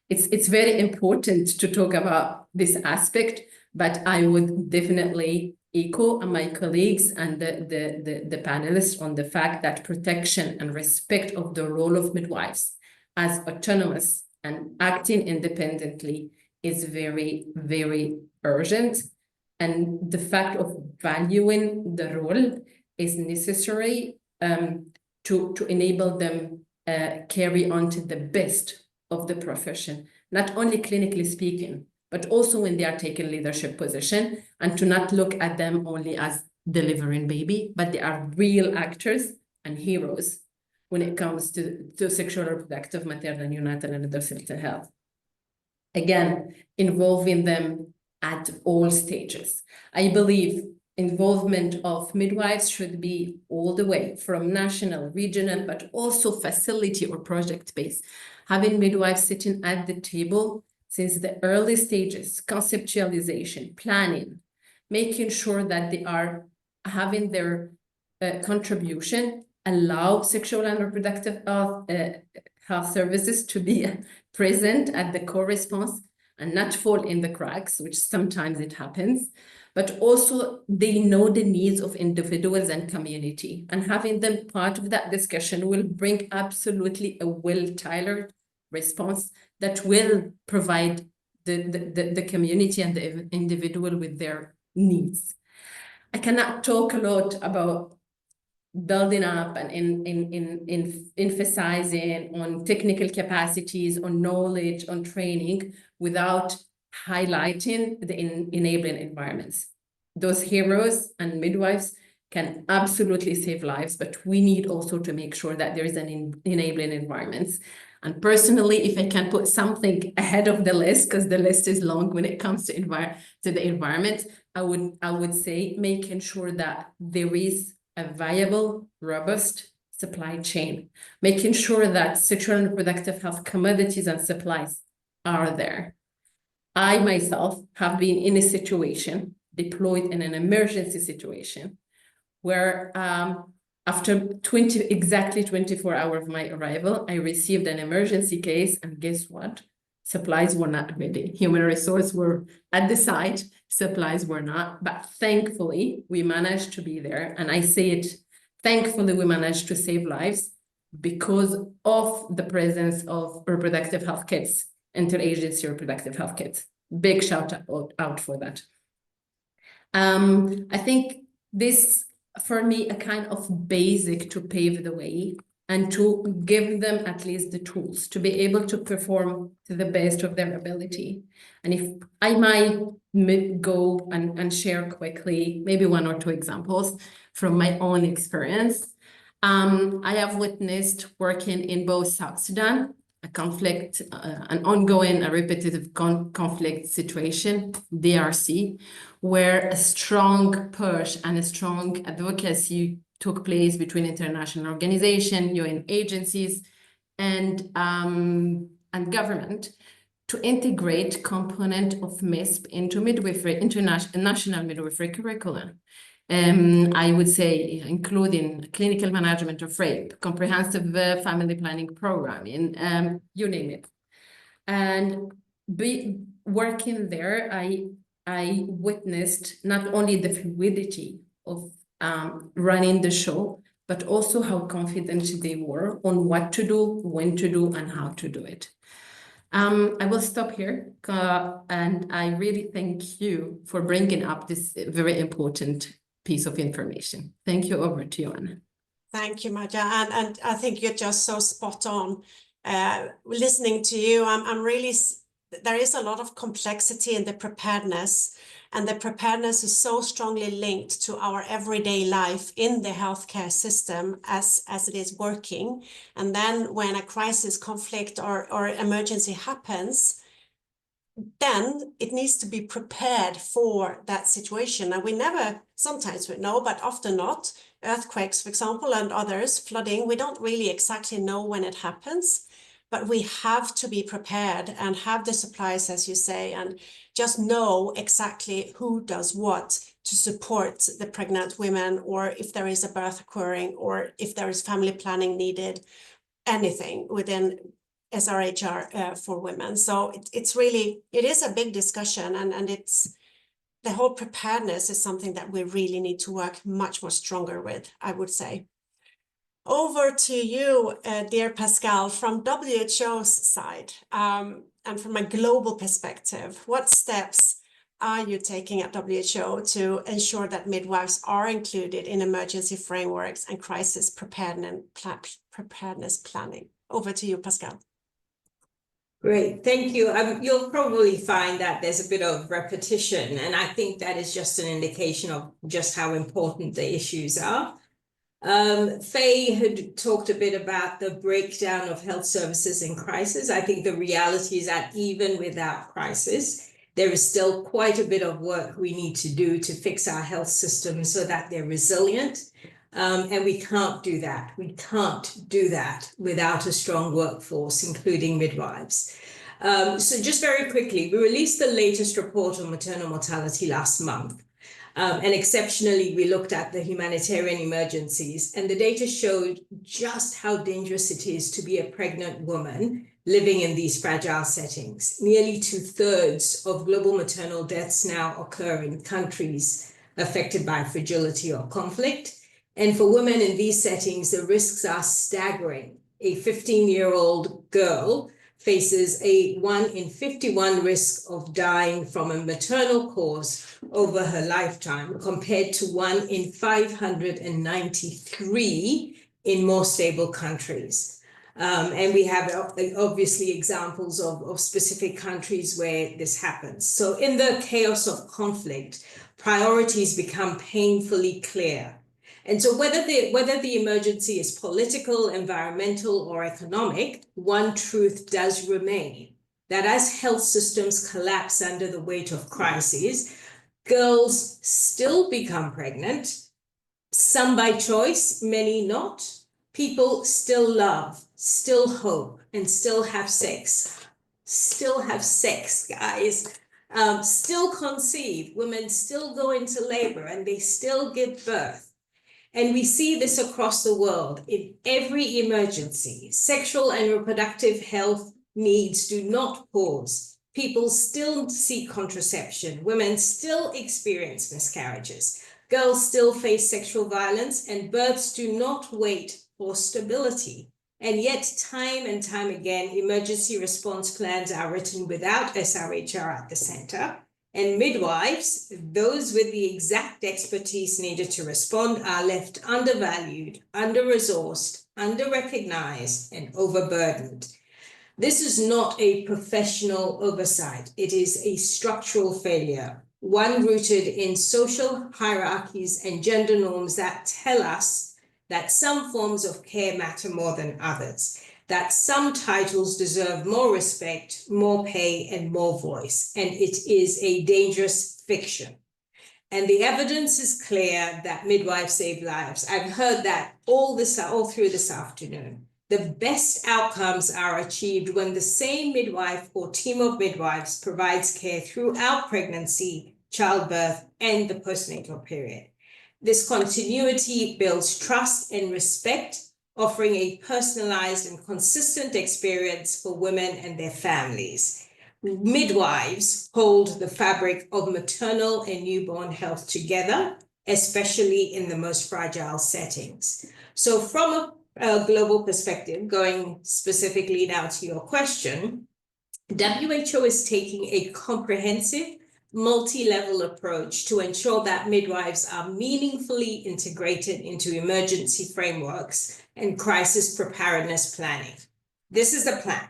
It's very important to talk about this aspect, but I would definitely echo my colleagues and the panelists on the fact that protection and respect of the role of midwives as autonomous and acting independently is very, very urgent. And the fact of valuing the role is necessary to enable them carry on to the best of the profession, not only clinically speaking, but also when they are taking leadership position, and to not look at them only as delivering baby, but they are real actors and heroes when it comes to sexual, reproductive, maternal, neonatal, and adolescent health. Again, involving them at all stages. I believe involvement of midwives should be all the way from national, regional, but also facility or project-based. Having midwives sitting at the table since the early stages, conceptualization, planning, making sure that they are having their contribution, allow sexual and reproductive health services to be present at the core response and not fall in the cracks, which sometimes it happens, but also they know the needs of individuals and community, and having them part of that discussion will bring absolutely a well-tailored response that will provide the community and the individual with their needs. I cannot talk a lot about building up and in emphasizing on technical capacities, on knowledge, on training, without highlighting the enabling environments. Those heroes and midwives can absolutely save lives, but we need also to make sure that there is an enabling environment. And personally, if I can put something ahead of the list, because the list is long when it comes to the environment, I would say making sure that there is a viable, robust supply chain, making sure that sexual and reproductive health commodities and supplies are there. I myself have been in a situation, deployed in an emergency situation, where after exactly 24 hours of my arrival, I received an emergency case, and guess what? Supplies were not ready. Human resources were at the site, supplies were not, but thankfully we managed to be there. And I say it, thankfully we managed to save lives because of the presence of reproductive health kits, interagency reproductive health kits. Big shout out for that. I think this, for me, a kind of basic to pave the way and to give them at least the tools to be able to perform to the best of their ability. And if I might go and share quickly, maybe 1 or 2 examples from my own experience. I have witnessed working in both South Sudan, a conflict, an ongoing, a repetitive conflict situation, DRC, where a strong push and a strong advocacy took place between international organizations, UN agencies, and government to integrate component of MISP into midwifery, national midwifery curriculum. I would say including clinical management of rape, comprehensive family planning programming, you name it. And working there, I witnessed not only the fluidity of running the show, but also how confident they were on what to do, when to do, and how to do it. I will stop here, and I really thank you for bringing up this very important piece of information. Thank you. Over to you, Anna. Thank you, Maja. And I think you're just so spot on. Listening to you, I'm really, there is a lot of complexity in the preparedness, and the preparedness is so strongly linked to our everyday life in the healthcare system as it is working. And then when a crisis, conflict, or emergency happens, then it needs to be prepared for that situation. And we never, sometimes we know, but often not. Earthquakes, for example, and others, flooding, we don't really exactly know when it happens, but we have to be prepared and have the supplies, as you say, and just know exactly who does what to support the pregnant women, or if there is a birth occurring, or if there is family planning needed, anything within SRHR for women. So it's really, it is a big discussion, and it's, the whole preparedness is something that we really need to work much more stronger with, I would say. Over to you, dear Pascal, from WHO's side, and from a global perspective, what steps are you taking at WHO to ensure that midwives are included in emergency frameworks and crisis preparedness planning? Over to you, Pascal. Great, thank you. You'll probably find that there's a bit of repetition, and I think that is just an indication of just how important the issues are. Faye had talked a bit about the breakdown of health services in crisis. I think the reality is that even without crisis, there is still quite a bit of work we need to do to fix our health systems so that they're resilient. And we can't do that. We can't do that without a strong workforce, including midwives. So just very quickly, we released the latest report on maternal mortality last month. And exceptionally, we looked at the humanitarian emergencies, and the data showed just how dangerous it is to be a pregnant woman living in these fragile settings. Nearly 2/3 of global maternal deaths now occur in countries affected by fragility or conflict. And for women in these settings, the risks are staggering. A 15-year-old girl faces a 1 in 51 risk of dying from a maternal cause over her lifetime, compared to 1 in 593 in more stable countries. And we have obviously examples of specific countries where this happens. So in the chaos of conflict, priorities become painfully clear. And so whether the emergency is political, environmental, or economic, one truth does remain, that as health systems collapse under the weight of crises, girls still become pregnant, some by choice, many not. People still love, still hope, and still have sex. Still have sex, guys. Still conceive. Women still go into labor, and they still give birth. And we see this across the world in every emergency. Sexual and reproductive health needs do not pause. People still seek contraception. Women still experience miscarriages. Girls still face sexual violence, and births do not wait for stability. And yet, time and time again, emergency response plans are written without SRHR at the center. And midwives, those with the exact expertise needed to respond, are left undervalued, under-resourced, under-recognized, and overburdened. This is not a professional oversight. It is a structural failure, one rooted in social hierarchies and gender norms that tell us that some forms of care matter more than others, that some titles deserve more respect, more pay, and more voice, and it is a dangerous fiction. And the evidence is clear that midwives save lives. I've heard that all through this afternoon. The best outcomes are achieved when the same midwife or team of midwives provides care throughout pregnancy, childbirth, and the postnatal period. This continuity builds trust and respect, offering a personalized and consistent experience for women and their families. Midwives hold the fabric of maternal and newborn health together, especially in the most fragile settings. So from a global perspective, going specifically now to your question, WHO is taking a comprehensive, multi-level approach to ensure that midwives are meaningfully integrated into emergency frameworks and crisis preparedness planning. This is the plan,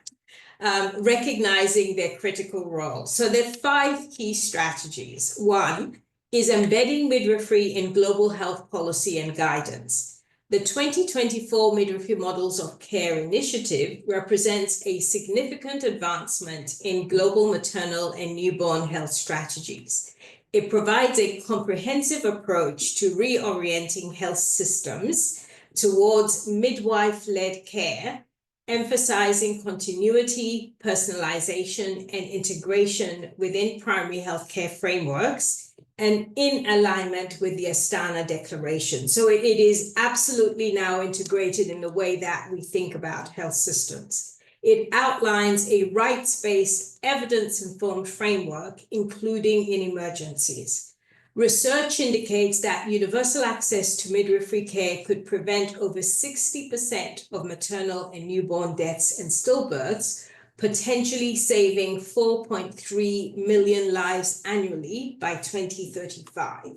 recognizing their critical role. So there are 5 key strategies. 1 is embedding midwifery in global health policy and guidance. The 2024 Midwifery Models of Care Initiative represents a significant advancement in global maternal and newborn health strategies. It provides a comprehensive approach to reorienting health systems towards midwife-led care, emphasizing continuity, personalization, and integration within primary healthcare frameworks, and in alignment with the Astana Declaration. So it is absolutely now integrated in the way that we think about health systems. It outlines a rights-based, evidence-informed framework, including in emergencies. Research indicates that universal access to midwifery care could prevent over 60% of maternal and newborn deaths and stillbirths, potentially saving 4.3 million lives annually by 2035.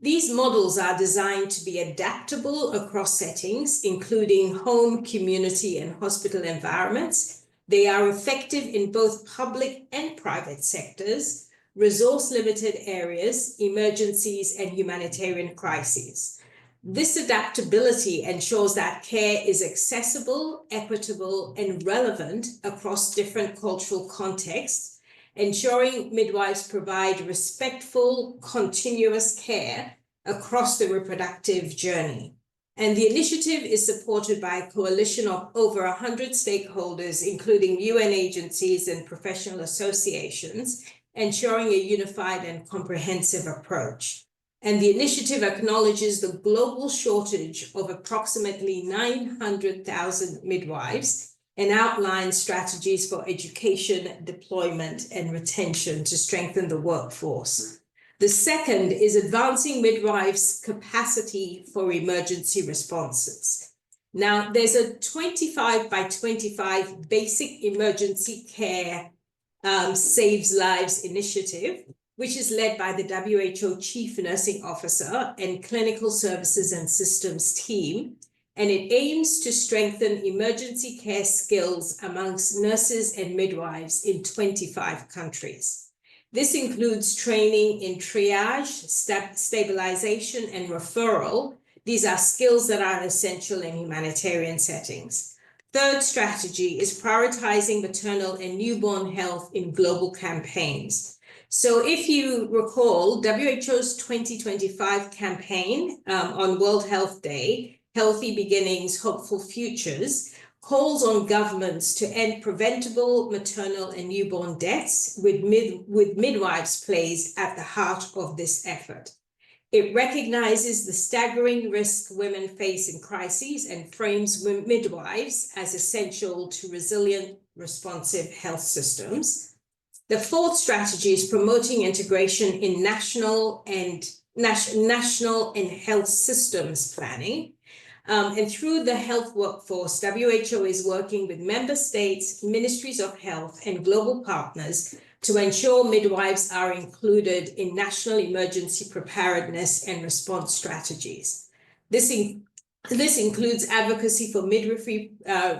These models are designed to be adaptable across settings, including home, community, and hospital environments. They are effective in both public and private sectors, resource-limited areas, emergencies, and humanitarian crises. This adaptability ensures that care is accessible, equitable, and relevant across different cultural contexts, ensuring midwives provide respectful, continuous care across the reproductive journey. And the initiative is supported by a coalition of over 100 stakeholders, including UN agencies and professional associations, ensuring a unified and comprehensive approach. And the initiative acknowledges the global shortage of approximately 900,000 midwives and outlines strategies for education, deployment, and retention to strengthen the workforce. The second is advancing midwives' capacity for emergency responses. Now, there's a 25 by 25 basic emergency care Saves Lives initiative, which is led by the WHO Chief Nursing Officer and Clinical Services and Systems team, and it aims to strengthen emergency care skills amongst nurses and midwives in 25 countries. This includes training in triage, stabilization, and referral. These are skills that are essential in humanitarian settings. Third strategy is prioritizing maternal and newborn health in global campaigns. So if you recall, WHO's 2025 campaign on World Health Day, Healthy Beginnings, Hopeful Futures, calls on governments to end preventable maternal and newborn deaths with midwives placed at the heart of this effort. It recognizes the staggering risk women face in crises and frames midwives as essential to resilient, responsive health systems. The fourth strategy is promoting integration in national and health systems planning. And through the health workforce, WHO is working with member states, ministries of health, and global partners to ensure midwives are included in national emergency preparedness and response strategies. This includes advocacy for midwifery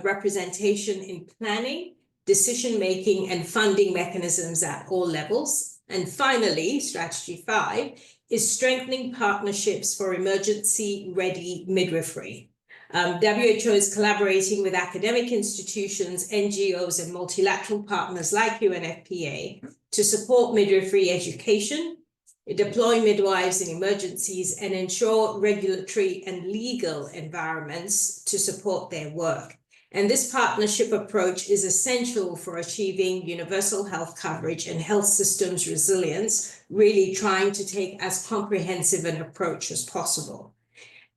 representation in planning, decision-making, and funding mechanisms at all levels. And finally, strategy 5 is strengthening partnerships for emergency-ready midwifery. WHO is collaborating with academic institutions, NGOs, and multilateral partners like UNFPA to support midwifery education, deploy midwives in emergencies, and ensure regulatory and legal environments to support their work. And this partnership approach is essential for achieving universal health coverage and health systems resilience, really trying to take as comprehensive an approach as possible.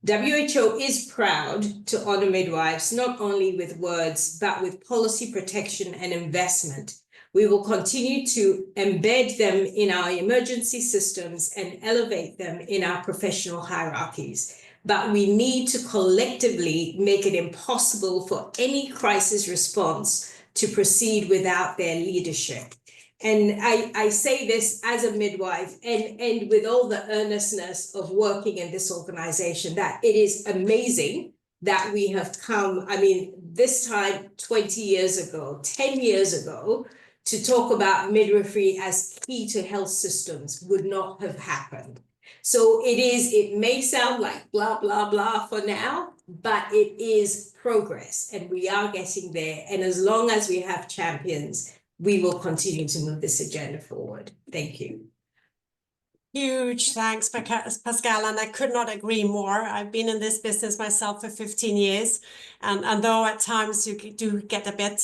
WHO is proud to honor midwives, not only with words, but with policy protection and investment. We will continue to embed them in our emergency systems and elevate them in our professional hierarchies. But we need to collectively make it impossible for any crisis response to proceed without their leadership. And I say this as a midwife and with all the earnestness of working in this organization, that it is amazing that we have come, I mean, this time 20 years ago, 10 years ago, to talk about midwifery as key to health systems would not have happened. So it may sound like blah, blah, blah for now, but it is progress and we are getting there. And as long as we have champions, we will continue to move this agenda forward. Thank you. Huge thanks, Pascal, and I could not agree more. I've been in this business myself for 15 years, and though at times you do get a bit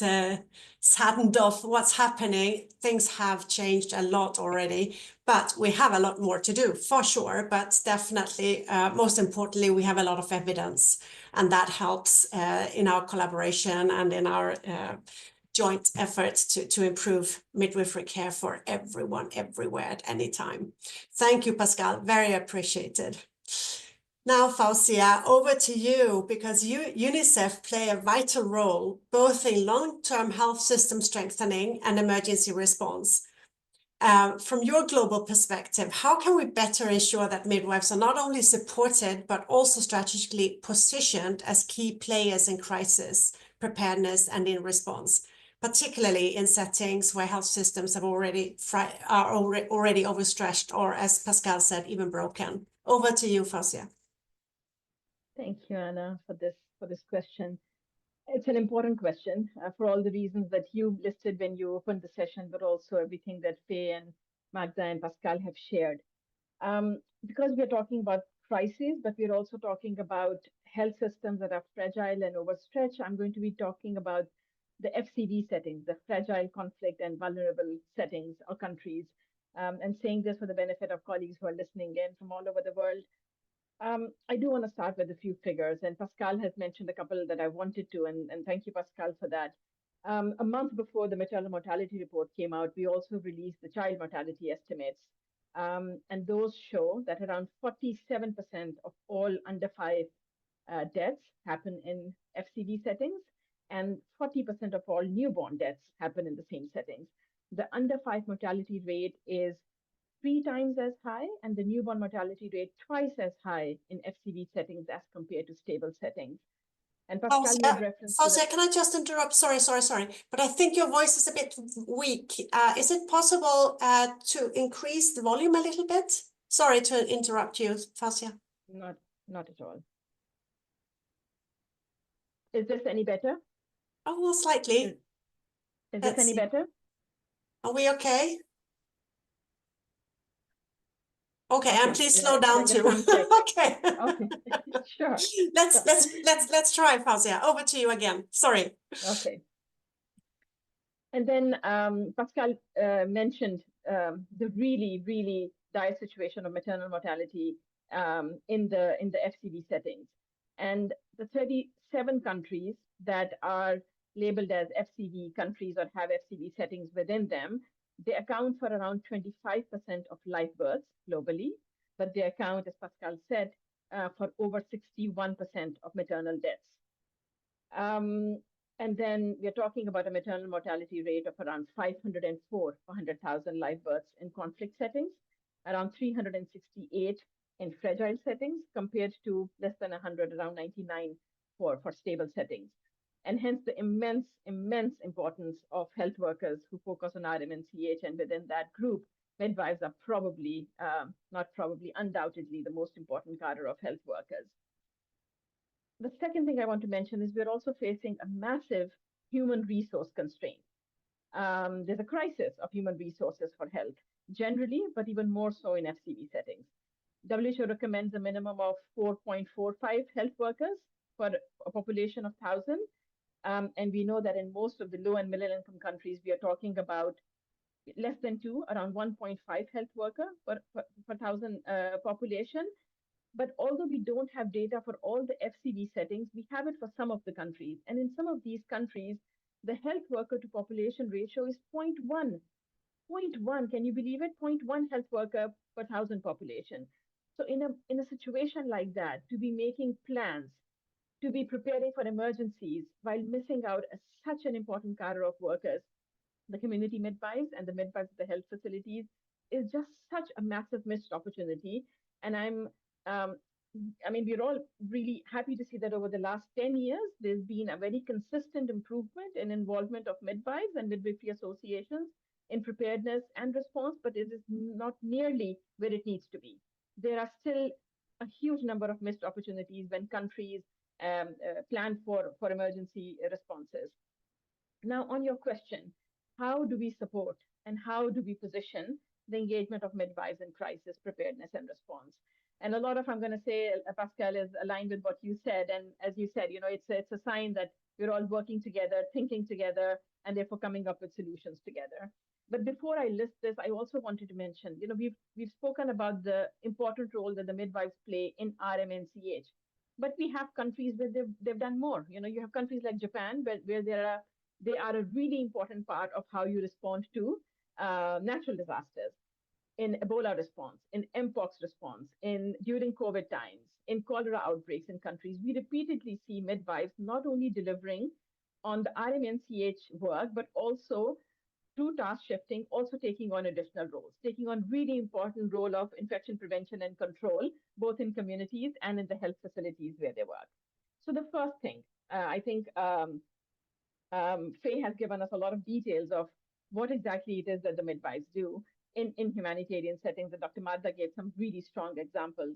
saddened of what's happening, things have changed a lot already, but we have a lot more to do, for sure, but definitely, most importantly, we have a lot of evidence, and that helps in our collaboration and in our joint efforts to improve midwifery care for everyone, everywhere, at any time. Thank you, Pascal. Very appreciated. Now, Faustia, over to you, because UNICEF play a vital role both in long-term health system strengthening and emergency response. From your global perspective, how can we better ensure that midwives are not only supported, but also strategically positioned as key players in crisis, preparedness, and in response, particularly in settings where health systems are already overstretched, or as Pascal said, even broken? Over to you, Faustia. Thank you, Anna, for this question. It's an important question for all the reasons that you listed when you opened the session, but also everything that Faye and Magda and Pascal have shared. Because we're talking about crises, but we're also talking about health systems that are fragile and overstretched, I'm going to be talking about the FCV settings, the fragile, conflict, and vulnerable settings or countries, and saying this for the benefit of colleagues who are listening in from all over the world. I do want to start with a few figures, and Pascal has mentioned a couple that I wanted to, and thank you, Pascal, for that. A month before the maternal mortality report came out, we also released the child mortality estimates, and those show that around 47% of all under 5 deaths happen in FCV settings, and 40% of all newborn deaths happen in the same settings. The under 5 mortality rate is 3 times as high, and the newborn mortality rate twice as high in FCV settings as compared to stable settings. And Pascal made reference to Faustia, can I just interrupt? Sorry. But I think your voice is a bit weak. Is it possible to increase the volume a little bit? Sorry to interrupt you, Faustia. Not at all. Is this any better? Oh, well, slightly. Is this any better? Are we okay? Okay, and please slow Yeah, down too. Okay. Okay, sure. Let's try, Faustia. Over to you again. Sorry. Okay. And then Pascal mentioned the really dire situation of maternal mortality in the FCV settings, and the 37 countries that are labeled as FCV countries or have FCV settings within them, they account for around 25% of live births globally, but they account, as Pascal said, for over 61% of maternal deaths. And then we're talking about a maternal mortality rate of around 504 for 100,000 live births in conflict settings, around 368 in fragile settings, compared to less than 100, around 99 for stable settings. And hence the immense importance of health workers who focus on RMNCH, and within that group, midwives are probably, not probably, undoubtedly the most important cadre of health workers. The second thing I want to mention is we're also facing a massive human resource constraint. There's a crisis of human resources for health generally, but even more so in FCB settings. WHO recommends a minimum of 4.45 health workers for a population of 1,000. And we know that in most of the low and middle income countries, we are talking about less than 2, around 1.5 health worker per 1,000 population. But although we don't have data for all the FCD settings, we have it for some of the countries. And in some of these countries, the health worker to population ratio is 0.1. 0.1, can you believe it? 0.1 health worker per 1,000 population. So in a situation like that, to be making plans, to be preparing for emergencies while missing out such an important cadre of workers, the community midwives and the midwives at the health facilities, is just such a massive missed opportunity. And we're all really happy to see that over the last 10 years, there's been a very consistent improvement in involvement of midwives and midwifery associations in preparedness and response, but it is not nearly where it needs to be. There are still a huge number of missed opportunities when countries plan for emergency responses. Now, on your question, how do we support and how do we position the engagement of midwives in crisis preparedness and response? And a lot of, I'm going to say, Pascal, is aligned with what you said. And as you said, it's a sign that we're all working together, thinking together, and therefore coming up with solutions together. But before I list this, I also wanted to mention, we've spoken about the important role that the midwives play in RMNCH. But we have countries where they've done more. You have countries like Japan where they are a really important part of how you respond to natural disasters, in Ebola response, in Mpox response, during COVID times, in cholera outbreaks in countries. We repeatedly see midwives not only delivering on the RMNCH work, but also through task shifting, also taking on additional roles, taking on really important role of infection prevention and control, both in communities and in the health facilities where they work. So the first thing, I think Faye has given us a lot of details of what exactly it is that the midwives do in humanitarian settings, and Dr. Madda gave some really strong examples.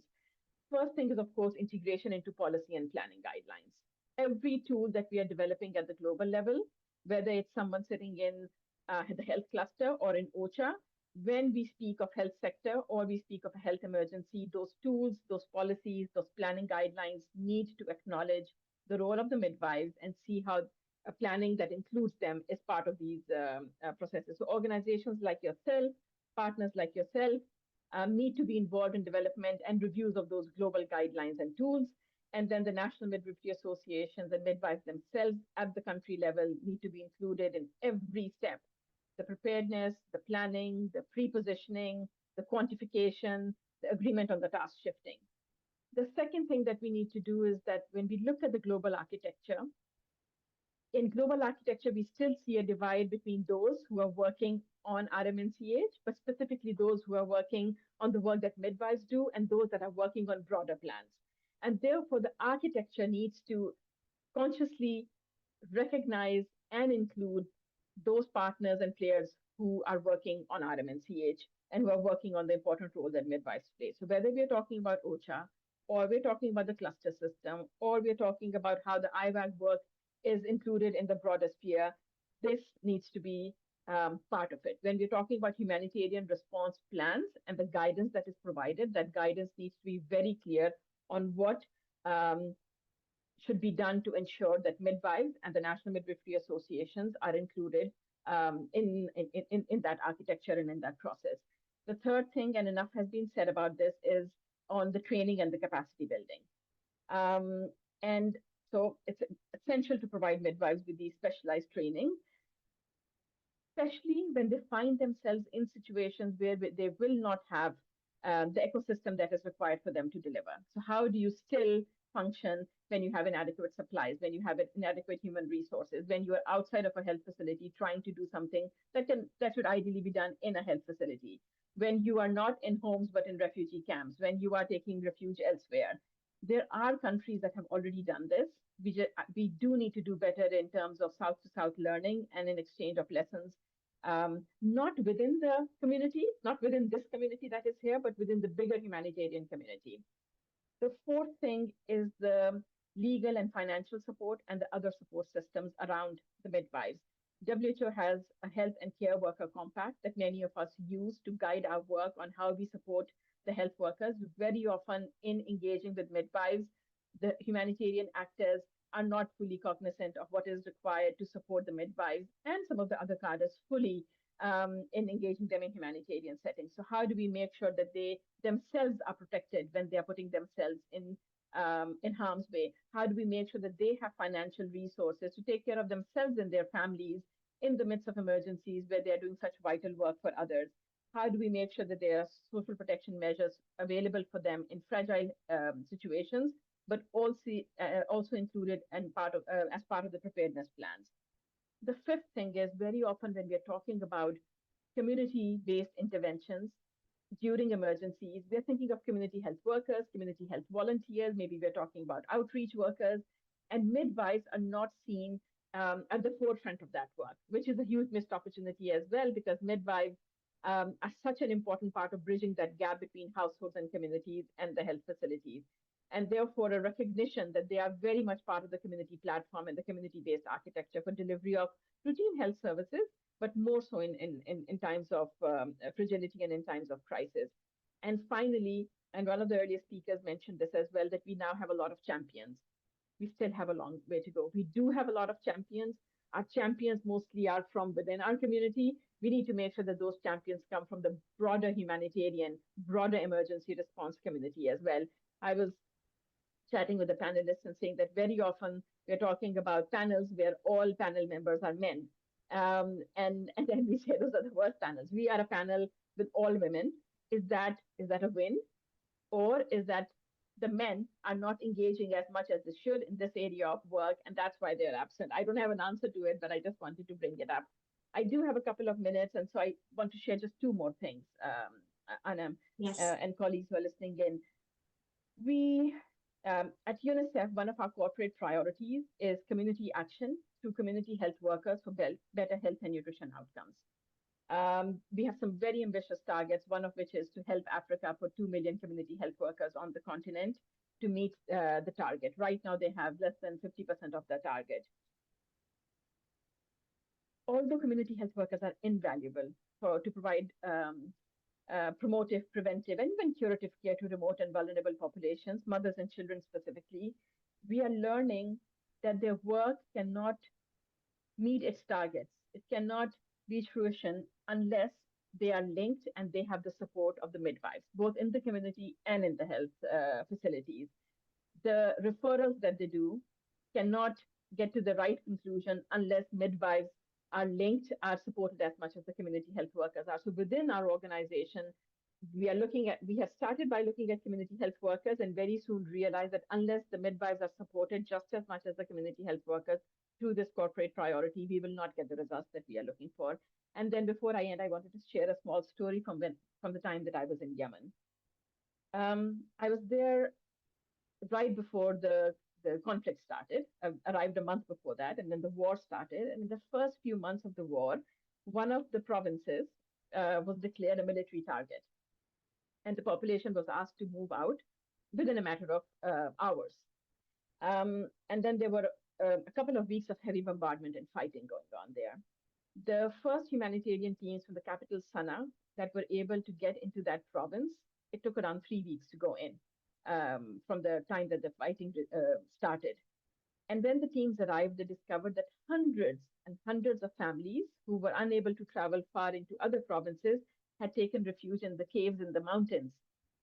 First thing is, of course, integration into policy and planning guidelines. Every tool that we are developing at the global level, whether it's someone sitting in the health cluster or in OCHA, when we speak of health sector or we speak of a health emergency, those tools, those policies, those planning guidelines need to acknowledge the role of the midwives and see how a planning that includes them is part of these processes. So organizations like yourself, partners like yourself, need to be involved in development and reviews of those global guidelines and tools. And then the national midwifery associations and midwives themselves at the country level need to be included in every step. The preparedness, the planning, the pre-positioning, the quantification, the agreement on the task shifting. The second thing that we need to do is that when we look at the global architecture, in global architecture, we still see a divide between those who are working on RMNCH, but specifically those who are working on the work that midwives do and those that are working on broader plans. And therefore, the architecture needs to consciously recognize and include those partners and players who are working on RMNCH and who are working on the important role that midwives play. So whether we're talking about OCHA, or we're talking about the cluster system, or we're talking about how the IVAG work is included in the broader sphere, this needs to be part of it. When we're talking about humanitarian response plans and the guidance that is provided, that guidance needs to be very clear on what should be done to ensure that midwives and the national midwifery associations are included in that architecture and in that process. The third thing, and enough has been said about this, is on the training and the capacity building. And so it's essential to provide midwives with these specialized training, especially when they find themselves in situations where they will not have the ecosystem that is required for them to deliver. So how do you still function when you have inadequate supplies, when you have inadequate human resources, when you are outside of a health facility trying to do something that should ideally be done in a health facility, when you are not in homes but in refugee camps, when you are taking refuge elsewhere? There are countries that have already done this. We do need to do better in terms of South-to-South learning and in exchange of lessons not within the community, not within this community that is here, but within the bigger humanitarian community. The fourth thing is the legal and financial support and the other support systems around the midwives. WHO has a health and care worker compact that many of us use to guide our work on how we support the health workers. Very often in engaging with midwives, the humanitarian actors are not fully cognizant of what is required to support the midwives and some of the other cadres fully in engaging them in humanitarian settings. So how do we make sure that they themselves are protected when they are putting themselves in harm's way? How do we make sure that they have financial resources to take care of themselves and their families in the midst of emergencies where they are doing such vital work for others? How do we make sure that there are social protection measures available for them in fragile situations, but also included and as part of the preparedness plans? The fifth thing is very often when we're talking about community-based interventions during emergencies, we're thinking of community health workers, community health volunteers, maybe we're talking about outreach workers, and midwives are not seen at the forefront of that work, which is a huge missed opportunity as well, because midwives are such an important part of bridging that gap between households and communities and the health facilities. And therefore a recognition that they are very much part of the community platform and the community-based architecture for delivery of routine health services, but more so in times of fragility and in times of crisis. And finally, and one of the earlier speakers mentioned this as well, that we now have a lot of champions. We still have a long way to go. We do have a lot of champions. Our champions mostly are from within our community. We need to make sure that those champions come from the broader humanitarian, broader emergency response community as well. I was chatting with the panelists and saying that very often we're talking about panels where all panel members are men. And then we say those are the worst panels. We are a panel with all women. Is that a win? Or is that the men are not engaging as much as they should in this area of work, and that's why they're absent? I don't have an answer to it, but I just wanted to bring it up. I do have a couple of minutes, and so I want to share just two more things, Anna, Yes. And colleagues who are listening in. We, at UNICEF, one of our corporate priorities is community action through community health workers for better health and nutrition outcomes. We have some very ambitious targets, one of which is to help Africa put 2 million community health workers on the continent to meet the target. Right now, they have less than 50% of the target. Although community health workers are invaluable to provide promotive, preventive, and even curative care to remote and vulnerable populations, mothers and children specifically, we are learning that their work cannot meet its targets. It cannot reach fruition unless they are linked and they have the support of the midwives, both in the community and in the health facilities. The referrals that they do cannot get to the right conclusion unless midwives are linked, are supported as much as the community health workers are. So within our organization, we have started by looking at community health workers, and very soon realize that unless the midwives are supported just as much as the community health workers through this corporate priority, we will not get the results that we are looking for. And then before I end, I wanted to share a small story from the time that I was in Yemen. I was there right before the conflict started. I arrived a month before that, and then the war started. And in the first few months of the war, one of the provinces was declared a military target. And the population was asked to move out within a matter of hours. And then there were a couple of weeks of heavy bombardment and fighting going on there. The first humanitarian teams from the capital, Sana'a, that were able to get into that province, it took around 3 weeks to go in. From the time that the fighting started. And when the teams arrived, they discovered that hundreds and hundreds of families who were unable to travel far into other provinces had taken refuge in the caves in the mountains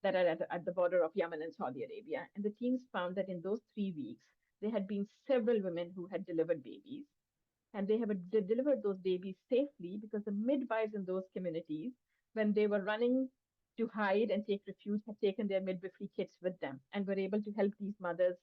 that are at the border of Yemen and Saudi Arabia. And the teams found that in those 3 weeks, there had been several women who had delivered babies. And they delivered those babies safely because the midwives in those communities, when they were running to hide and take refuge, had taken their midwifery kits with them and were able to help these mothers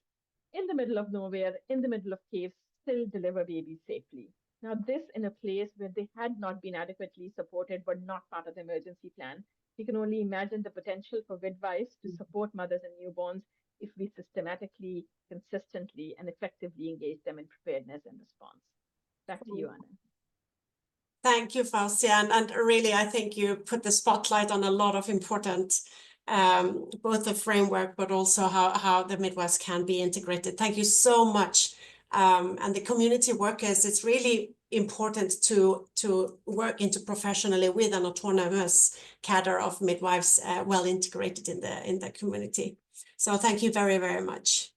in the middle of nowhere, in the middle of caves, still deliver babies safely. Now, this in a place where they had not been adequately supported, were not part of the emergency plan. You can only imagine the potential for midwives to support mothers and newborns if we systematically, consistently, and effectively engage them in preparedness and response. Back to you, Anna. Thank you, Faustia. And really, I think you put the spotlight on a lot of important, both the framework, but also how the midwives can be integrated. Thank you so much. And the community workers, it's really important to work professionally with an autonomous cadre of midwives well integrated in the community. So thank you very, very much.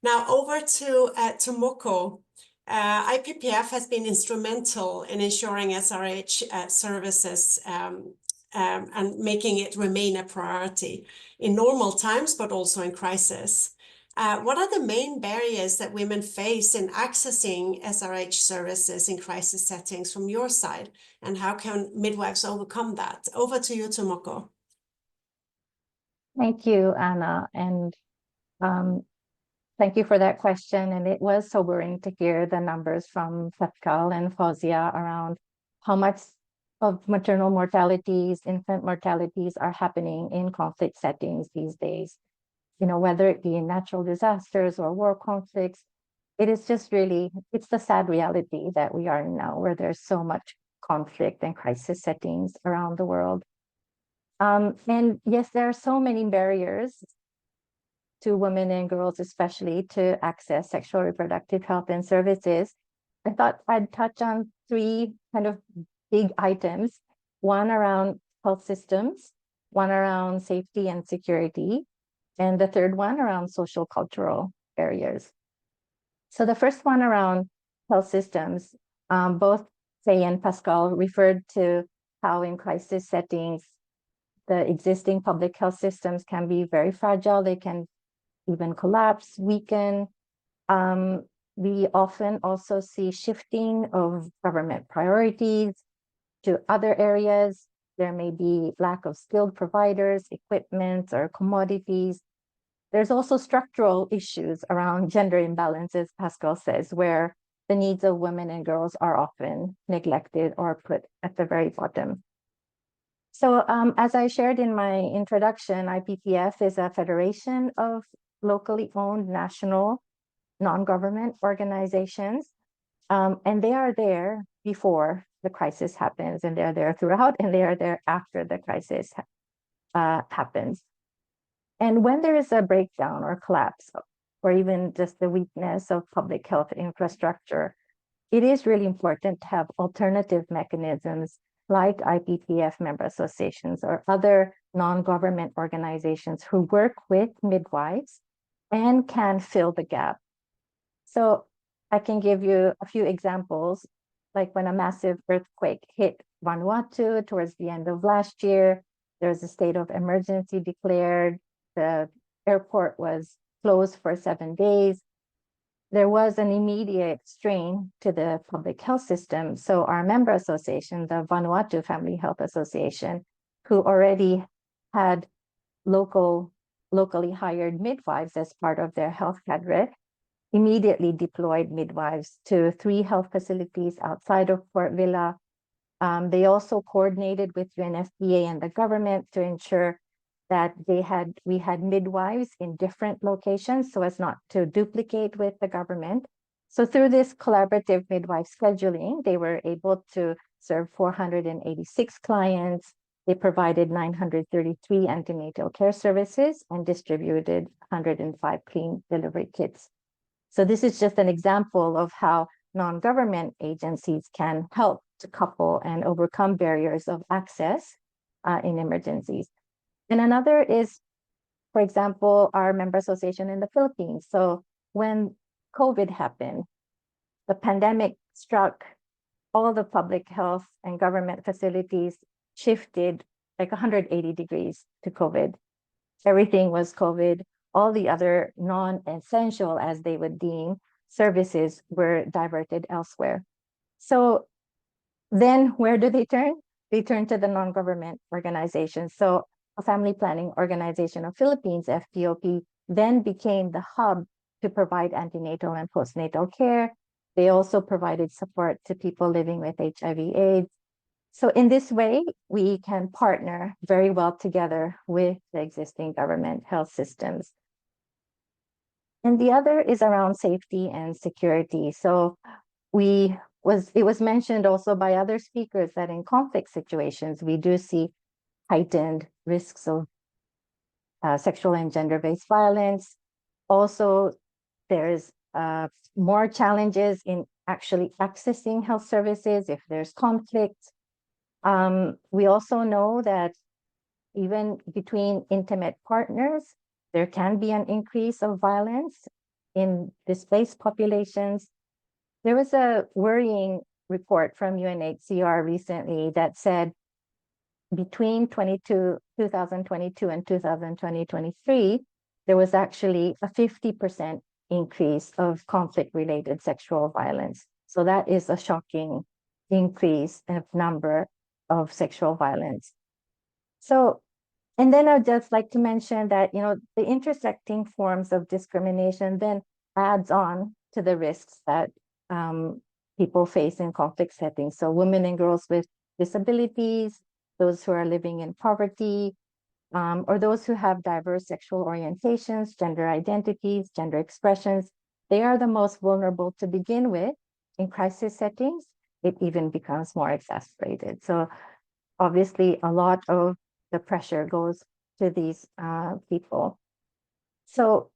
Now over to Moko. IPPF has been instrumental in ensuring SRH services and making it remain a priority in normal times, but also in crisis. What are the main barriers that women face in accessing SRH services in crisis settings from your side, and how can midwives overcome that? Over to you, Tomoko. Thank you, Anna, and thank you for that question. And it was sobering to hear the numbers from Pascal and Faustia around how much of maternal mortalities, infant mortalities are happening in conflict settings these days. You know, whether it be in natural disasters or war conflicts, it is just really, it's the sad reality that we are in now, where there's so much conflict and crisis settings around the world. And yes, there are so many barriers to women and girls, especially, to access sexual reproductive health and services. I thought I'd touch on three kind of big items, one around health systems, one around safety and security, and the third one around social cultural barriers. So the first one around health systems, both Faye and Pascal referred to how in crisis settings, the existing public health systems can be very fragile. They can even collapse, weaken. We often also see shifting of government priorities to other areas. There may be lack of skilled providers, equipment, or commodities. There's also structural issues around gender imbalances, Pascal says, where the needs of women and girls are often neglected or put at the very bottom. So as I shared in my introduction, IPPF is a federation of locally owned national non-government organizations, and they are there before the crisis happens, and they're there throughout, and they are there after the crisis happens. And when there is a breakdown or collapse, or even just the weakness of public health infrastructure, it is really important to have alternative mechanisms like IPPF member associations or other non-government organizations who work with midwives and can fill the gap. So I can give you a few examples, like when a massive earthquake hit Vanuatu towards the end of last year, there was a state of emergency declared, the airport was closed for 7 days. There was an immediate strain to the public health system. So our member association, the Vanuatu Family Health Association, who already had locally hired midwives as part of their health cadre, immediately deployed midwives to 3 health facilities outside of Port Vila. They also coordinated with UNFPA and the government to ensure that we had midwives in different locations so as not to duplicate with the government. So through this collaborative midwife scheduling, they were able to serve 486 clients. They provided 933 antenatal care services and distributed 105 clean delivery kits. So this is just an example of how non-government agencies can help to couple and overcome barriers of access in emergencies. And another is, for example, our member association in the Philippines. So when COVID happened, the pandemic struck, all the public health and government facilities shifted like 180 degrees to COVID. Everything was COVID. All the other non-essential, as they would deem, services were diverted elsewhere. So then where do they turn? They turn to the non-government organizations. So a family planning organization of Philippines, FPOP, then became the hub to provide antenatal and postnatal care. They also provided support to people living with HIV/AIDS. So in this way, we can partner very well together with the existing government health systems. And the other is around safety and security. So we it was mentioned also by other speakers that in conflict situations, we do see heightened risks of sexual and gender-based violence. Also, there's more challenges in actually accessing health services if there's conflict. We also know that even between intimate partners, there can be an increase of violence in displaced populations. There was a worrying report from UNHCR recently that said between 2022 and 2023, there was actually a 50% increase of conflict-related sexual violence. So that is a shocking increase of number of sexual violence. So, and then I'd just like to mention that, you know, the intersecting forms of discrimination then adds on to the risks that people face in conflict settings. So women and girls with disabilities, those who are living in poverty, or those who have diverse sexual orientations, gender identities, gender expressions, they are the most vulnerable to begin with. In crisis settings, it even becomes more exacerbated. So obviously a lot of the pressure goes to these people. So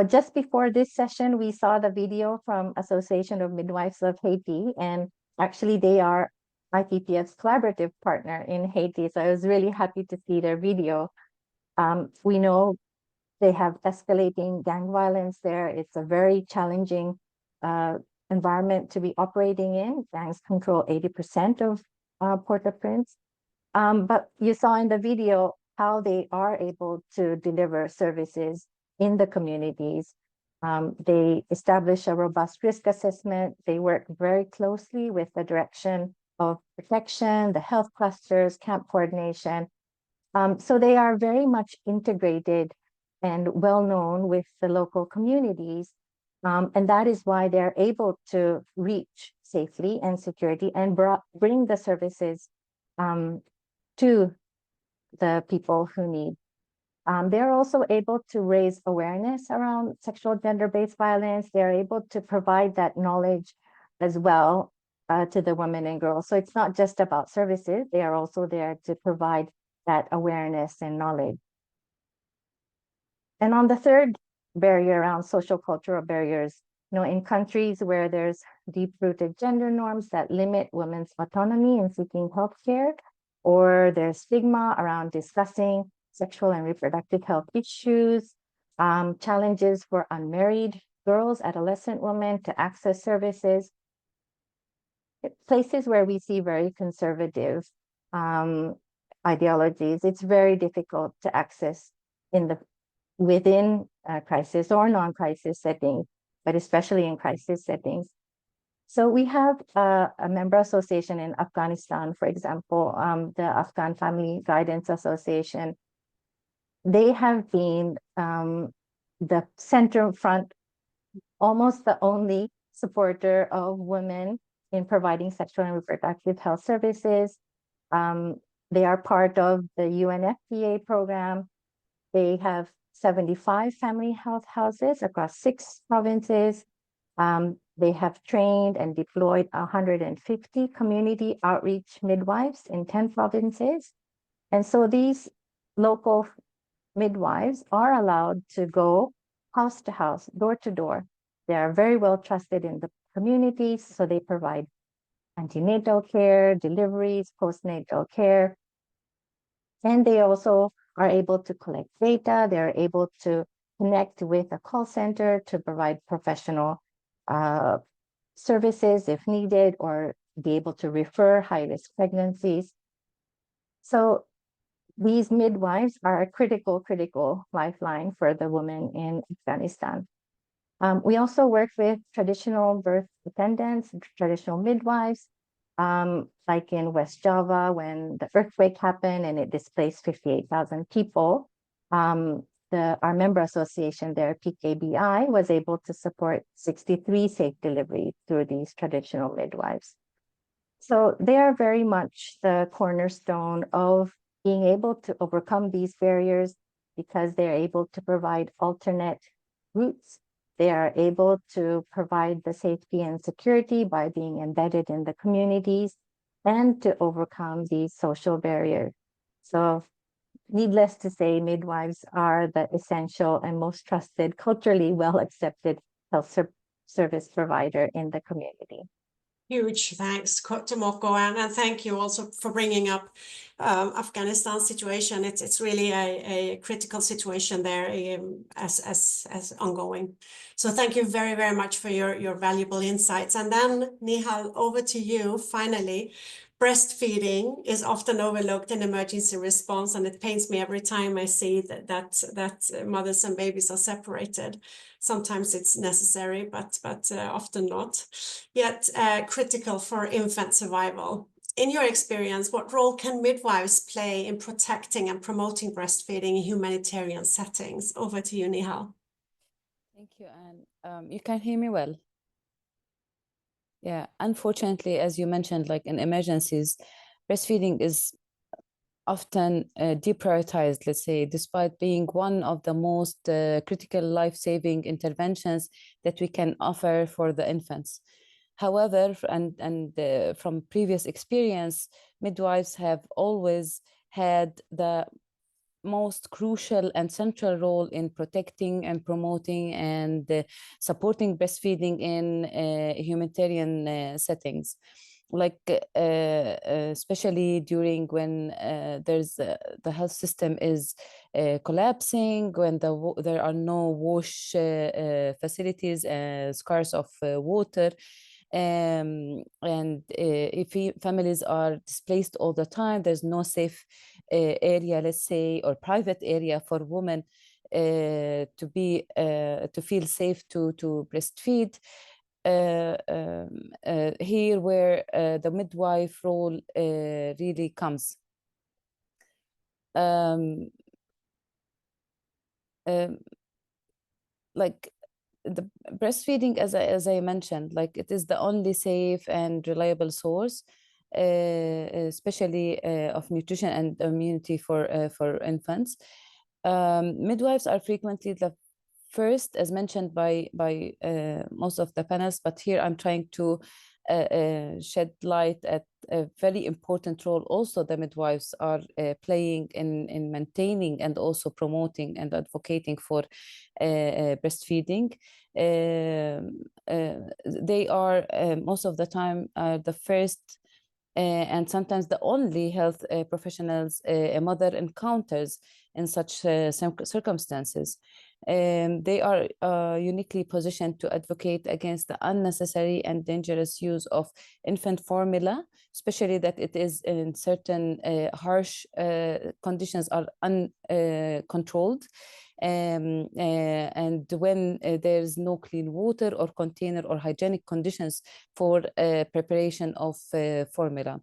just before this session, we saw the video from Association of Midwives of Haiti, and actually they are IPPF's collaborative partner in Haiti. So I was really happy to see their video. We know they have escalating gang violence there. It's a very challenging environment to be operating in. Gangs control 80% of Port-au-Prince. But you saw in the video how they are able to deliver services in the communities. They establish a robust risk assessment. They work very closely with the direction of protection, the health clusters, camp coordination. So they are very much integrated and well known with the local communities. And that is why they're able to reach safely and security and bring the services to the people who need. They're also able to raise awareness around sexual gender-based violence. They're able to provide that knowledge as well to the women and girls. So it's not just about services. They are also there to provide that awareness and knowledge. And on the third barrier around social cultural barriers, you know, in countries where there's deep-rooted gender norms that limit women's autonomy in seeking healthcare, or there's stigma around discussing sexual and reproductive health issues, challenges for unmarried girls, adolescent women to access services, places where we see very conservative ideologies, it's very difficult to access within crisis or non-crisis settings, but especially in crisis settings. So we have a member association in Afghanistan, for example, the Afghan Family Guidance Association. They have been the center front, almost the only supporter of women in providing sexual and reproductive health services. They are part of the UNFPA program. They have 75 family health houses across 6 provinces. They have trained and deployed 150 community outreach midwives in 10 provinces. And so these local midwives are allowed to go house to house, door to door. They are very well trusted in the communities, so they provide antenatal care, deliveries, postnatal care. And they also are able to collect data. They're able to connect with a call center to provide professional services if needed, or be able to refer high-risk pregnancies. So these midwives are a critical lifeline for the women in Afghanistan. We also work with traditional birth attendants, traditional midwives, like in West Java, when the earthquake happened and it displaced 58,000 people. Our member association there, PKBI, was able to support 63 safe deliveries through these traditional midwives. So they are very much the cornerstone of being able to overcome these barriers, because they're able to provide alternate routes They are able to provide the safety and security by being embedded in the communities and to overcome these social barriers. So needless to say, midwives are the essential and most trusted, culturally well-accepted health service provider in the community. Huge thanks, Tomoko, and thank you also for bringing up Afghanistan situation. It's really a critical situation there as ongoing. So thank you very, very much for your valuable insights. And then Nihal, over to you. Finally, breastfeeding is often overlooked in emergency response, and it pains me every time I see that mothers and babies are separated. Sometimes it's necessary, but often not. Yet critical for infant survival. In your experience, what role can midwives play in protecting and promoting breastfeeding in humanitarian settings? Over to you, Nihal. Thank you, Anne. You can hear me well? Yeah, unfortunately, as you mentioned, like in emergencies, breastfeeding is often deprioritized, let's say, despite being one of the most critical life-saving interventions that we can offer for the infants. However, from previous experience, midwives have always had the most crucial and central role in protecting and promoting and supporting breastfeeding in humanitarian settings, like especially during when the health system is collapsing, when there are no wash facilities, scarce of water. And if families are displaced all the time, there's no safe area, let's say, or private area for women to feel safe to breastfeed. Here where the midwife role really comes. Like the breastfeeding, as I mentioned, like it is the only safe and reliable source, especially of nutrition and immunity for infants. Midwives are frequently the first, as mentioned by most of the panels, but here I'm trying to shed light at a very important role also the midwives are playing in maintaining and also promoting and advocating for breastfeeding. They are most of the time the first and sometimes the only health professionals a mother encounters in such circumstances. They are uniquely positioned to advocate against the unnecessary and dangerous use of infant formula, especially that it is in certain harsh conditions are uncontrolled. And when there's no clean water or container or hygienic conditions for preparation of formula.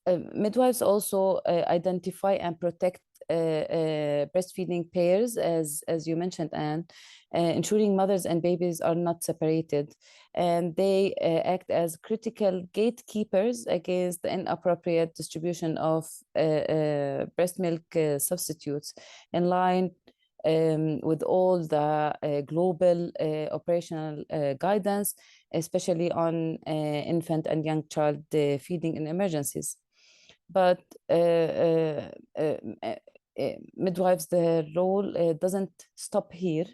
Midwives also identify and protect breastfeeding pairs, as you mentioned, Anne, ensuring mothers and babies are not separated. And they act as critical gatekeepers against the inappropriate distribution of breast milk substitutes, in line with all the global operational guidance, especially on infant and young child feeding in emergencies. But midwives, their role doesn't stop here.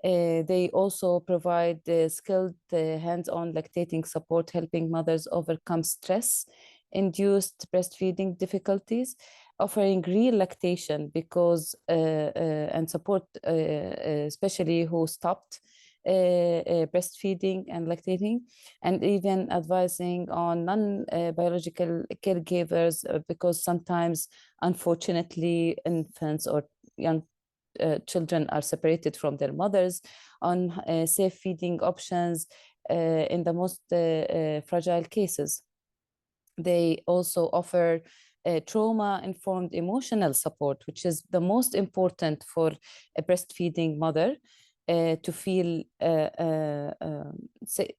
They also provide skilled hands-on lactating support, helping mothers overcome stress-induced breastfeeding difficulties, offering real lactation because and support, especially who stopped breastfeeding and lactating, and even advising on non-biological caregivers because sometimes, unfortunately, infants or young children are separated from their mothers, on safe feeding options in the most fragile cases. They also offer trauma-informed emotional support, which is the most important for a breastfeeding mother to feel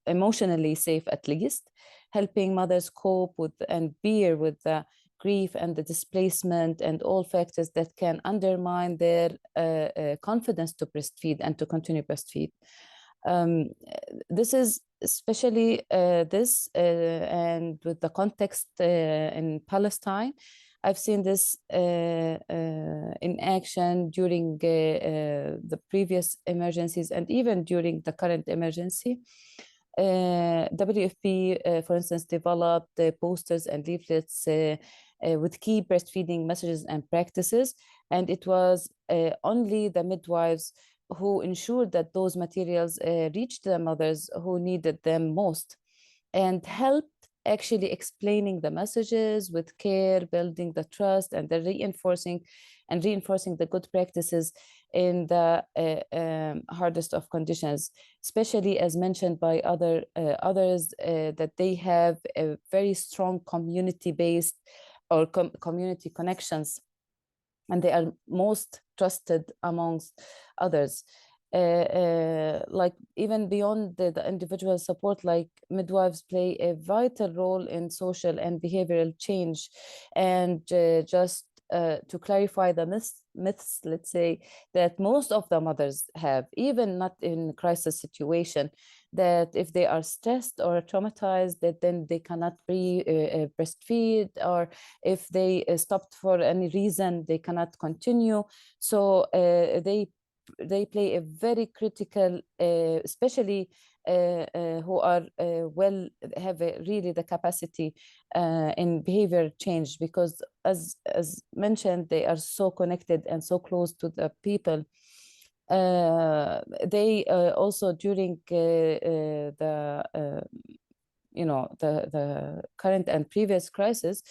emotionally safe, at least, helping mothers cope with and bear with the grief and the displacement and all factors that can undermine their confidence to breastfeed and to continue breastfeed. This is especially and with the context in Palestine, I've seen this in action during the previous emergencies and even during the current emergency. WFP, for instance, developed posters and leaflets with key breastfeeding messages and practices, and it was only the midwives who ensured that those materials reached the mothers who needed them most, and helped actually explaining the messages with care, building the trust, and the reinforcing the good practices in the hardest of conditions, especially as mentioned by others, that they have a very strong community-based or community connections, and they are most trusted amongst others. Like even beyond the individual support, like midwives play a vital role in social and behavioral change. And just to clarify the myths, let's say, that most of the mothers have, even not in crisis situation, that if they are stressed or traumatized, that then they cannot breastfeed, or if they stopped for any reason, they cannot continue. So they play a very critical, especially who are have really the capacity in behavior change, because as mentioned, they are so connected and so close to the people. They also during the current and previous crisis,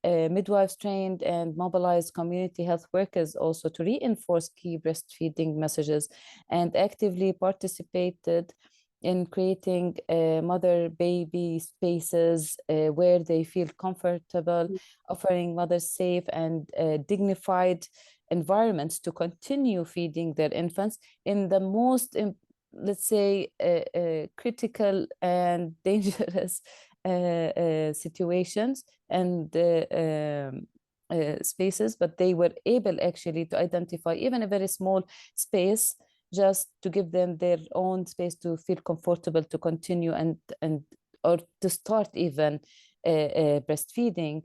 midwives trained and mobilized community health workers also to reinforce key breastfeeding messages, and actively participated in creating mother-baby spaces where they feel comfortable, offering mothers safe and dignified environments to continue feeding their infants in the most, let's say, critical and dangerous situations and spaces, but they were able actually to identify even a very small space just to give them their own space to feel comfortable to continue and or to start even breastfeeding.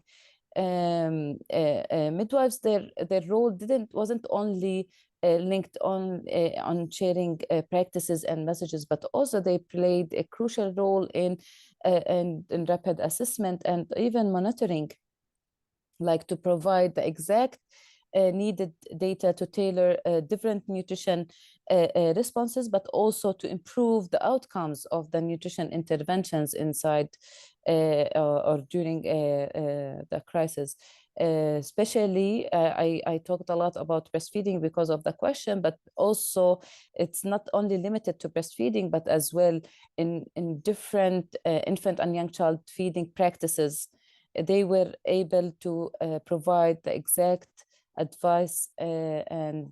Midwives, their role wasn't only linked on sharing practices and messages, but also they played a crucial role in rapid assessment and even monitoring, like to provide the exact needed data to tailor different nutrition responses, but also to improve the outcomes of the nutrition interventions inside or during the crisis. Especially, I talked a lot about breastfeeding because of the question, but also it's not only limited to breastfeeding, but as well in different infant and young child feeding practices. They were able to provide the exact advice and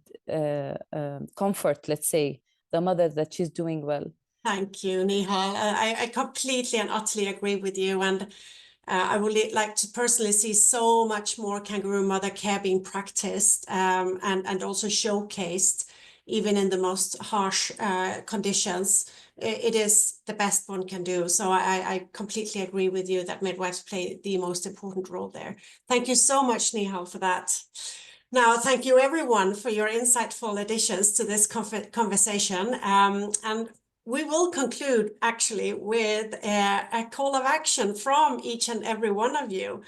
comfort, let's say, the mother that she's doing well. Thank you, Nihal. I completely and utterly agree with you. And I would like to personally see so much more kangaroo mother care being practiced and also showcased, even in the most harsh conditions. It is the best one can do. So I completely agree with you that midwives play the most important role there. Thank you so much, Nihal, for that. Now, thank you everyone for your insightful additions to this conversation. And we will conclude actually with a call of action from each and every one of you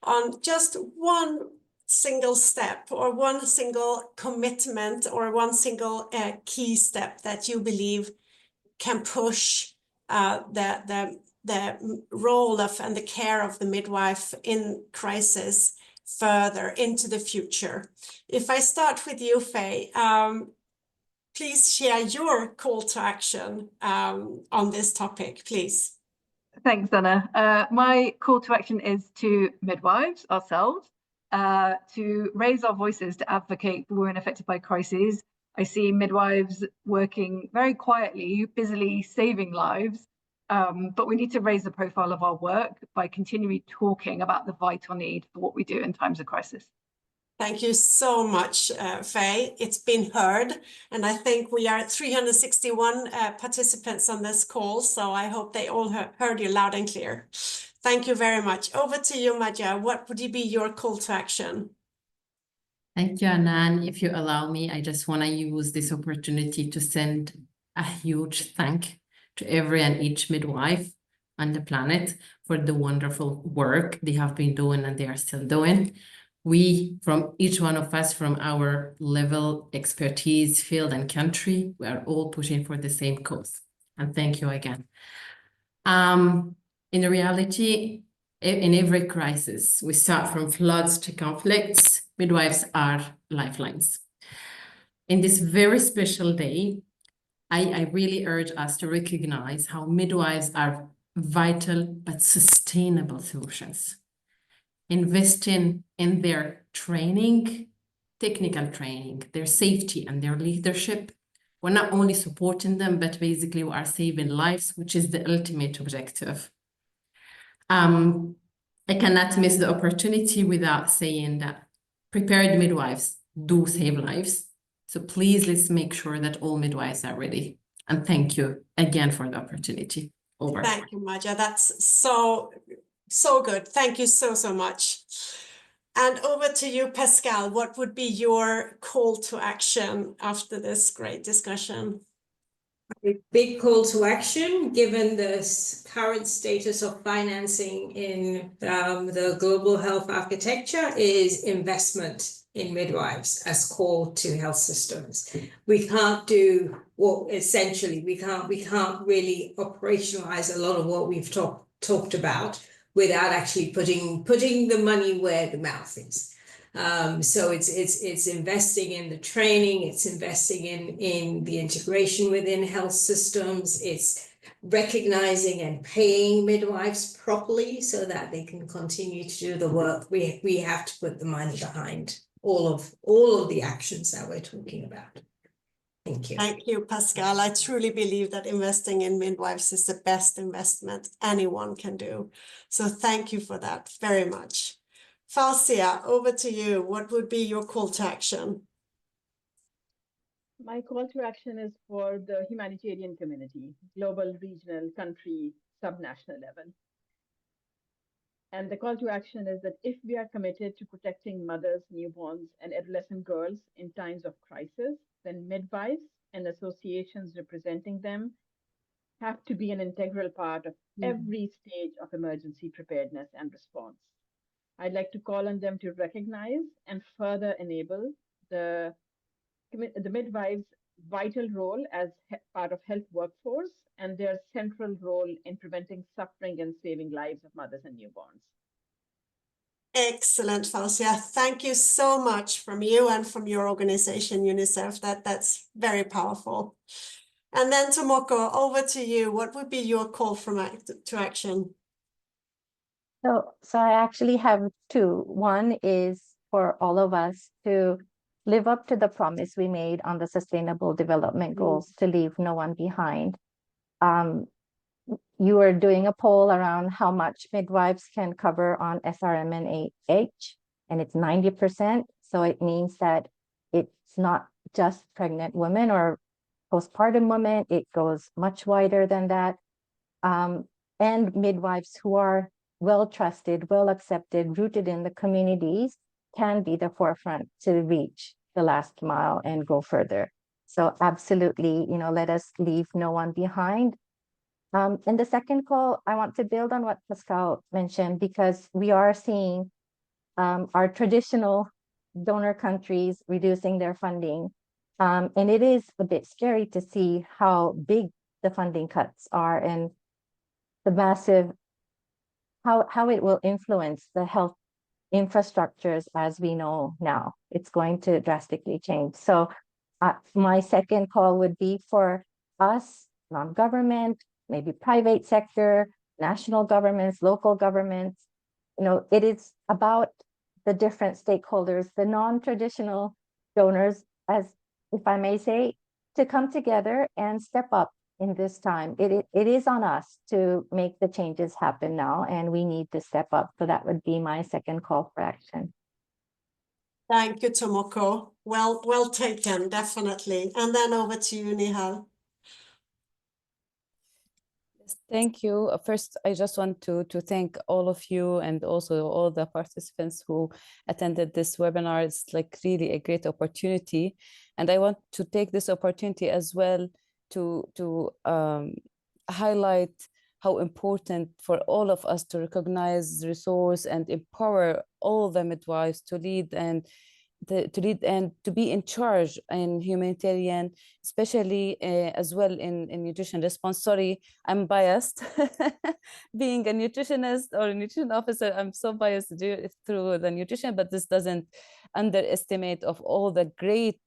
on just one single step or one single commitment or one single key step that you believe can push the role of and the care of the midwife in crisis further into the future. If I start with you, Faye, please share your call to action on this topic, please. Thanks, Anna. My call to action is to midwives ourselves, to raise our voices to advocate for women affected by crises. I see midwives working very quietly, busily saving lives, but we need to raise the profile of our work by continually talking about the vital need for what we do in times of crisis. Thank you so much, Faye. It's been heard, and I think we are 361 participants on this call, so I hope they all heard you loud and clear. Thank you very much. Over to you, Maja. What would be your call to action? Thank you, Anan. If you allow me, I just want to use this opportunity to send a huge thank to every and each midwife on the planet for the wonderful work they have been doing and they are still doing. We, from each one of us, from our level, expertise, field, and country, we are all pushing for the same cause. And thank you again. In reality, in every crisis, we start from floods to conflicts. Midwives are lifelines. In this very special day, I really urge us to recognize how midwives are vital but sustainable solutions. Investing in their training, technical training, their safety and their leadership, we're not only supporting them, but basically we are saving lives, which is the ultimate objective. I cannot miss the opportunity without saying that prepared midwives do save lives. So please, let's make sure that all midwives are ready. And thank you again for the opportunity. Over. Thank you, Maja. That's so good. Thank you so much. And over to you, Pascal. What would be your call to action after this great discussion? A big call to action, given the current status of financing in the global health architecture, is investment in midwives as core to health systems. We can't do what essentially we can't really operationalize a lot of what we've talked about without actually putting the money where the mouth is. So it's investing in the training, it's investing in the integration within health systems, it's recognizing and paying midwives properly so that they can continue to do the work. We have to put the money behind all of the actions that we're talking about. Thank you. Thank you, Pascal. I truly believe that investing in midwives is the best investment anyone can do. So thank you for that very much. Falsia, over to you. What would be your call to action? My call to action is for the humanitarian community, global, regional, country, subnational level. And the call to action is that if we are committed to protecting mothers, newborns, and adolescent girls in times of crisis, then midwives and associations representing them have to be an integral part of every stage of emergency preparedness and response. I'd like to call on them to recognize and further enable the midwives' vital role as part of health workforce and their central role in preventing suffering and saving lives of mothers and newborns. Excellent, Falsia. Thank you so much from you and from your organization, UNICEF. That's very powerful. And then Tomoko, over to you. What would be your call to action? So I actually have two. One is for all of us to live up to the promise we made on the Sustainable Development Goals to leave no one behind. You are doing a poll around how much midwives can cover on SRM and AH, and it's 90%. So it means that it's not just pregnant women or postpartum women, it goes much wider than that. And midwives who are well trusted, well accepted, rooted in the communities can be the forefront to reach the last mile and go further. So absolutely, let us leave no one behind. And the second call, I want to build on what Pascal mentioned, because we are seeing our traditional donor countries reducing their funding. And it is a bit scary to see how big the funding cuts are and the massive, how it will influence the health infrastructures as we know now. It's going to drastically change. So my second call would be for us, non-government, maybe private sector, national governments, local governments. It is about the different stakeholders, the non-traditional donors, as if I may say, to come together and step up in this time. It is on us to make the changes happen now, and we need to step up. So that would be my second call for action. Thank you, Tomoko. Well taken, definitely. And then over to you, Nihal. Thank you. First, I just want to thank all of you and also all the participants who attended this webinar. It's like really a great opportunity. And I want to take this opportunity as well to highlight how important for all of us to recognize, resource, and empower all the midwives to lead and to be in charge in humanitarian, especially as well in nutrition response. Sorry, I'm biased. Being a nutritionist or a nutrition officer, I'm so biased through the nutrition, but this doesn't underestimate of all the great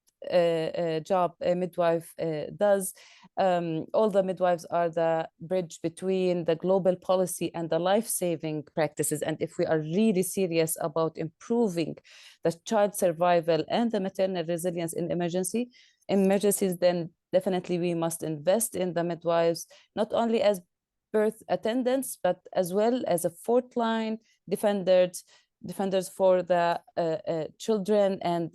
job a midwife does. All the midwives are the bridge between the global policy and the life-saving practices. And if we are really serious about improving the child survival and the maternal resilience in emergencies, then definitely we must invest in the midwives, not only as birth attendants, but as well as a fourth line defenders for the children and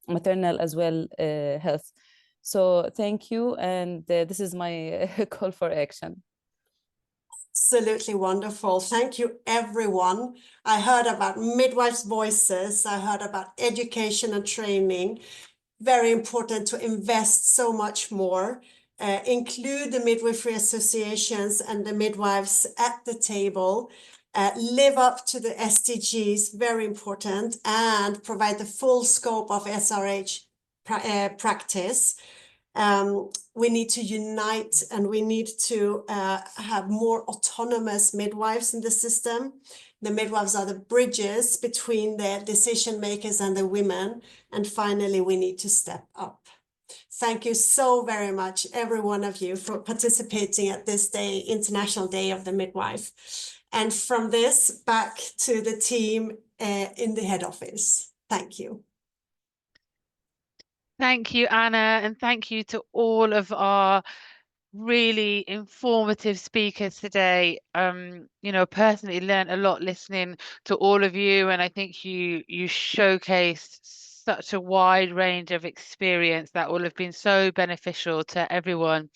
maternal as well health. So thank you, and this is my call for action. Absolutely wonderful. Thank you, everyone. I heard about midwives' voices. I heard about education and training. Very important to invest so much more. Include the midwifery associations and the midwives at the table. Live up to the SDGs, very important, and provide the full scope of SRH practice. We need to unite, and we need to have more autonomous midwives in the system. The midwives are the bridges between the decision makers and the women. And finally, we need to step up. Thank you so very much, every one of you, for participating at this day, International Day of the Midwife. And from this, back to the team in the head office. Thank you. Thank you, Anna, and thank you to all of our really informative speakers today. Personally learned a lot listening to all of you, and I think you showcased such a wide range of experience that will have been so beneficial to everyone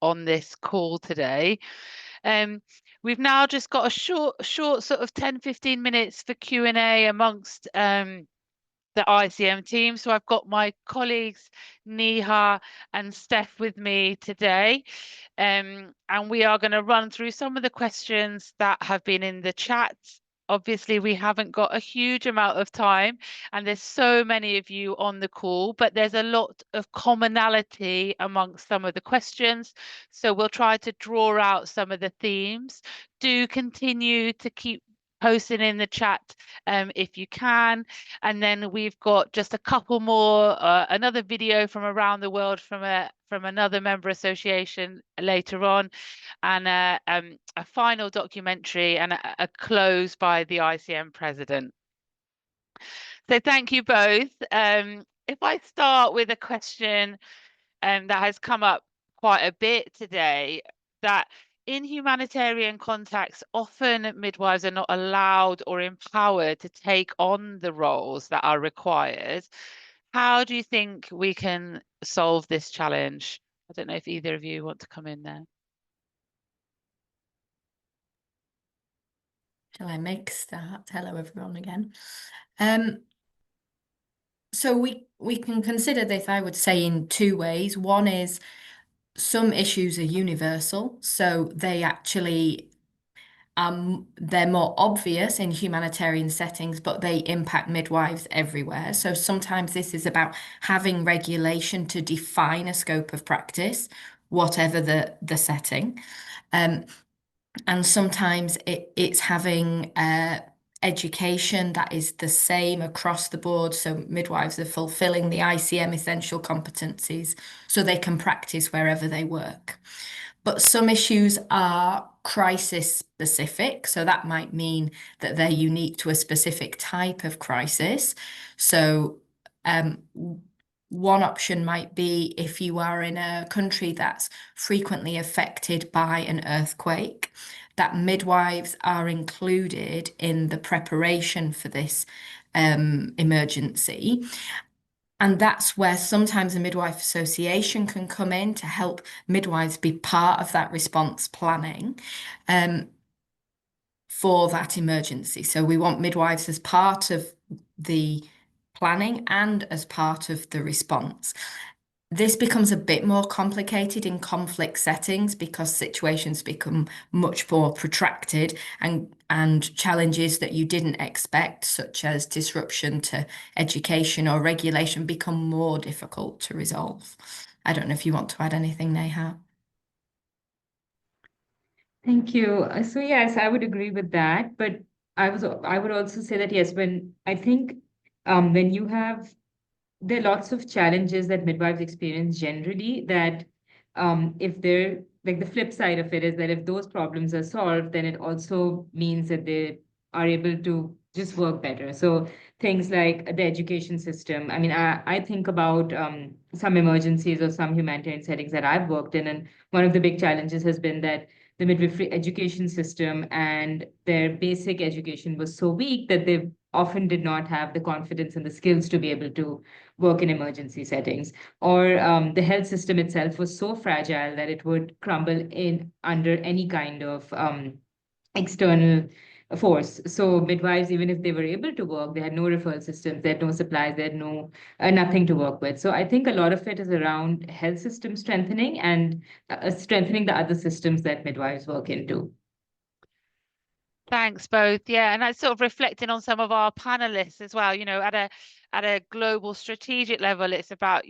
on this call today. We've now just got a short sort of 10-15 minutes for Q&A amongst the ICM team. So I've got my colleagues Niha and Steph with me today, and we are going to run through some of the questions that have been in the chat. Obviously, we haven't got a huge amount of time, and there's so many of you on the call, but there's a lot of commonality amongst some of the questions. So we'll try to draw out some of the themes. Do continue to keep posting in the chat if you can. And then we've got just a couple more, another video from around the world from another member association later on, and a final documentary and a close by the ICM president. So thank you both. If I start with a question that has come up quite a bit today, that in humanitarian contexts, often midwives are not allowed or empowered to take on the roles that are required. How do you think we can solve this challenge? I don't know if either of you want to come in there. Shall I make start? Hello, everyone again. So we can consider this, I would say, in two ways. One is some issues are universal, so they actually they're more obvious in humanitarian settings, but they impact midwives everywhere. So sometimes this is about having regulation to define a scope of practice, whatever the setting. And sometimes it's having education that is the same across the board. So midwives are fulfilling the ICM essential competencies so they can practice wherever they work. But some issues are crisis specific. So that might mean that they're unique to a specific type of crisis. So One option might be if you are in a country that's frequently affected by an earthquake, that midwives are included in the preparation for this emergency. And that's where sometimes a midwife association can come in to help midwives be part of that response planning for that emergency. So we want midwives as part of the planning and as part of the response. This becomes a bit more complicated in conflict settings because situations become much more protracted and challenges that you didn't expect, such as disruption to education or regulation, become more difficult to resolve. I don't know if you want to add anything, Neha. Thank you. So yes, I would agree with that, but I would also say that yes, when you have there are lots of challenges that midwives experience generally that if they're like the flip side of it is that if those problems are solved, then it also means that they are able to just work better. So things like the education system. I mean, I think about some emergencies or some humanitarian settings that I've worked in, and one of the big challenges has been that the midwifery education system and their basic education was so weak that they often did not have the confidence and the skills to be able to work in emergency settings. Or the health system itself was so fragile that it would crumble in under any kind of external force. So midwives, even if they were able to work, they had no referral systems, they had no supplies, they had no nothing to work with. So I think a lot of it is around health system strengthening and strengthening the other systems that midwives work into. Thanks both. Yeah, and that's sort of reflecting on some of our panelists as well. At a global strategic level, it's about,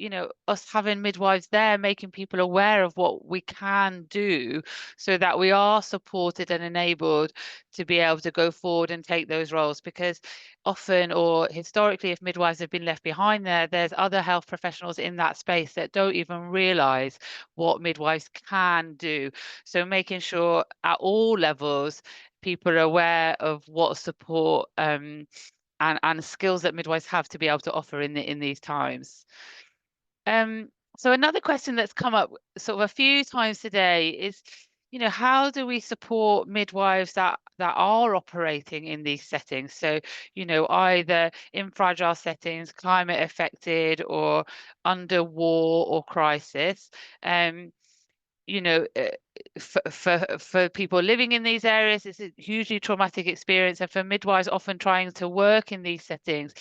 us having midwives there, making people aware of what we can do so that we are supported and enabled to be able to go forward and take those roles. Because often or historically, if midwives have been left behind there's other health professionals in that space that don't even realize what midwives can do. So making sure at all levels, people are aware of what support and skills that midwives have to be able to offer in these times. So another question that's come up sort of a few times today is, how do we support midwives that are operating in these settings? So, either in fragile settings, climate affected, or under war or crisis. For people living in these areas, it's a hugely traumatic experience, and for midwives often trying to work in these settings,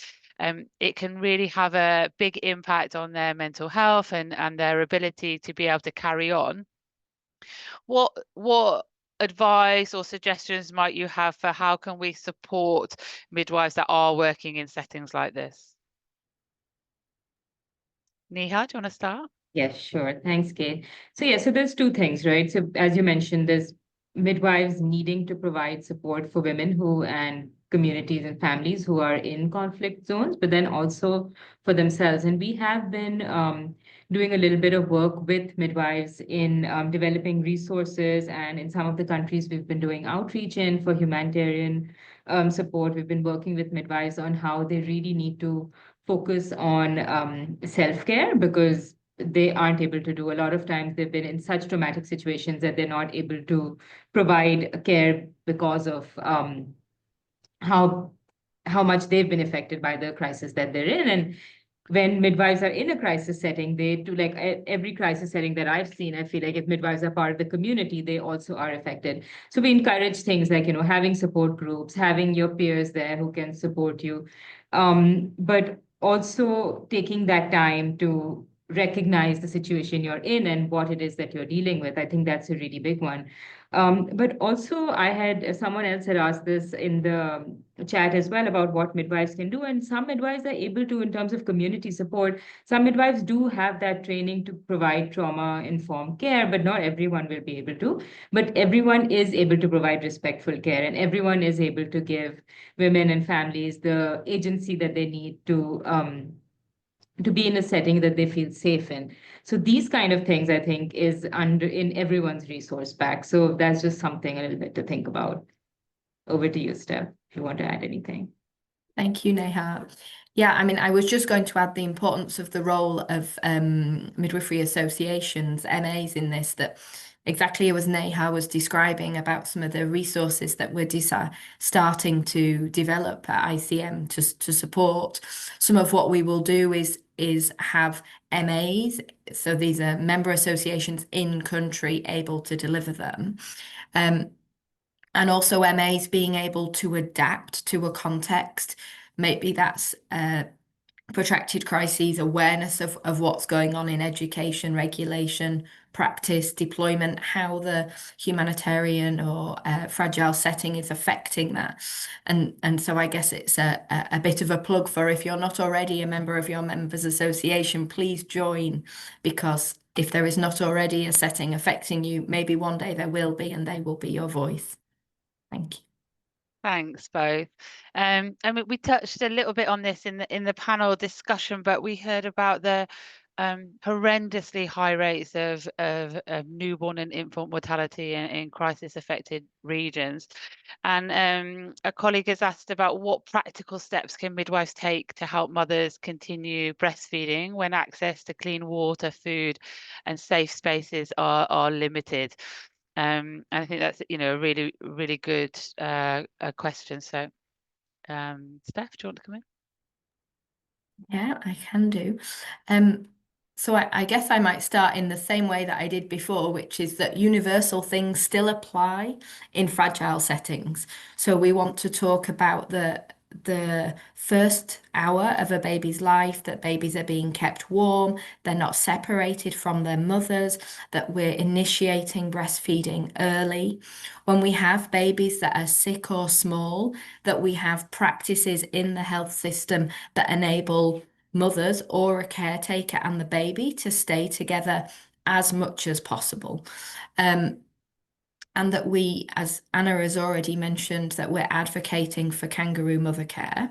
it can really have a big impact on their mental health and their ability to be able to carry on. What advice or suggestions might you have for how can we support midwives that are working in settings like this? Neha, do you want to start? Yes, sure. Thanks, Kate. So there's two things, right? So as you mentioned, there's midwives needing to provide support for women and communities and families who are in conflict zones, but then also for themselves. And we have been doing a little bit of work with midwives in developing resources. And in some of the countries, we've been doing outreach for humanitarian support. We've been working with midwives on how they really need to focus on self-care because they aren't able to do. A lot of times they've been in such traumatic situations that they're not able to provide care because of how much they've been affected by the crisis that they're in. And when midwives are in a crisis setting, they do, like every crisis setting that I've seen, I feel like if midwives are part of the community, they also are affected. So we encourage things like, having support groups, having your peers there who can support you, but also taking that time to recognize the situation you're in and what it is that you're dealing with. I think that's a really big one. But also someone else had asked this in the chat as well about what midwives can do. And some midwives are able to, in terms of community support, some midwives do have that training to provide trauma-informed care, but not everyone will be able to. But everyone is able to provide respectful care, and everyone is able to give women and families the agency that they need to be in a setting that they feel safe in. So these kind of things, I think, is in everyone's resource pack. So that's just something a little bit to think about. Over to you, Steph, if you want to add anything. Thank you, Neha. Yeah, I mean, I was just going to add the importance of the role of midwifery associations, MAs, in this, that exactly as Neha was describing about some of the resources that we're starting to develop at ICM to support. Some of what we will do is have MAs, so these are member associations in country able to deliver them. And also MAs being able to adapt to a context. Maybe that's protracted crises, awareness of what's going on in education, regulation, practice, deployment, how the humanitarian or fragile setting is affecting that. And so I guess it's a bit of a plug for, if you're not already a member of your members association, please join, because if there is not already a setting affecting you, maybe one day there will be, and they will be your voice. Thank you. Thanks both. I mean, we touched a little bit on this in the panel discussion, but we heard about the horrendously high rates of newborn and infant mortality in crisis affected regions. And a colleague has asked about what practical steps can midwives take to help mothers continue breastfeeding when access to clean water, food and safe spaces are limited. And I think that's, you know, a really, really good question. So, Steph, do you want to come in? Yeah, I can do. So I guess I might start in the same way that I did before, which is that universal things still apply in fragile settings. So we want to talk about the first hour of a baby's life, that babies are being kept warm, they're not separated from their mothers, that we're initiating breastfeeding early. When we have babies that are sick or small, that we have practices in the health system that enable mothers or a caretaker and the baby to stay together as much as possible. And that we, as Anna has already mentioned, that we're advocating for kangaroo mother care.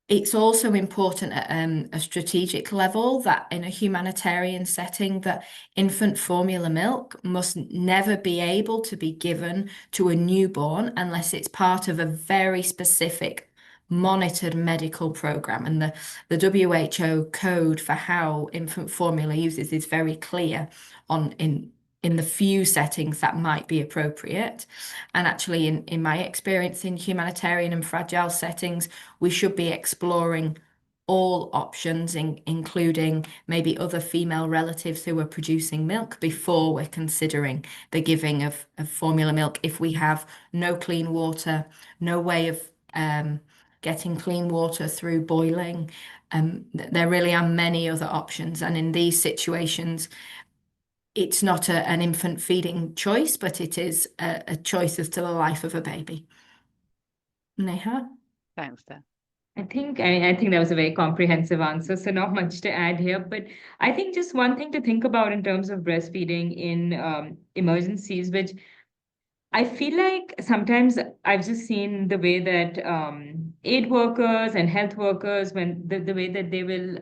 It's also important at a strategic level that in a humanitarian setting, that infant formula milk must never be able to be given to a newborn unless it's part of a very specific monitored medical program. And the WHO code for how infant formula uses is very clear in the few settings that might be appropriate. And actually, in my experience in humanitarian and fragile settings, we should be exploring all options, including maybe other female relatives who are producing milk, before we're considering the giving of formula milk. If we have no clean water, no way of getting clean water through boiling, there really are many other options. And in these situations, it's not an infant feeding choice, but it is a choice as to the life of a baby. Neha? Thanks, Steph. I think that was a very comprehensive answer, so not much to add here. But I think just one thing to think about in terms of breastfeeding in emergencies, which I feel like sometimes I've just seen the way that aid workers and health workers, when the way that they will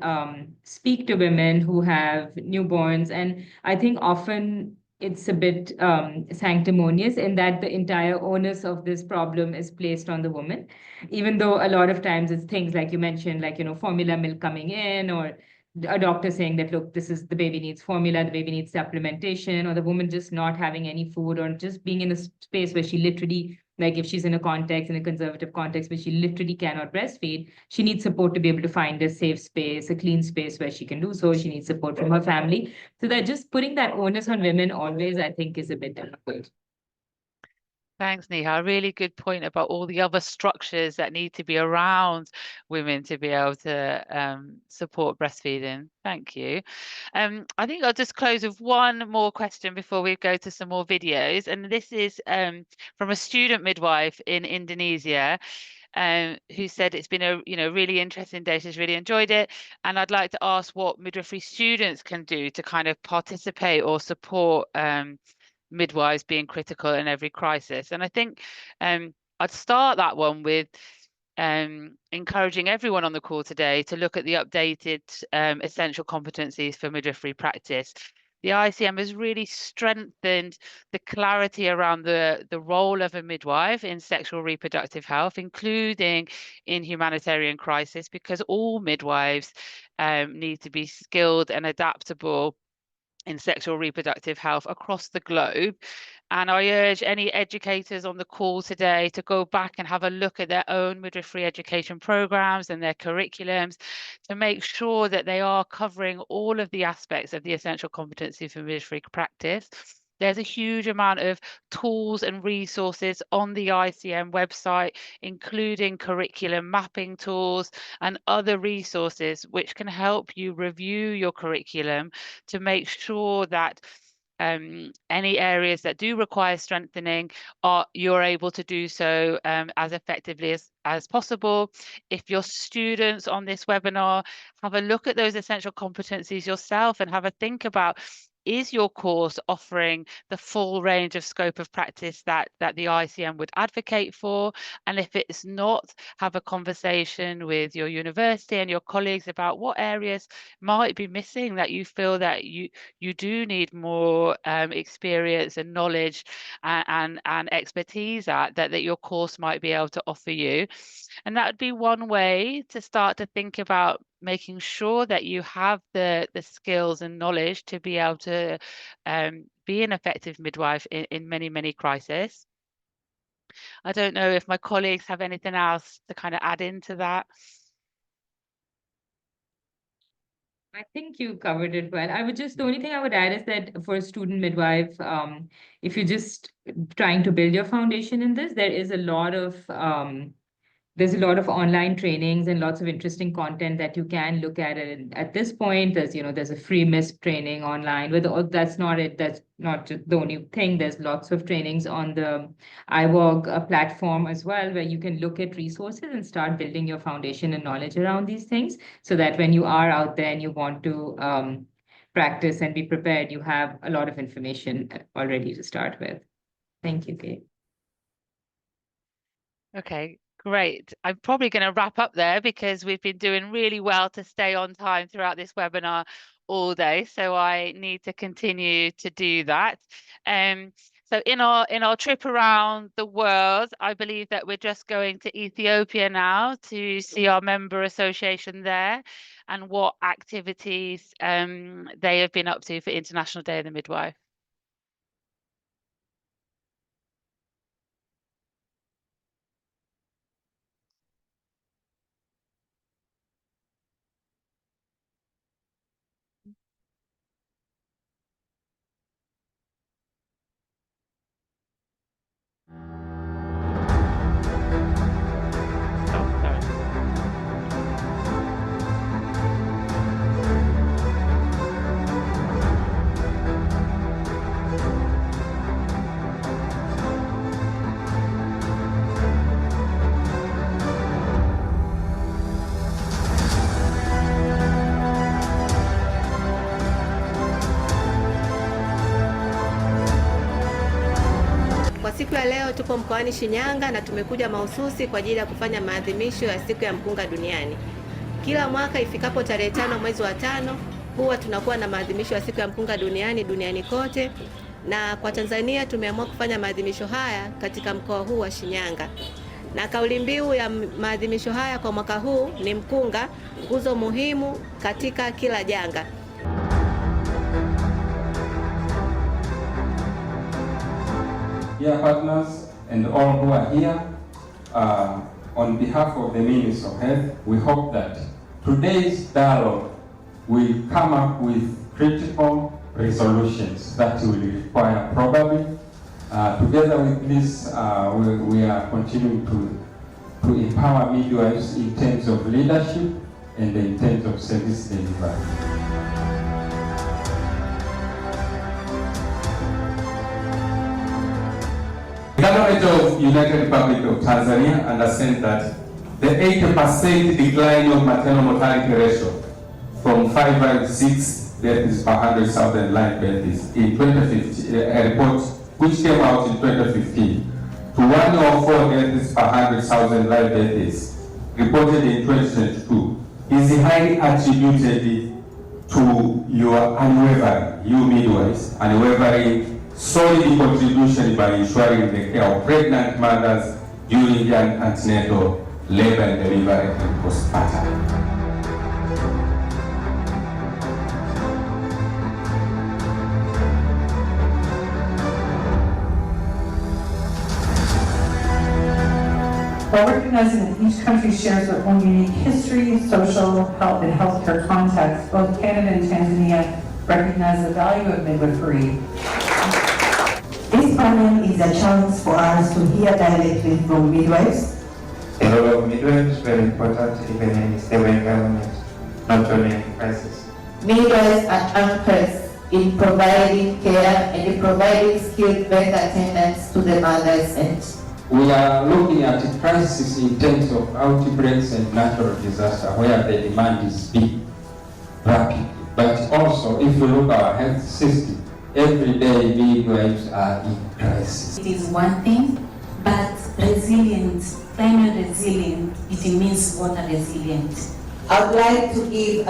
speak to women who have newborns, and I think often it's a bit sanctimonious in that the entire onus of this problem is placed on the woman, even though a lot of times it's things like you mentioned, like, you know, formula milk coming in, or a doctor saying that, look, this is the baby needs formula, the baby needs supplementation, or the woman just not having any food, or just being in a space where she literally, like if she's in a context, in a conservative context where she literally cannot breastfeed, she needs support to be able to find a safe space, a clean space where she can do so. She needs support from her family. So that just putting that onus on women always, I think, is a bit difficult. Thanks, Neha. A really good point about all the other structures that need to be around women to be able to support breastfeeding. Thank you. I think I'll just close with one more question before we go to some more videos. And this is from a student midwife in Indonesia, who said it's been a really interesting day. She's really enjoyed it. And I'd like to ask what midwifery students can do to kind of participate or support midwives being critical in every crisis. And I think I'd start that one with encouraging everyone on the call today to look at the updated essential competencies for midwifery practice. the ICM has really strengthened the clarity around the role of a midwife in sexual reproductive health, including in humanitarian crisis, because all midwives need to be skilled and adaptable in sexual reproductive health across the globe. And I urge any educators on the call today to go back and have a look at their own midwifery education programs and their curriculums to make sure that they are covering all of the aspects of the essential competency for midwifery practice. There's a huge amount of tools and resources on the ICM website, including curriculum mapping tools and other resources which can help you review your curriculum to make sure that any areas that do require strengthening, you're able to do so as effectively as possible. If your students on this webinar, have a look at those essential competencies yourself and have a think about, is your course offering the full range of scope of practice that the ICM would advocate for? And if it's not, have a conversation with your university and your colleagues about what areas might be missing that you feel that you do need more experience and knowledge and expertise that your course might be able to offer you. And that would be one way to start to think about making sure that you have the skills and knowledge to be able to be an effective midwife in many crises. I don't know if my colleagues have anything else to kind of add into that. I think you covered it well. The only thing I would add is that for a student midwife, if you're just trying to build your foundation in this, there's a lot of online trainings and lots of interesting content that you can look at. And at this point, there's a free MISP training online. But that's not it. That's not the only thing. There's lots of trainings on the IWOG platform as well, where you can look at resources and start building your foundation and knowledge around these things, so that when you are out there and you want to practice and be prepared, you have a lot of information already to start with. Thank you, Kate. Okay. Great. I'm probably going to wrap up there because we've been doing really well to stay on time throughout this webinar all day. So I need to continue to do that. So in our trip around the world, I believe that we're just going to Ethiopia now to see our member association there and what activities they have been up to for International Day of the Midwife. Kwa siku ya leo tupo mkoani Shinyanga na tumekuja mahususi kwa ajili ya kufanya maadhimisho ya siku ya mkunga duniani. Kila mwaka ifikapo tarehe 5 mwezi wa 5 huwa tunakuwa na maadhimisho ya siku ya mkunga duniani kote, na kwa Tanzania tumeamua kufanya maadhimisho haya katika mkoa huu wa Shinyanga. Na kauli mbiu ya maadhimisho haya kwa mwaka huu ni mkunga, nguzo muhimu katika kila janga. Dear partners and all who are here, on behalf of the Ministry of Health, we hope that today's dialogue will come up with critical resolutions that will require probably. Together with this, we are continuing to empower midwives in terms of leadership and in terms of service delivery. The government of United Republic of Tanzania understands that the 80% decline of maternal mortality ratio from 5.6 deaths per 100,000 live births in 2015, a report which came out in 2015, to 104 deaths per 100,000 live births reported in 2022 is highly attributed to your unwavering you midwives, and a very solid contribution by ensuring the care of pregnant mothers during the antenatal, labor and delivery, and postpartum. While recognizing that each country shares their own unique history, social, health, and healthcare context, both Canada and Tanzania recognize the value of midwifery. This panel is a chance for us to hear directly from midwives. The role of midwives is very important even in stable environments, not only in crisis. Midwives are anchors in providing care and in providing skilled birth attendance to the mothers and we are looking at crises in terms of outbreaks and natural disaster where the demand is big, rapid. But also, if you look at our health system, every day midwives are in crisis. It is one thing, but resilient, climate resilient, it means water resilient. I would like to give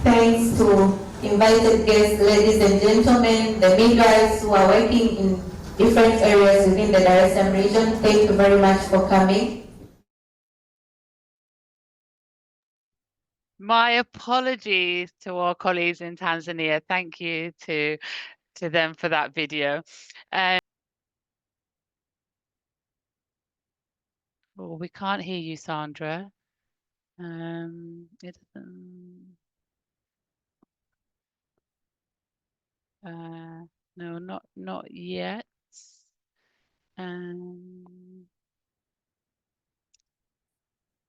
thanks to invited guests, ladies and gentlemen, the midwives who are working in different areas within the Dar es Salaam region. Thank you very much for coming. My apologies to our colleagues in Tanzania. Thank you to them for that video. Oh, we can't hear you, Sandra. It doesn't. No, not yet.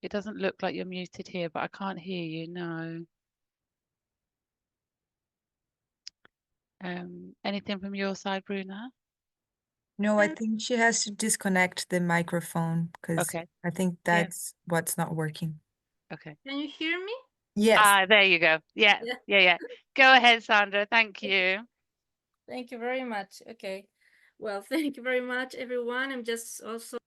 It doesn't look like you're muted here, but I can't hear you. No. Anything from your side, Bruna? No, I think she has to disconnect the microphone because Okay. I think that's what's not working. Okay. Can you hear me? Yes. Ah, there you go. Yeah. Go ahead, Sandra. Thank you. Thank you very much. Okay. Well, thank you very much, everyone. I'm just also.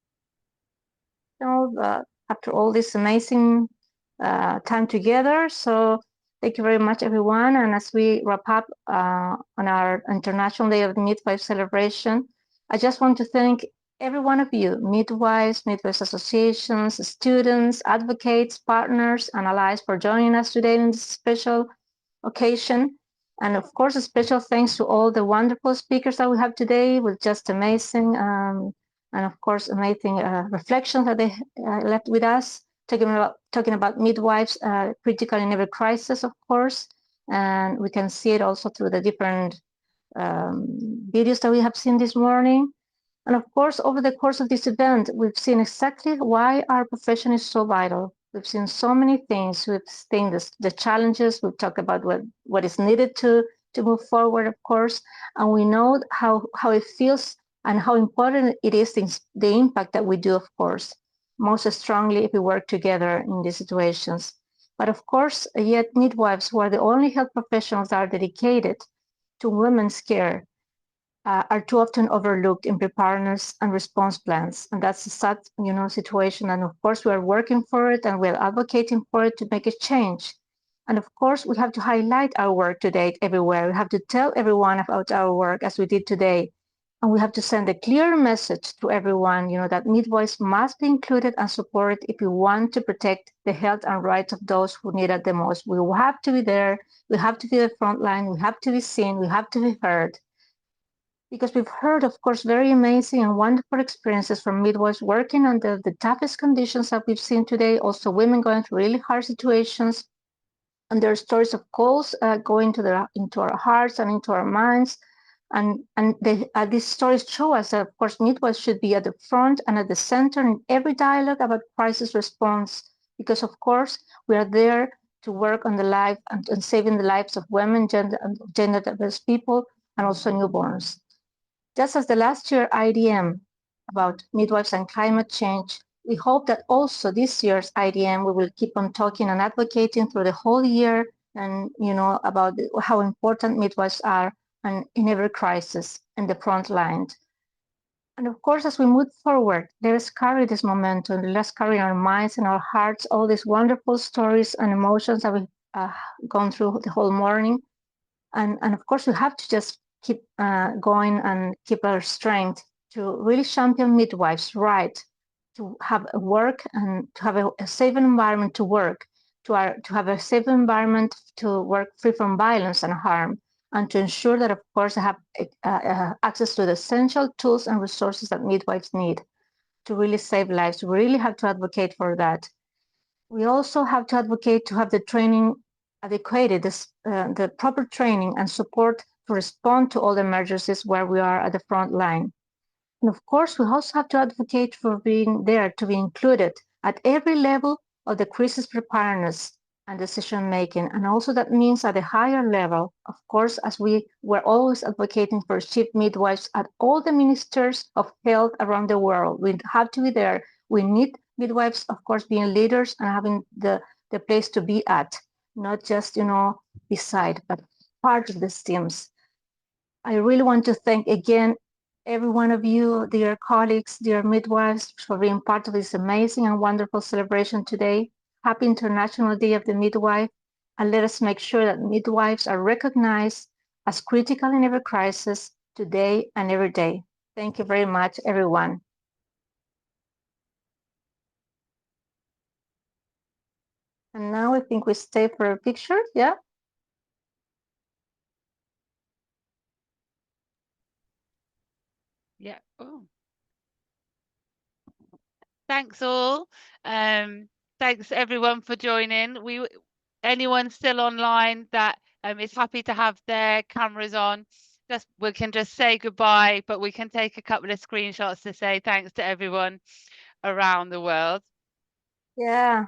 After all this amazing time together, so thank you very much, everyone. And as we wrap up on our International Day of the Midwife celebration, I just want to thank every one of you, midwives, midwives associations, students, advocates, partners, and allies for joining us today in this special occasion. And of course, a special thanks to all the wonderful speakers that we have today with just amazing and of course, amazing reflections that they left with us, talking about midwives, critical in every crisis, of course. And we can see it also through the different videos that we have seen this morning. And of course, over the course of this event, we've seen exactly why our profession is so vital. We've seen so many things. We've seen the challenges. We've talked about what is needed to move forward, of course. And we know how it feels and how important it is, the impact that we do, of course, most strongly if we work together in these situations. But of course, yet midwives, who are the only health professionals that are dedicated to women's care, are too often overlooked in preparedness and response plans. And that's a sad, situation. And of course, we are working for it and we're advocating for it to make a change. And of course, we have to highlight our work to date everywhere. We have to tell everyone about our work as we did today. And we have to send a clear message to everyone, that midwives must be included and supported if we want to protect the health and rights of those who need it the most. We will have to be there. We have to be the front line. We have to be seen. We have to be heard. Because we've heard, of course, very amazing and wonderful experiences from midwives working under the toughest conditions that we've seen today. Also, women going through really hard situations. And there are stories of calls going into our hearts and into our minds. And these stories show us that, of course, midwives should be at the front and at the center in every dialogue about crisis response, because, of course, we are there to work on the life and saving the lives of women, gender diverse people, and also newborns. Just as the last year IDM about midwives and climate change, we hope that also this year's IDM, we will keep on talking and advocating through the whole year and, about how important midwives are and in every crisis in the front line. And of course, as we move forward, let us carry this momentum, let's carry in our minds and our hearts all these wonderful stories and emotions that we've gone through the whole morning. And of course, we have to just keep going and keep our strength to really champion midwives' right to have a work and to have a safe environment to work, to have a safe environment to work free from violence and harm, and to ensure that, of course, they have access to the essential tools and resources that midwives need to really save lives. We really have to advocate for that. We also have to advocate to have the training adequate, the proper training and support to respond to all the emergencies where we are at the front line. And of course, we also have to advocate for being there to be included at every level of the crisis preparedness and decision making. And also that means at a higher level, of course, as we were always advocating for chief midwives at all the ministers of health around the world. We have to be there. We need midwives, of course, being leaders and having the place to be at, not just, beside, but part of these teams. I really want to thank again every one of you, dear colleagues, dear midwives, for being part of this amazing and wonderful celebration today. Happy International Day of the Midwife, and let us make sure that midwives are recognized as critical in every crisis today and every day. Thank you very much, everyone. And now I think we stay for a picture, yeah? Yeah. Oh. Thanks all. Thanks everyone for joining. Anyone still online that is happy to have their cameras on, we can just say goodbye, but we can take a couple of screenshots to say thanks to everyone around the world. Yeah.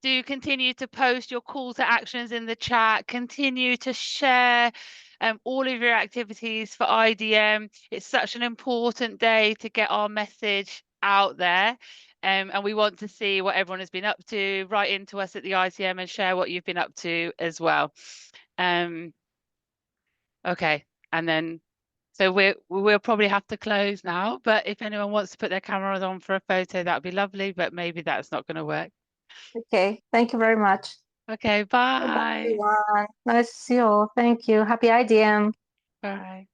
Do continue to post your call to actions in the chat. Continue to share all of your activities for IDM. It's such an important day to get our message out there. And we want to see what everyone has been up to. Write into us at the ICM and share what you've been up to as well. Okay, and then so we'll probably have to close now, but if anyone wants to put their cameras on for a photo, that would be lovely, but maybe that's not going to work. Okay, thank you very much. Okay, bye. Bye, everyone. Nice to see you all. Thank you. Happy IDM. Bye.